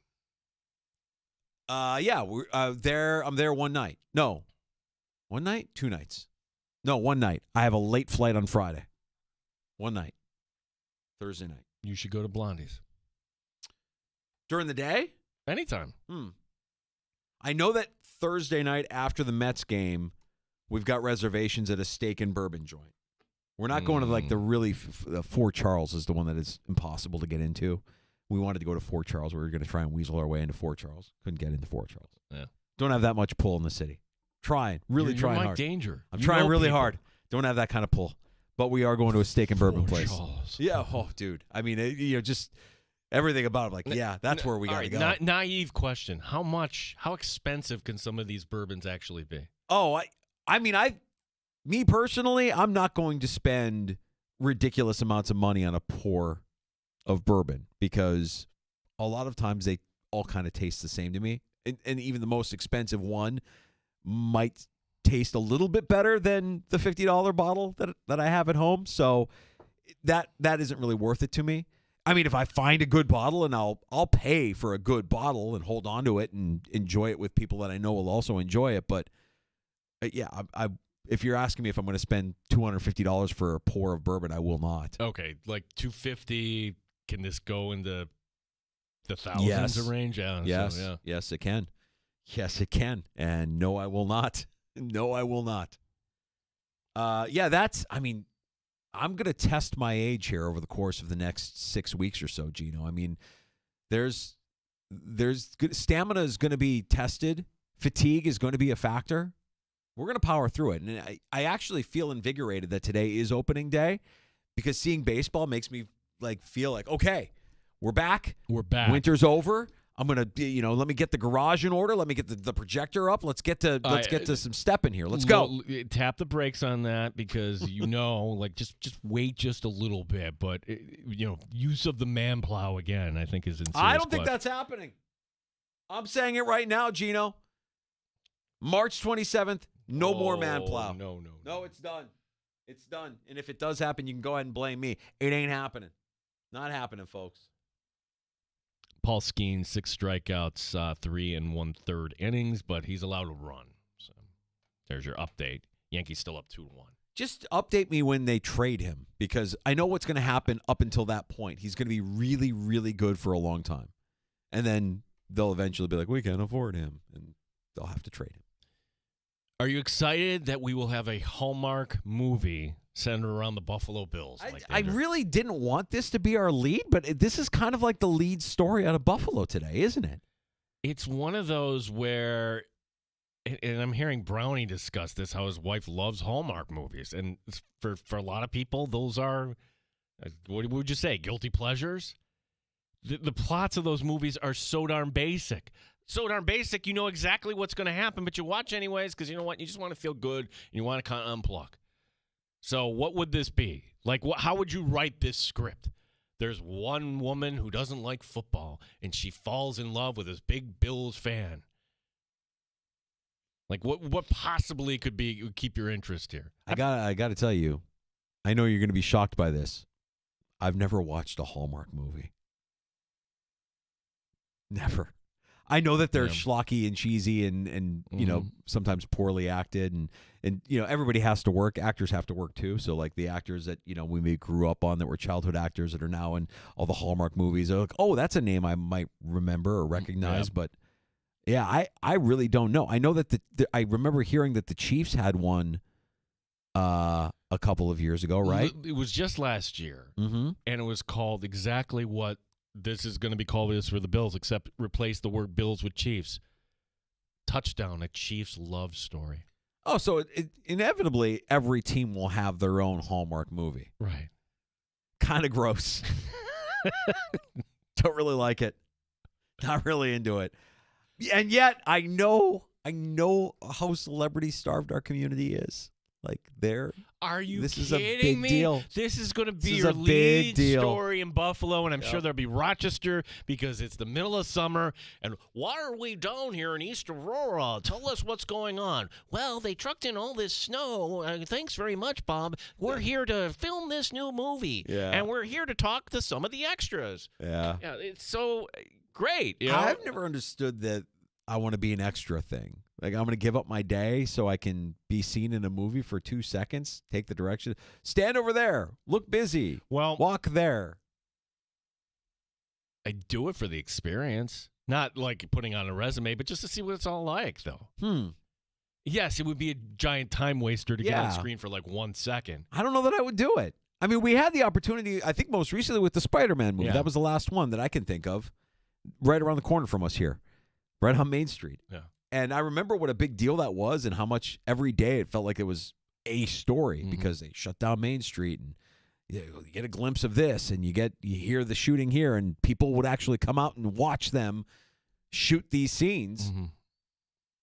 Yeah, we're there. I'm there one night. No, 1 night, 2 nights. No, 1 night. I have a late flight on Friday. 1 night, Thursday night. You should go to Blondie's during the day. Anytime. I know that Thursday night after the Mets game, we've got reservations at a steak and bourbon joint. We're not going to the really Fort Charles is the one that is impossible to get into. We wanted to go to Fort Charles. We were going to try and weasel our way into Fort Charles. Couldn't get into Fort Charles. Yeah. Don't have that much pull in the city. Trying, really you're trying my hard. Danger. I'm trying really hard. Don't have that kind of pull. but we are going to a steak and bourbon Fort place. Charles. Yeah. Oh, dude. I mean, just everything about it. Like, yeah, that's where we got to go. Naive question. How expensive can some of these bourbons actually be? Oh, me personally, I'm not going to spend ridiculous amounts of money on a pour of bourbon because a lot of times they all kind of taste the same to me. And even the most expensive one might taste a little bit better than the $50 bottle that I have at home. So that isn't really worth it to me. I mean, if I find a good bottle and I'll pay for a good bottle and hold on to it and enjoy it with people that I know will also enjoy it. But yeah, if you're asking me if I'm going to spend $250 for a pour of bourbon, I will not. Okay, like $250. Can this go into the thousands of range? Yeah. Yes. So, yeah. Yes, it can. Yes, it can. And no, I will not. No, I will not. Yeah, I'm going to test my age here over the course of the next 6 weeks or so, Gino. I mean, there's stamina is going to be tested. Fatigue is going to be a factor. We're going to power through it. And I actually feel invigorated that today is opening day because seeing baseball makes me feel like, okay, we're back. We're back. Winter's over. I'm going to, let me get the garage in order. Let me get the projector up. Let's get to some step in here. Let's go. Tap the brakes on that because, just wait just a little bit. But, use of the man plow again, I think is in serious I don't think question. that's happening. I'm saying it right now, Gino. March 27th, no more man plow. No, it's done. It's done. And if it does happen, you can go ahead and blame me. It ain't happening. Not happening, folks. Paul Skeens, 6 strikeouts, 3 1/3 innings, but he's allowed to run. So there's your update. Yankees still up 2-1. Just update me when they trade him because I know what's going to happen up until that point. He's going to be really, really good for a long time. And then they'll eventually be like, we can't afford him. And they'll have to trade him. Are you excited that we will have a Hallmark movie centered around the Buffalo Bills? I really didn't want this to be our lead, but this is kind of like the lead story out of Buffalo today, isn't it? It's one of those where, and I'm hearing Brownie discuss this, how his wife loves Hallmark movies. And for a lot of people, those are, what would you say, guilty pleasures? The plots of those movies are so darn basic. So darn basic, you know exactly what's going to happen, but you watch anyways because you know what? You just want to feel good and you want to kind of unplug. So what would this be? How would you write this script? There's one woman who doesn't like football, and she falls in love with this big Bills fan. What possibly could keep your interest here? I got to tell you, I know you're going to be shocked by this. I've never watched a Hallmark movie. Never. I know that they're schlocky and cheesy and sometimes poorly acted and everybody has to work. Actors have to work too. So the actors that we maybe grew up on that were childhood actors that are now in all the Hallmark movies are like, oh, that's a name I might remember or recognize. But yeah, I really don't know. I know that I remember hearing that the Chiefs had one a couple of years ago, right? It was just last year, and it was called exactly what this is going to be called this for the Bills, except replace the word Bills with Chiefs. Touchdown, a Chiefs love story. Oh, so inevitably every team will have their own Hallmark movie. Right. Kind of gross. Don't really like it. Not really into it. And yet I know how celebrity starved our community is. Are you this kidding is a big me? Deal. This is going to be this your is a big lead deal. Story in Buffalo, and I'm sure there'll be Rochester because it's the middle of summer. And why are we down here in East Aurora? Tell us what's going on. Well, they trucked in all this snow. Thanks very much, Bob. We're here to film this new movie, and we're here to talk to some of the extras. Yeah, it's so great. I've never understood that I want to be an extra thing. I'm going to give up my day so I can be seen in a movie for 2 seconds, take the direction. Stand over there. Look busy. Well, walk there. I do it for the experience. Not like putting on a resume, but just to see what it's all like, though. Yes, it would be a giant time waster to get on screen for 1 second. I don't know that I would do it. I mean, we had the opportunity, I think most recently with the Spider-Man movie. Yeah. That was the last one that I can think of right around the corner from us here, right on Main Street. Yeah. And I remember what a big deal that was and how much every day it felt like it was a story because they shut down Main Street and you get a glimpse of this and you hear the shooting here and people would actually come out and watch them shoot these scenes.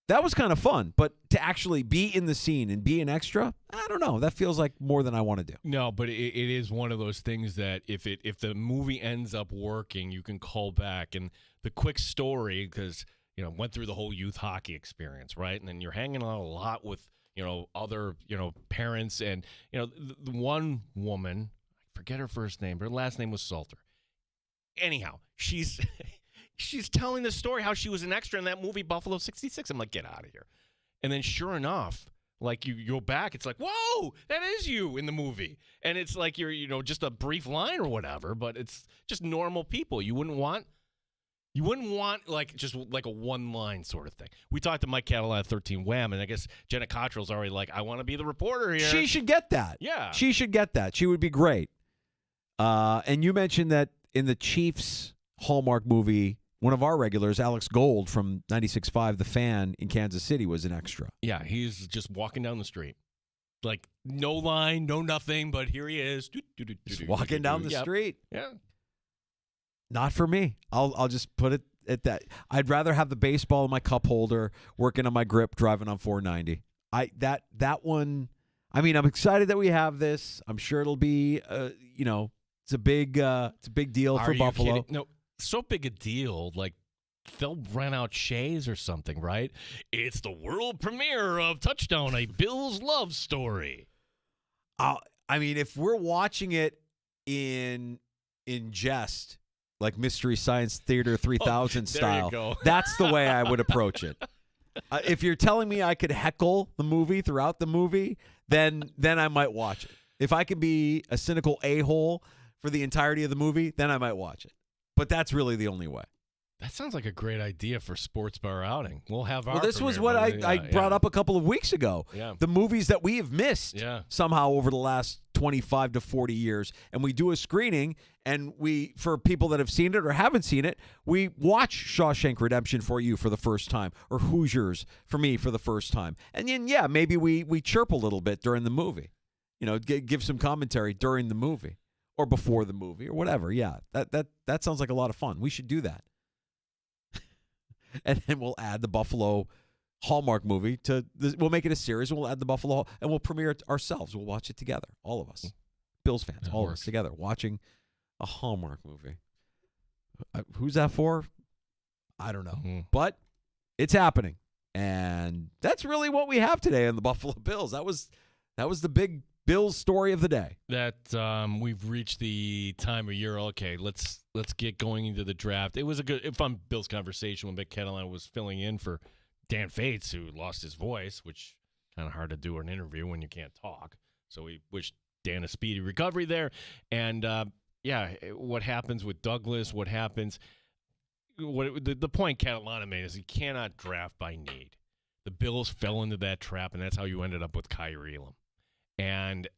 That was kind of fun, but to actually be in the scene and be an extra, I don't know. That feels like more than I want to do. No, but it is one of those things that if the movie ends up working, you can call back. And the quick story, because went through the whole youth hockey experience, right? And then you're hanging out a lot with other parents, and the one woman, I forget her first name, her last name was Salter. Anyhow, she's telling the story how she was an extra in that movie Buffalo 66. I'm like, get out of here. And then sure enough, like you go back, it's like, whoa, that is you in the movie. And it's like you're just a brief line or whatever, but it's just normal people. You wouldn't want like just like a one line sort of thing. We talked to Mike Catalan at 13 Wham, and I guess Jenna Cottrell's already like, I want to be the reporter here. She should get that. Yeah. She should get that. She would be great. And you mentioned that in the Chiefs Hallmark movie, one of our regulars, Alex Gold from 96.5 The Fan in Kansas City, was an extra. Yeah, he's just walking down the street. Like, no line, no nothing, but here he is. Just walking down the street. Yeah. Not for me. I'll just put it at that. I'd rather have the baseball in my cup holder, working on my grip, driving on 490. That one, I mean, I'm excited that we have this. I'm sure it'll be, it's a big deal for Buffalo. Kidding? No. So big a deal, like they'll rent out Shays or something, right? It's the world premiere of Touchdown, a Bills love story. I mean, if we're watching it in jest, like Mystery Science Theater 3000 style, that's the way I would approach it. If you're telling me I could heckle the movie throughout the movie, then I might watch it. If I can be a cynical a-hole for the entirety of the movie, then I might watch it. But that's really the only way. That sounds like a great idea for sports bar outing. We'll have our. Well, this was what I brought up a couple of weeks ago. Yeah. The movies that we have missed somehow over the last 25 to 40 years. And we do a screening, and for people that have seen it or haven't seen it, we watch Shawshank Redemption for you for the first time, or Hoosiers for me for the first time. And then, maybe we chirp a little bit during the movie. Give some commentary during the movie. Or before the movie, or whatever. Yeah, that sounds like a lot of fun. We should do that. And then we'll add the Buffalo Hallmark movie we'll make it a series, and we'll add the Buffalo, and we'll premiere it ourselves. We'll watch it together, all of us. Bills fans, all of us together, watching a Hallmark movie. Who's that for? I don't know. But it's happening. And that's really what we have today on the Buffalo Bills. That was the big Bills story of the day. That we've reached the time of year. Okay, let's get going into the draft. It was a fun Bills conversation when Mick Catalan was filling in for Dan Fates, who lost his voice, which kind of hard to do an interview when you can't talk. So we wish Dan a speedy recovery there. And what happens with Douglas? What happens? The point Catalana made is you cannot draft by need. The Bills fell into that trap, and that's how you ended up with Kyrie Elam. And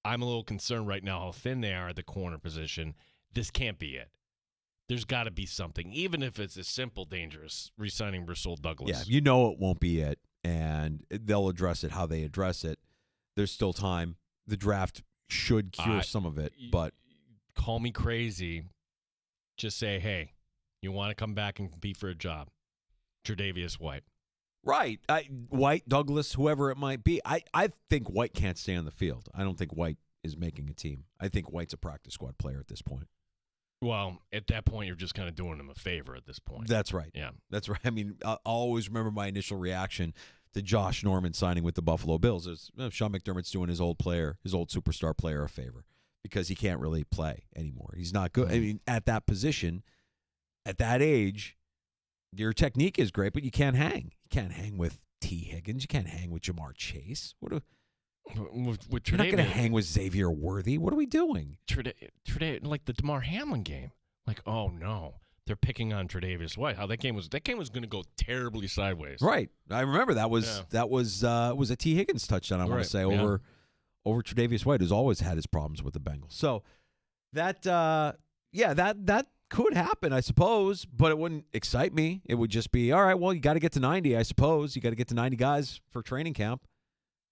I'm a little concerned right now how thin they are at the corner position. This can't be it. There's got to be something, even if it's as simple, dangerous, re-signing Rasul Douglas. Yeah, it won't be it, and they'll address it how they address it. There's still time. The draft should cure some of it, but call me crazy. Just say, hey, you want to come back and compete for a job. Tre'Davious White. Right. White, Douglas, whoever it might be. I think White can't stay on the field. I don't think White is making a team. I think White's a practice squad player at this point. Well, at that point, you're just kind of doing him a favor at this point. That's right. Yeah. That's right. I mean, I'll always remember my initial reaction to Josh Norman signing with the Buffalo Bills. Is Sean McDermott's doing his old superstar player a favor because he can't really play anymore. He's not good. I mean, at that position, at that age, your technique is great, but you can't hang. You can't hang with T. Higgins. You can't hang with Jamar Chase. You're not going to hang with Xavier Worthy. What are we doing? Like the DeMar Hamlin game. Like, oh no, they're picking on Tre'Davious White. How that game was going to go terribly sideways. Right. I remember that was a T. Higgins touchdown. I want to say over Tre'Davious White, who's always had his problems with the Bengals. So that could happen, I suppose, but it wouldn't excite me. It would just be, all right, well, you got to get to 90, I suppose. You got to get to 90 guys for training camp.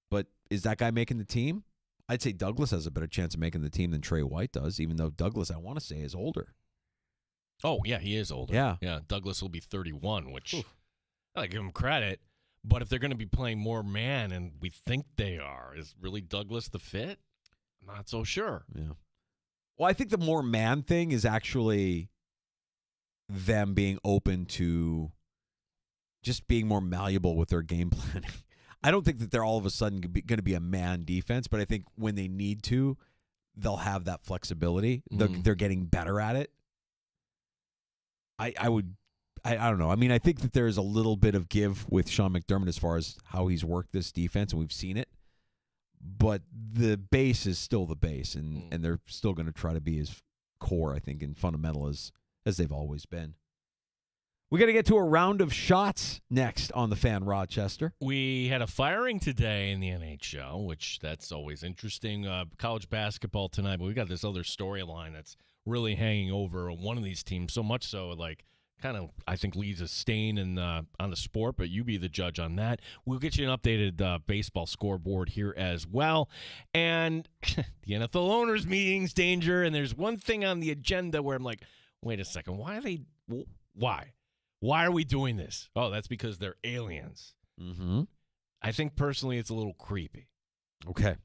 But is that guy making the team? I'd say Douglas has a better chance of making the team than Trey White does, even though Douglas, I want to say, is older. Oh, yeah, he is older. Yeah. Yeah, Douglas will be 31, which I give him credit. But if they're going to be playing more man, and we think they are, is really Douglas the fit? I'm not so sure. Yeah. Well, I think the more man thing is actually them being open to just being more malleable with their game planning. I don't think that they're all of a sudden going to be a man defense, but I think when they need to, they'll have that flexibility. They're getting better at it. I don't know. I mean, I think that there's a little bit of give with Sean McDermott as far as how he's worked this defense, and we've seen it. But the base is still the base, and they're still going to try to be as core, I think, and fundamental as they've always been. We got to get to a round of shots next on the Fan Rochester. We had a firing today in the NHL, which that's always interesting. College basketball tonight, but we got this other storyline that's really hanging over one of these teams, so much so, like, kind of, I think, leaves a stain on the sport, but you be the judge on that. We'll get you an updated baseball scoreboard here as well. And the NFL owners meetings, Danger, and there's one thing on the agenda where I'm like, wait a second, why? Why are we doing this? Oh, that's because they're aliens. Mm-hmm. I think personally it's a little creepy. Okay.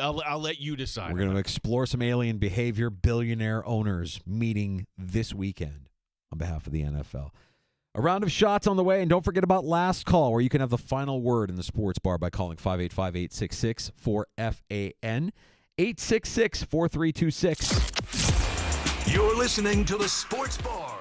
I'll let you decide. We're going to explore some alien behavior. Billionaire owners meeting this weekend on behalf of the NFL. A round of shots on the way, and don't forget about Last Call, where you can have the final word in the sports bar by calling 585-866-4FAN, 866-4326. You're listening to the Sports Bar.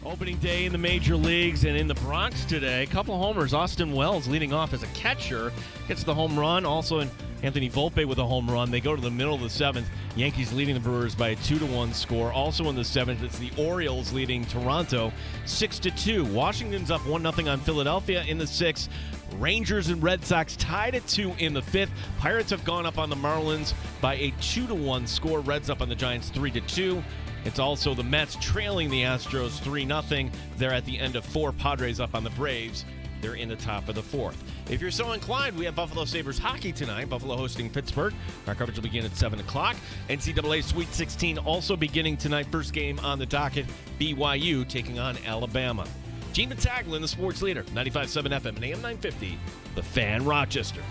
Opening day in the major leagues and in the Bronx today. A couple of homers. Austin Wells leading off as a catcher. Gets the home run. Also Anthony Volpe with a home run. They go to the middle of the 7th. Yankees leading the Brewers by a 2-1 score. Also in the 7th, it's the Orioles leading Toronto 6-2. Washington's up 1-0 on Philadelphia in the 6th. Rangers and Red Sox tied at 2 in the 5th. Pirates have gone up on the Marlins by a 2-1 score. Reds up on the Giants 3-2. It's also the Mets trailing the Astros 3-0. They're at the end of 4. Padres up on the Braves. They're in the top of the 4th. If you're so inclined, we have Buffalo Sabres hockey tonight. Buffalo hosting Pittsburgh. Our coverage will begin at 7 o'clock. NCAA Sweet 16 also beginning tonight. First game on the docket, BYU taking on Alabama. Gene Battaglia, the sports leader, 95.7 FM and AM 950, The Fan, Rochester.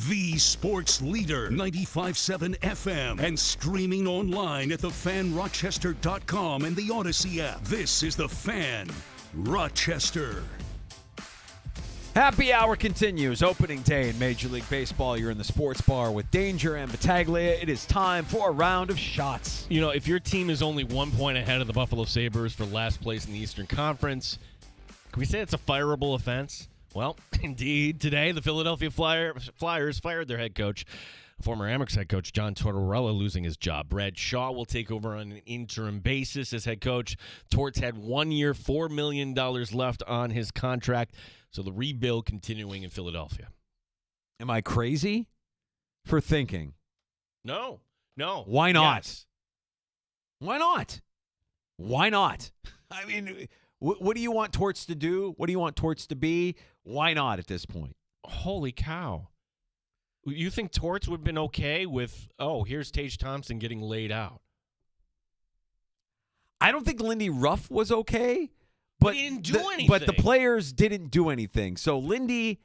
The sports leader, 95.7 FM, and streaming online at thefanrochester.com and the Odyssey app. This is The Fan, Rochester. Happy hour continues. Opening day in Major League Baseball. You're in the sports bar with Danger and Battaglia. It is time for a round of shots. You know, if your team is only 1 point ahead of the Buffalo Sabres for last place in the Eastern Conference, can we say it's a fireable offense? Well, indeed, today the Philadelphia Flyers fired their head coach, former Amerks head coach John Tortorella, losing his job. Brad Shaw will take over on an interim basis as head coach. Torts had 1 year, $4 million left on his contract, so the rebuild continuing in Philadelphia. Am I crazy for thinking? No. Why not? Yes. Why not? Why not? I mean, what do you want Torts to do? What do you want Torts to be? Why not at this point? Holy cow. You think Torts would have been okay with, here's Tage Thompson getting laid out? I don't think Lindy Ruff was okay. But he didn't do anything. But the players didn't do anything. So Lindy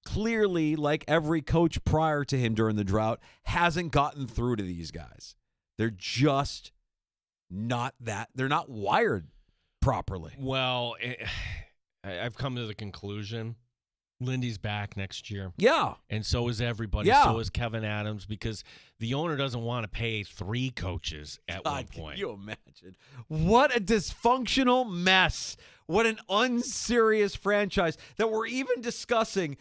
clearly, like every coach prior to him during the drought, hasn't gotten through to these guys. They're just not that. They're not wired properly. Well, I've come to the conclusion Lindy's back next year. Yeah. And so is everybody. Yeah. So is Kevin Adams, because the owner doesn't want to pay 3 coaches at one point. Can you imagine? What a dysfunctional mess. What an unserious franchise that we're even discussing.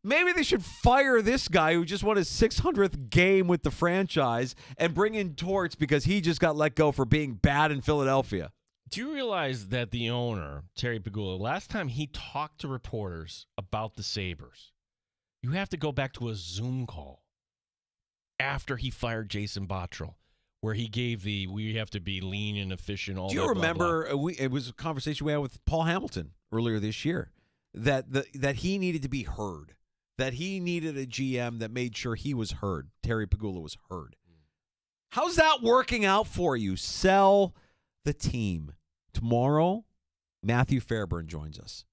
Maybe they should fire this guy who just won his 600th game with the franchise and bring in Torts because he just got let go for being bad in Philadelphia. Do you realize that the owner, Terry Pegula, last time he talked to reporters about the Sabres, you have to go back to a Zoom call after he fired Jason Bottrill, where he gave we have to be lean and efficient, all that. Do you remember, it was a conversation we had with Paul Hamilton earlier this year, that he needed to be heard, that he needed a GM that made sure he was heard. Terry Pegula was heard. How's that working out for you? Sell the team. Tomorrow, Matthew Fairburn joins us.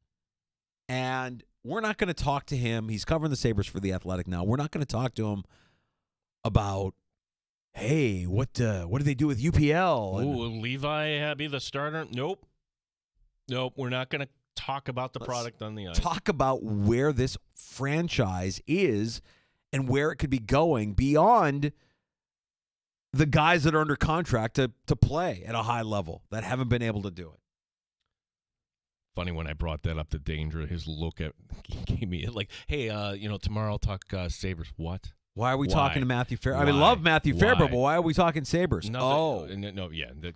And we're not going to talk to him. He's covering the Sabres for The Athletic now. We're not going to talk to him about, hey, what do they do with UPL? Will Levi be the starter? Nope. We're not going to talk about the product on the ice. Talk about where this franchise is and where it could be going beyond the guys that are under contract to play at a high level that haven't been able to do it. Funny when I brought that up to Danger, his look gave me like, hey, tomorrow I'll talk Sabres. What? Why are we talking to Matthew Fairburn? Why? I mean, love Matthew Fairburn, but why are we talking Sabres? That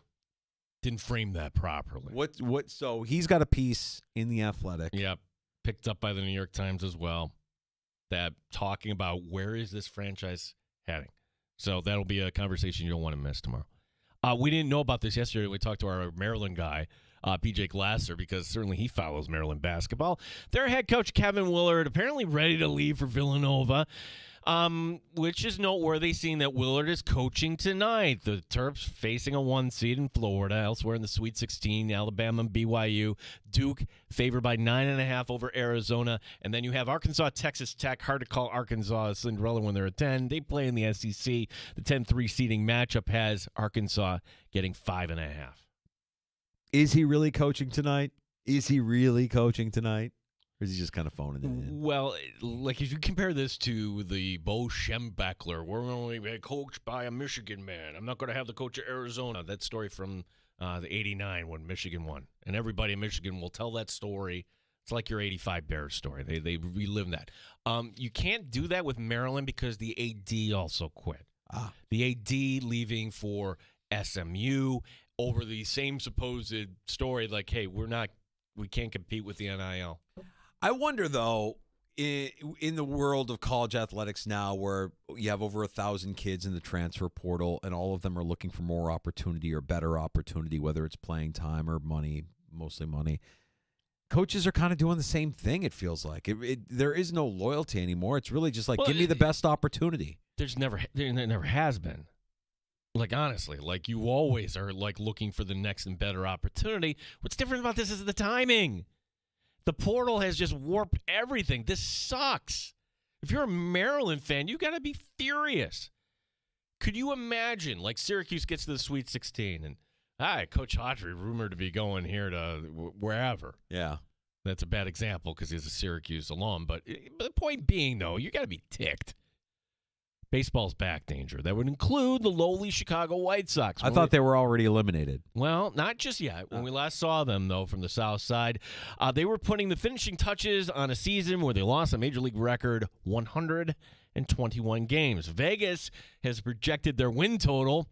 didn't frame that properly. What? So he's got a piece in The Athletic. Yeah, picked up by the New York Times as well, that talking about where is this franchise heading. So that'll be a conversation you don't want to miss tomorrow. We didn't know about this yesterday. We talked to our Maryland guy, PJ Glasser, because certainly he follows Maryland basketball. Their head coach, Kevin Willard, apparently ready to leave for Villanova, which is noteworthy, seeing that Willard is coaching tonight. The Terps facing a 1 seed in Florida. Elsewhere in the Sweet 16, Alabama and BYU. Duke favored by 9.5 over Arizona. And then you have Arkansas, Texas Tech. Hard to call Arkansas a Cinderella when they're a 10. They play in the SEC. The 10-3 seeding matchup has Arkansas getting 5.5. Is he really coaching tonight? Or is he just kind of phoning it in? Well, like if you compare this to the Bo Schembechler, we're only coached by a Michigan man. I'm not going to have the coach of Arizona. That story from the 89 when Michigan won. And everybody in Michigan will tell that story. It's like your 85 Bears story. They relive that. You can't do that with Maryland because the AD also quit. The AD leaving for SMU over the same supposed story like, hey, we can't compete with the NIL. I wonder, though, in the world of college athletics now where you have over 1,000 kids in the transfer portal and all of them are looking for more opportunity or better opportunity, whether it's playing time or money, mostly money, coaches are kind of doing the same thing, it feels like. There is no loyalty anymore. It's really just like, give me the best opportunity. There never has been. Like, honestly, like you always are like looking for the next and better opportunity. What's different about this is the timing. The portal has just warped everything. This sucks. If you're a Maryland fan, you got to be furious. Could you imagine, like Syracuse gets to the Sweet 16 and, hi, Coach Autry rumored to be going here to wherever. Yeah. That's a bad example because he's a Syracuse alum. But the point being, though, you got to be ticked. Baseball's back, Danger. That would include the lowly Chicago White Sox. I thought they were already eliminated. Well, not just yet. When we last saw them, though, from the South Side, they were putting the finishing touches on a season where they lost a Major League record 121 games. Vegas has projected their win total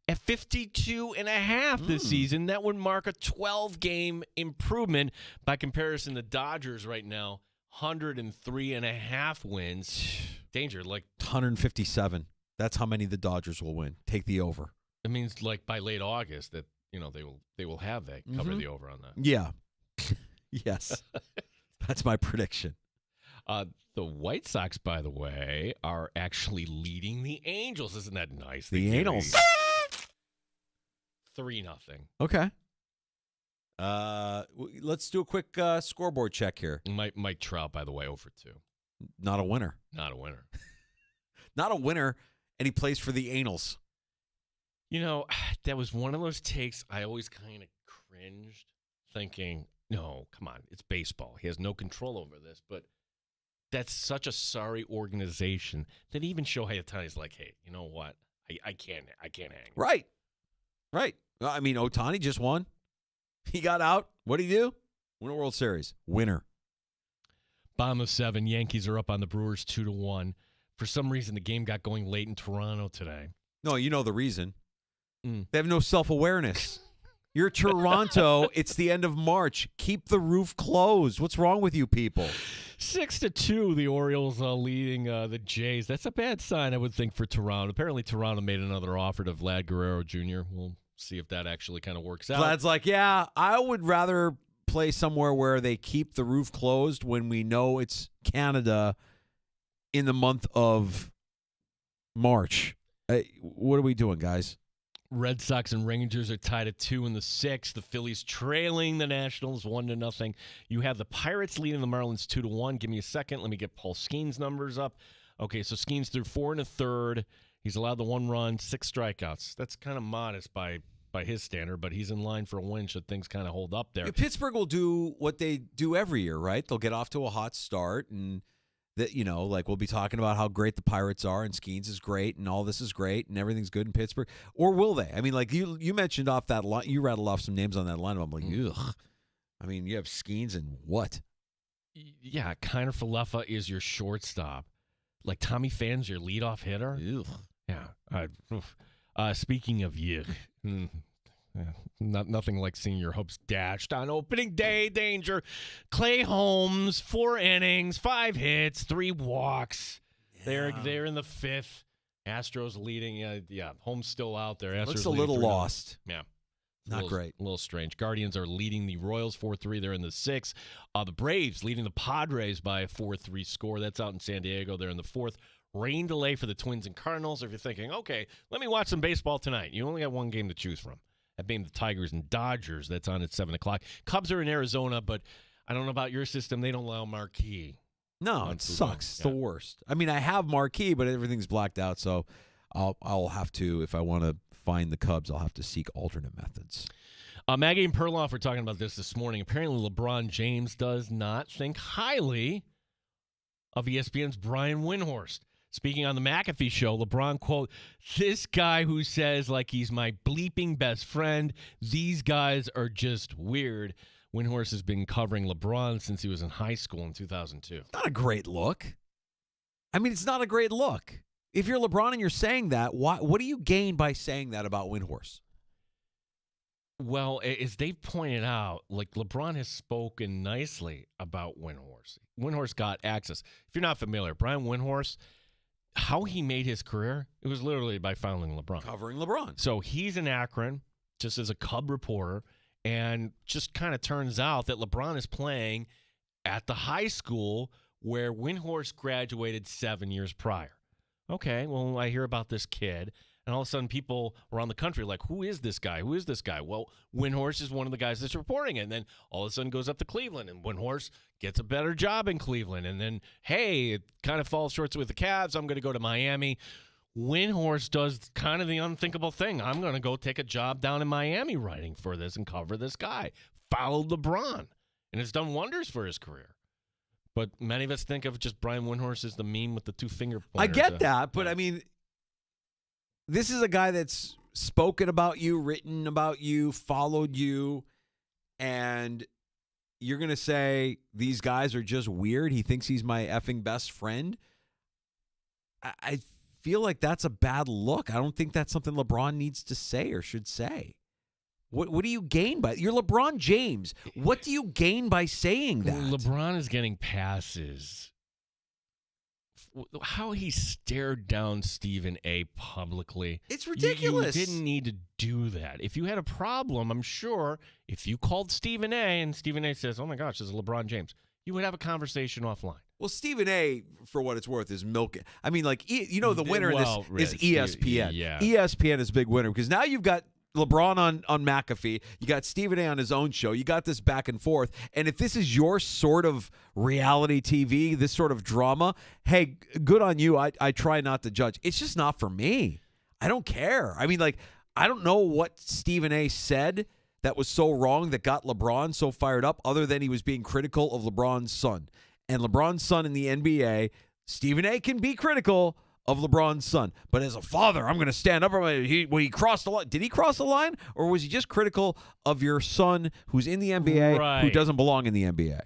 at 52.5 this season. That would mark a 12-game improvement. By comparison, the Dodgers right now, 103.5 wins. Danger, like 157. That's how many the Dodgers will win. Take the over. It means like by late August that they will have that cover the over on that. Yeah. Yes. That's my prediction. The White Sox, by the way, are actually leading the Angels. Isn't that nice? The Angels. 3-0. Okay. Let's do a quick scoreboard check here. Mike Trout, by the way, 0 for 2. Not a winner. Not a winner. Not a winner, and he plays for the Anals. You know, that was one of those takes I always kind of cringed, thinking, no, come on, it's baseball. He has no control over this, but that's such a sorry organization that even Shohei Ohtani's like, hey, you know what? I can't hang. Right. Well, I mean, Ohtani just won. He got out. What did he do? Win a World Series. Winner. Bottom of 7, Yankees are up on the Brewers 2-1. For some reason, the game got going late in Toronto today. No, you know the reason. They have no self-awareness. You're Toronto. It's the end of March. Keep the roof closed. What's wrong with you people? 6-2, the Orioles leading the Jays. That's a bad sign, I would think, for Toronto. Apparently, Toronto made another offer to Vlad Guerrero Jr. We'll see if that actually kind of works out. Vlad's like, yeah, I would rather play somewhere where they keep the roof closed when we know it's Canada in the month of March. What are we doing, guys? Red Sox and Rangers are tied at 2 in the 6th. The Phillies trailing the Nationals 1-0. You have the Pirates leading the Marlins 2-1. Give me a second. Let me get Paul Skeens' numbers up. Okay, so Skeens threw 4 1/3. He's allowed the 1 run, 6 strikeouts. That's kind of modest by his standard, but he's in line for a win should things kind of hold up there. Pittsburgh will do what they do every year, right? They'll get off to a hot start, and that like we'll be talking about how great the Pirates are, and Skeens is great, and all this is great, and everything's good in Pittsburgh. Or will they? I mean, like you mentioned off that line, you rattled off some names on that line. I'm like, ugh. I mean, you have Skeens and what? Yeah, Kiner Falefa is your shortstop. Like Tommy Phan's your leadoff hitter. Ugh. Yeah. Speaking of yuck, nothing like seeing your hopes dashed on opening day. Danger. Clay Holmes, 4 innings, 5 hits, 3 walks. Yeah. They're in the 5th. Astros leading. Holmes still out there. Astros Looks a little lost. Yeah. Not great. A little strange. Guardians are leading the Royals 4-3. They're in the 6th. The Braves leading the Padres by a 4-3 score. That's out in San Diego. They're in the 4th. Rain delay for the Twins and Cardinals. If you're thinking, okay, let me watch some baseball tonight, you only got one game to choose from. That being the Tigers and Dodgers. That's on at 7 o'clock. Cubs are in Arizona, but I don't know about your system. They don't allow marquee. No, it sucks. It's the worst. I mean, I have marquee, but everything's blacked out, so I'll have to, if I want to find the Cubs, I'll have to seek alternate methods. Maggie and Perloff were talking about this morning. Apparently, LeBron James does not think highly of ESPN's Brian Windhorst. Speaking on the McAfee show, LeBron, quote, "This guy who says, like, he's my bleeping best friend, these guys are just weird." Windhorst has been covering LeBron since he was in high school in 2002. Not a great look. I mean, it's not a great look. If you're LeBron and you're saying that, what do you gain by saying that about Windhorst? Well, as they've pointed out, like, LeBron has spoken nicely about Windhorst. Windhorst got access. If you're not familiar, Brian Windhorst, how he made his career, it was literally by following LeBron. Covering LeBron. So he's in Akron, just as a Cub reporter, and just kind of turns out that LeBron is playing at the high school where Windhorst graduated 7 years prior. Okay, well, I hear about this kid, and all of a sudden people around the country are like, who is this guy? Who is this guy? Well, Windhorst is one of the guys that's reporting it. And then all of a sudden goes up to Cleveland, and Windhorst gets a better job in Cleveland. And then, hey, it kind of falls short with the Cavs. I'm going to go to Miami. Windhorst does kind of the unthinkable thing. I'm going to go take a job down in Miami writing for this and cover this guy. Followed LeBron, and it's done wonders for his career. But many of us think of just Brian Windhorst as the meme with the two finger pointers. I get that, but I mean, this is a guy that's spoken about you, written about you, followed you, and you're going to say these guys are just weird? He thinks he's my effing best friend? I feel like that's a bad look. I don't think that's something LeBron needs to say or should say. What do you gain by you're LeBron James? What do you gain by saying that? LeBron is getting passes. How he stared down Stephen A. publicly. It's ridiculous. You didn't need to do that. If you had a problem, I'm sure if you called Stephen A. and Stephen A. says, "Oh my gosh, this is LeBron James," you would have a conversation offline. Well, Stephen A., for what it's worth, is milking. I mean, like, the winner in this is ESPN. Yeah. ESPN is a big winner because now you've got LeBron on McAfee. You got Stephen A. on his own show. You got this back and forth. And if this is your sort of reality TV, this sort of drama, hey, good on you. I try not to judge. It's just not for me. I don't care. I mean, like, I don't know what Stephen A. said that was so wrong that got LeBron so fired up other than he was being critical of LeBron's son. And LeBron's son in the NBA, Stephen A. can be critical of LeBron's son. But as a father, I'm going to stand up. He crossed the line. Did he cross the line? Or was he just critical of your son who's in the NBA who doesn't belong in the NBA?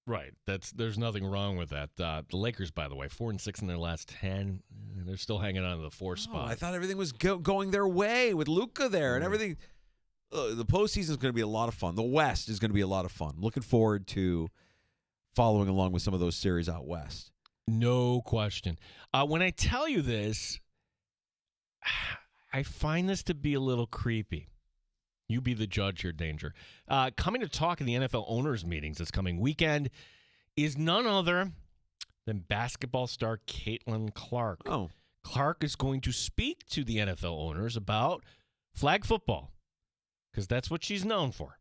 Right. There's nothing wrong with that. The Lakers, by the way, 4-6 in their last 10. They're still hanging on to the 4th spot. I thought everything was going their way with Luka there and everything. The postseason is going to be a lot of fun. The West is going to be a lot of fun. I'm looking forward to following along with some of those series out West. No question. When I tell you this, I find this to be a little creepy. You be the judge here, Danger. Coming to talk in the NFL owners' meetings this coming weekend is none other than basketball star Caitlin Clark. Oh. Clark is going to speak to the NFL owners about flag football because that's what she's known for.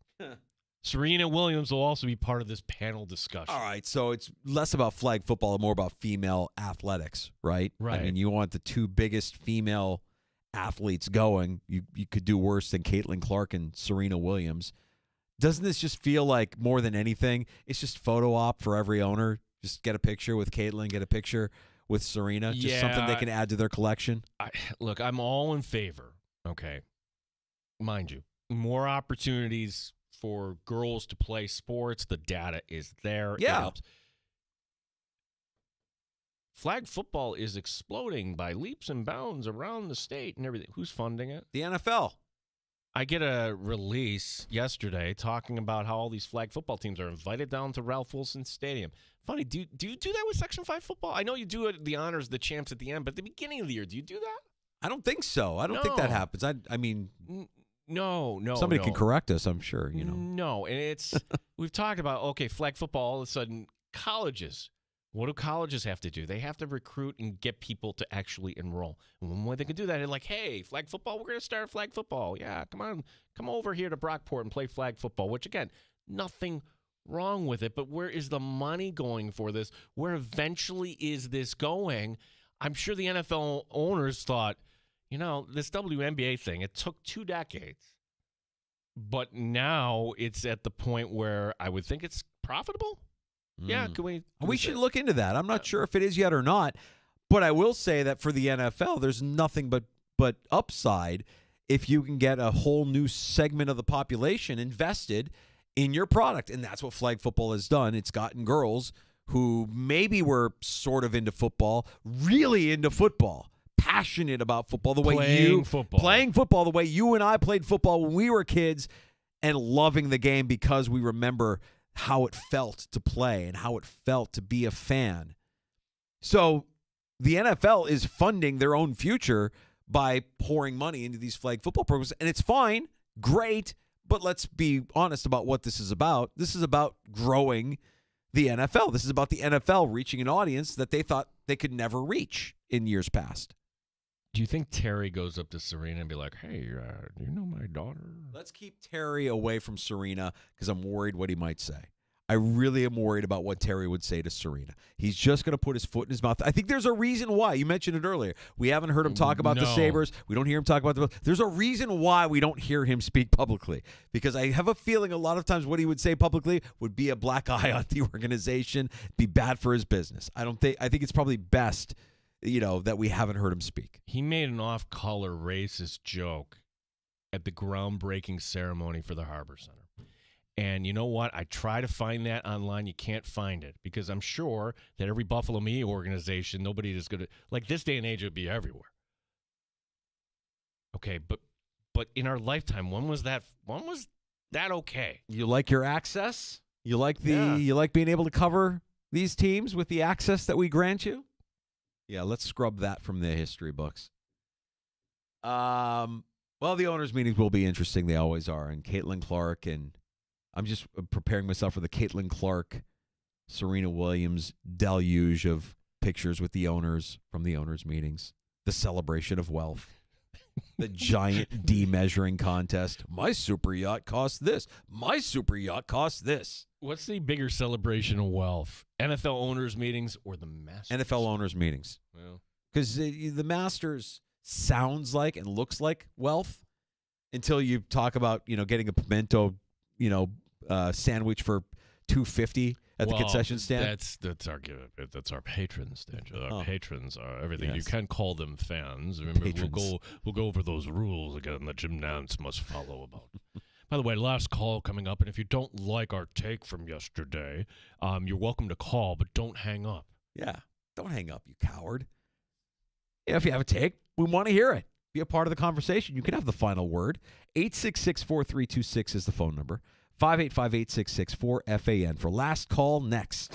Serena Williams will also be part of this panel discussion. All right, so it's less about flag football and more about female athletics, right? Right. I mean, you want the two biggest female athletes going. You could do worse than Caitlin Clark and Serena Williams. Doesn't this just feel like more than anything, it's just photo op for every owner? Just get a picture with Caitlin, get a picture with Serena. Just something they can add to their collection. Look, I'm all in favor, okay? Mind you, more opportunities for girls to play sports. The data is there. Yeah. It helps. Flag football is exploding by leaps and bounds around the state and everything. Who's funding it? The NFL. I get a release yesterday talking about how all these flag football teams are invited down to Ralph Wilson Stadium. Funny, do you do that with Section 5 football? I know you do it, the honors, the champs at the end, but at the beginning of the year, do you do that? I don't think so. I don't think that happens. I mean, no. Somebody can correct us, I'm sure. No, and it's we've talked about flag football. All of a sudden, colleges. What do colleges have to do? They have to recruit and get people to actually enroll. And one way they can do that is like, hey, flag football, we're going to start flag football. Yeah, come over here to Brockport and play flag football. Which again, nothing wrong with it. But where is the money going for this? Where eventually is this going? I'm sure the NFL owners thought, this WNBA thing, it took 2 decades But now it's at the point where I would think it's profitable. Yeah, can we should look into that. I'm not sure if it is yet or not, but I will say that for the NFL, there's nothing but upside if you can get a whole new segment of the population invested in your product. And that's what flag football has done. It's gotten girls who maybe were sort of into football, really into football, passionate about football, the way playing football, the way you and I played football when we were kids, and loving the game because we remember how it felt to play and how it felt to be a fan. So the NFL is funding their own future by pouring money into these flag football programs, and it's fine, great, but let's be honest about what this is about. This is about growing the NFL. This is about the NFL reaching an audience that they thought they could never reach in years past. Do you think Terry goes up to Serena and be like, hey, do you know my daughter? Let's keep Terry away from Serena because I'm worried what he might say. I really am worried about what Terry would say to Serena. He's just going to put his foot in his mouth. I think there's a reason why. You mentioned it earlier. We haven't heard him talk about the Sabres. We don't hear him talk about the... There's a reason why we don't hear him speak publicly, because I have a feeling a lot of times what he would say publicly would be a black eye on the organization, be bad for his business. I think it's probably best, that we haven't heard him speak. He made an off-color racist joke at the groundbreaking ceremony for the Harbor Center. And you know what? I try to find that online. You can't find it because I'm sure that every Buffalo Media organization, nobody is going to, like this day and age, it would be everywhere. Okay, but in our lifetime, when was that okay? You like your access? You like you like being able to cover these teams with the access that we grant you? Yeah, let's scrub that from the history books. Well, the owners' meetings will be interesting. They always are. And Caitlin Clark, and I'm just preparing myself for the Caitlin Clark, Serena Williams deluge of pictures with the owners from the owners' meetings. The celebration of wealth. The giant demeasuring contest. My super yacht costs this. My super yacht costs this. What's the bigger celebration of wealth? NFL owners meetings or the Masters? NFL owners meetings. Because the Masters sounds like and looks like wealth until you talk about, getting a pimento, sandwich for $2.50 at the concession stand. That's our patrons, Danger. Our patrons are everything. Yes. You can call them fans. Remember, we'll go over those rules again that Jim Nantz must follow about. By the way, last call coming up, and if you don't like our take from yesterday, you're welcome to call, but don't hang up. Yeah, don't hang up, you coward. If you have a take, we want to hear it. Be a part of the conversation. You can have the final word. 866-4326 is the phone number. 585-8664-FAN for last call next.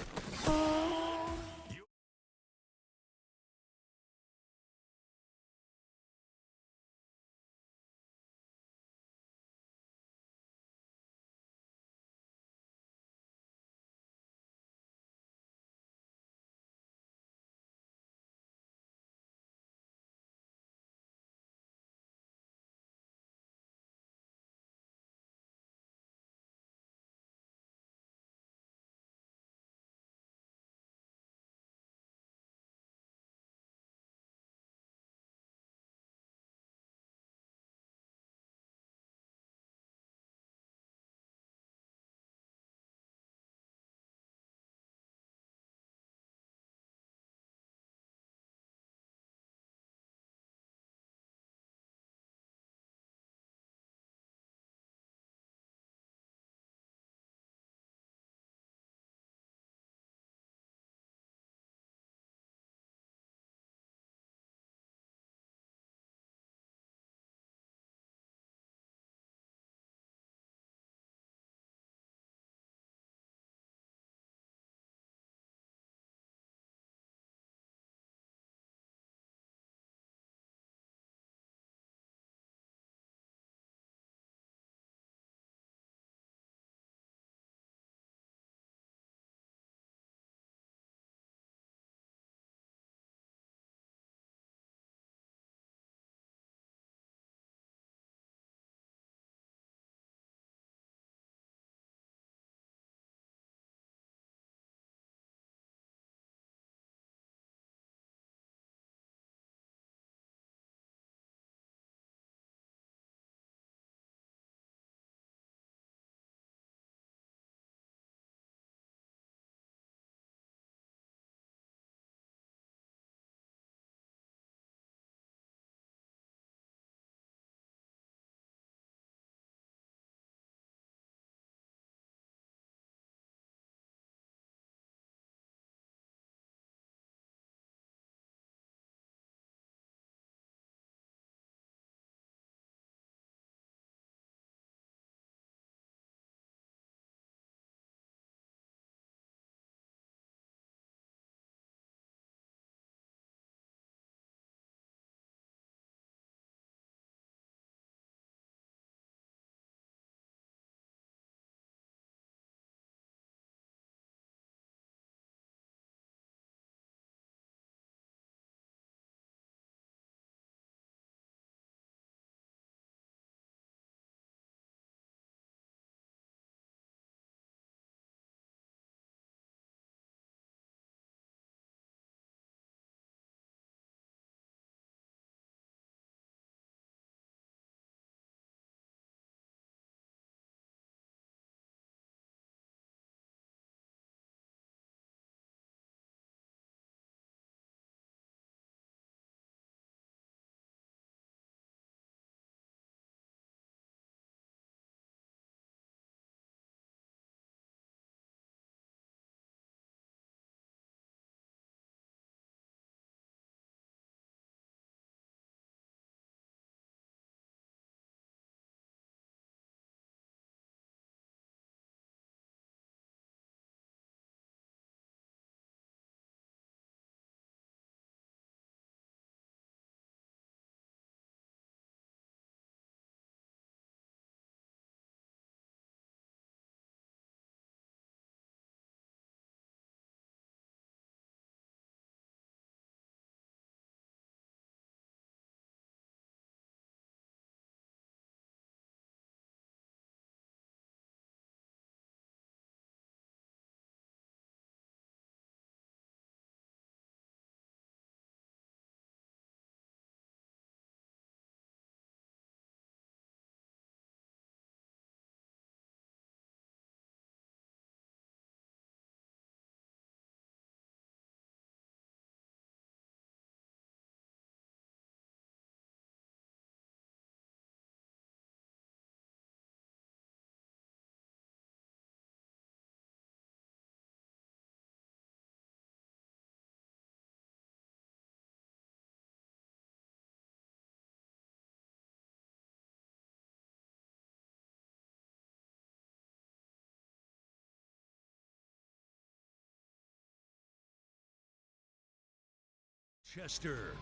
Rochester.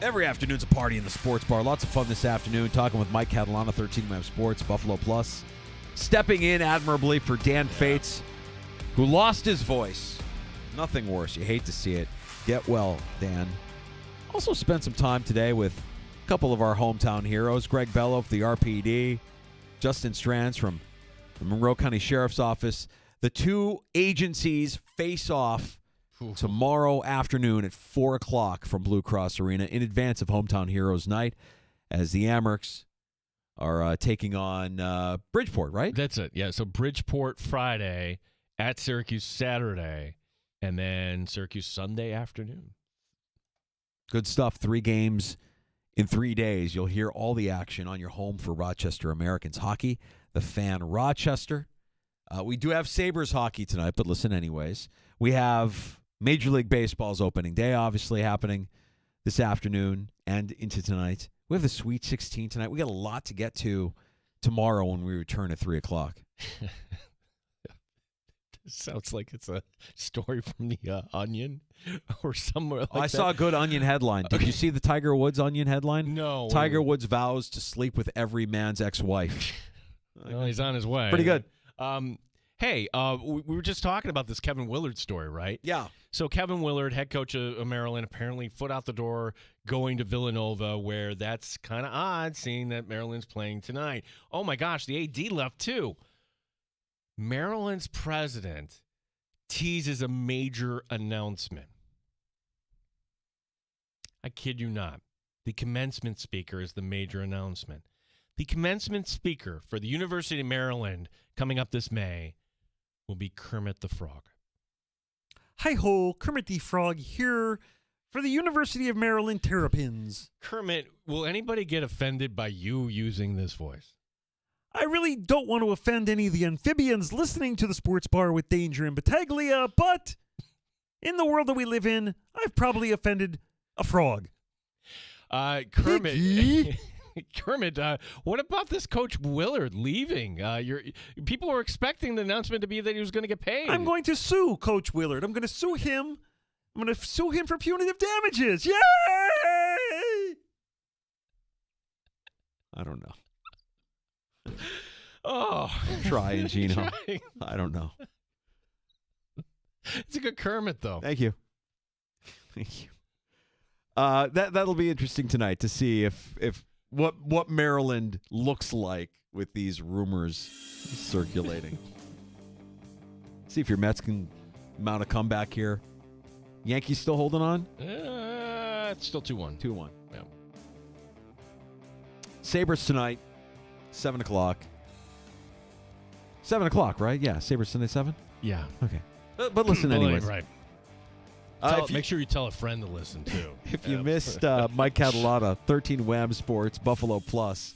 Every afternoon's a party in the sports bar. Lots of fun this afternoon. Talking with Mike Catalana, 13 Web Sports, Buffalo Plus. Stepping in admirably for Dan Fates, who lost his voice. Nothing worse. You hate to see it. Get well, Dan. Also spent some time today with a couple of our hometown heroes. Greg Bello of the RPD. Justin Strands from the Monroe County Sheriff's Office. The two agencies face off tomorrow afternoon at 4 o'clock from Blue Cross Arena in advance of Hometown Heroes Night as the Amerks are taking on Bridgeport, right? That's it. Yeah, so Bridgeport Friday, at Syracuse Saturday, and then Syracuse Sunday afternoon. Good stuff. 3 games in 3 days. You'll hear all the action on your home for Rochester Americans hockey, the Fan Rochester. We do have Sabres hockey tonight, but listen anyways. We have Major League Baseball's opening day, obviously happening this afternoon and into tonight. We have the Sweet 16 tonight. We got a lot to get to tomorrow when we return at 3 o'clock. Sounds like it's a story from the Onion or somewhere like I saw a good Onion headline. Did you see the Tiger Woods Onion headline? No. Tiger Woods vows to sleep with every man's ex-wife. Well, he's on his way. Pretty good. Hey, we were just talking about this Kevin Willard story, right? Yeah. So Kevin Willard, head coach of Maryland, apparently foot out the door going to Villanova, where that's kind of odd, seeing that Maryland's playing tonight. Oh, my gosh, the AD left too. Maryland's president teases a major announcement. I kid you not. The commencement speaker is the major announcement. The commencement speaker for the University of Maryland coming up this May will be Kermit the Frog. Hi-ho, Kermit the Frog here for the University of Maryland Terrapins. Kermit, will anybody get offended by you using this voice? I really don't want to offend any of the amphibians listening to the Sports Bar with Danger and Battaglia, but in the world that we live in, I've probably offended a frog. Kermit... Kermit, what about this Coach Willard leaving? People were expecting the announcement to be that he was going to get paid. I'm going to sue Coach Willard. I'm going to sue him. I'm going to sue him for punitive damages. Yay! I don't know. Oh. Trying, Gino. I don't know. It's a good Kermit, though. Thank you. Thank you. That'll be interesting tonight to see if what Maryland looks like with these rumors circulating. See if your Mets can mount a comeback here. Yankees still holding on? It's still 2-1. 2-1. Yeah. Sabres tonight, 7 o'clock. 7 o'clock, right? Yeah, Sabres tonight, 7? Yeah. Okay. But listen anyways. Right. Make sure you tell a friend to listen, too. If you missed Mike Catalana, 13 Wham Sports, Buffalo Plus.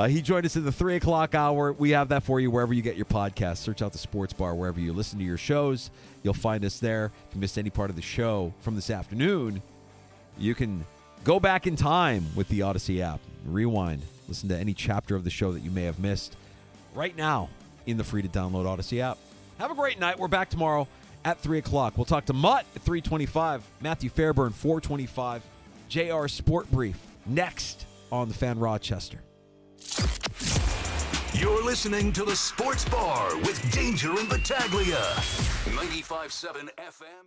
He joined us in the 3 o'clock hour. We have that for you wherever you get your podcast. Search out the Sports Bar wherever you listen to your shows. You'll find us there. If you missed any part of the show from this afternoon, you can go back in time with the Odyssey app. Rewind. Listen to any chapter of the show that you may have missed right now in the free-to-download Odyssey app. Have a great night. We're back tomorrow at 3 o'clock. We'll talk to Mutt at 3:25, Matthew Fairburn 4:25, JR Sport Brief next on the Fan Rochester. You're listening to the Sports Bar with Danger and Battaglia. 95.7 FM.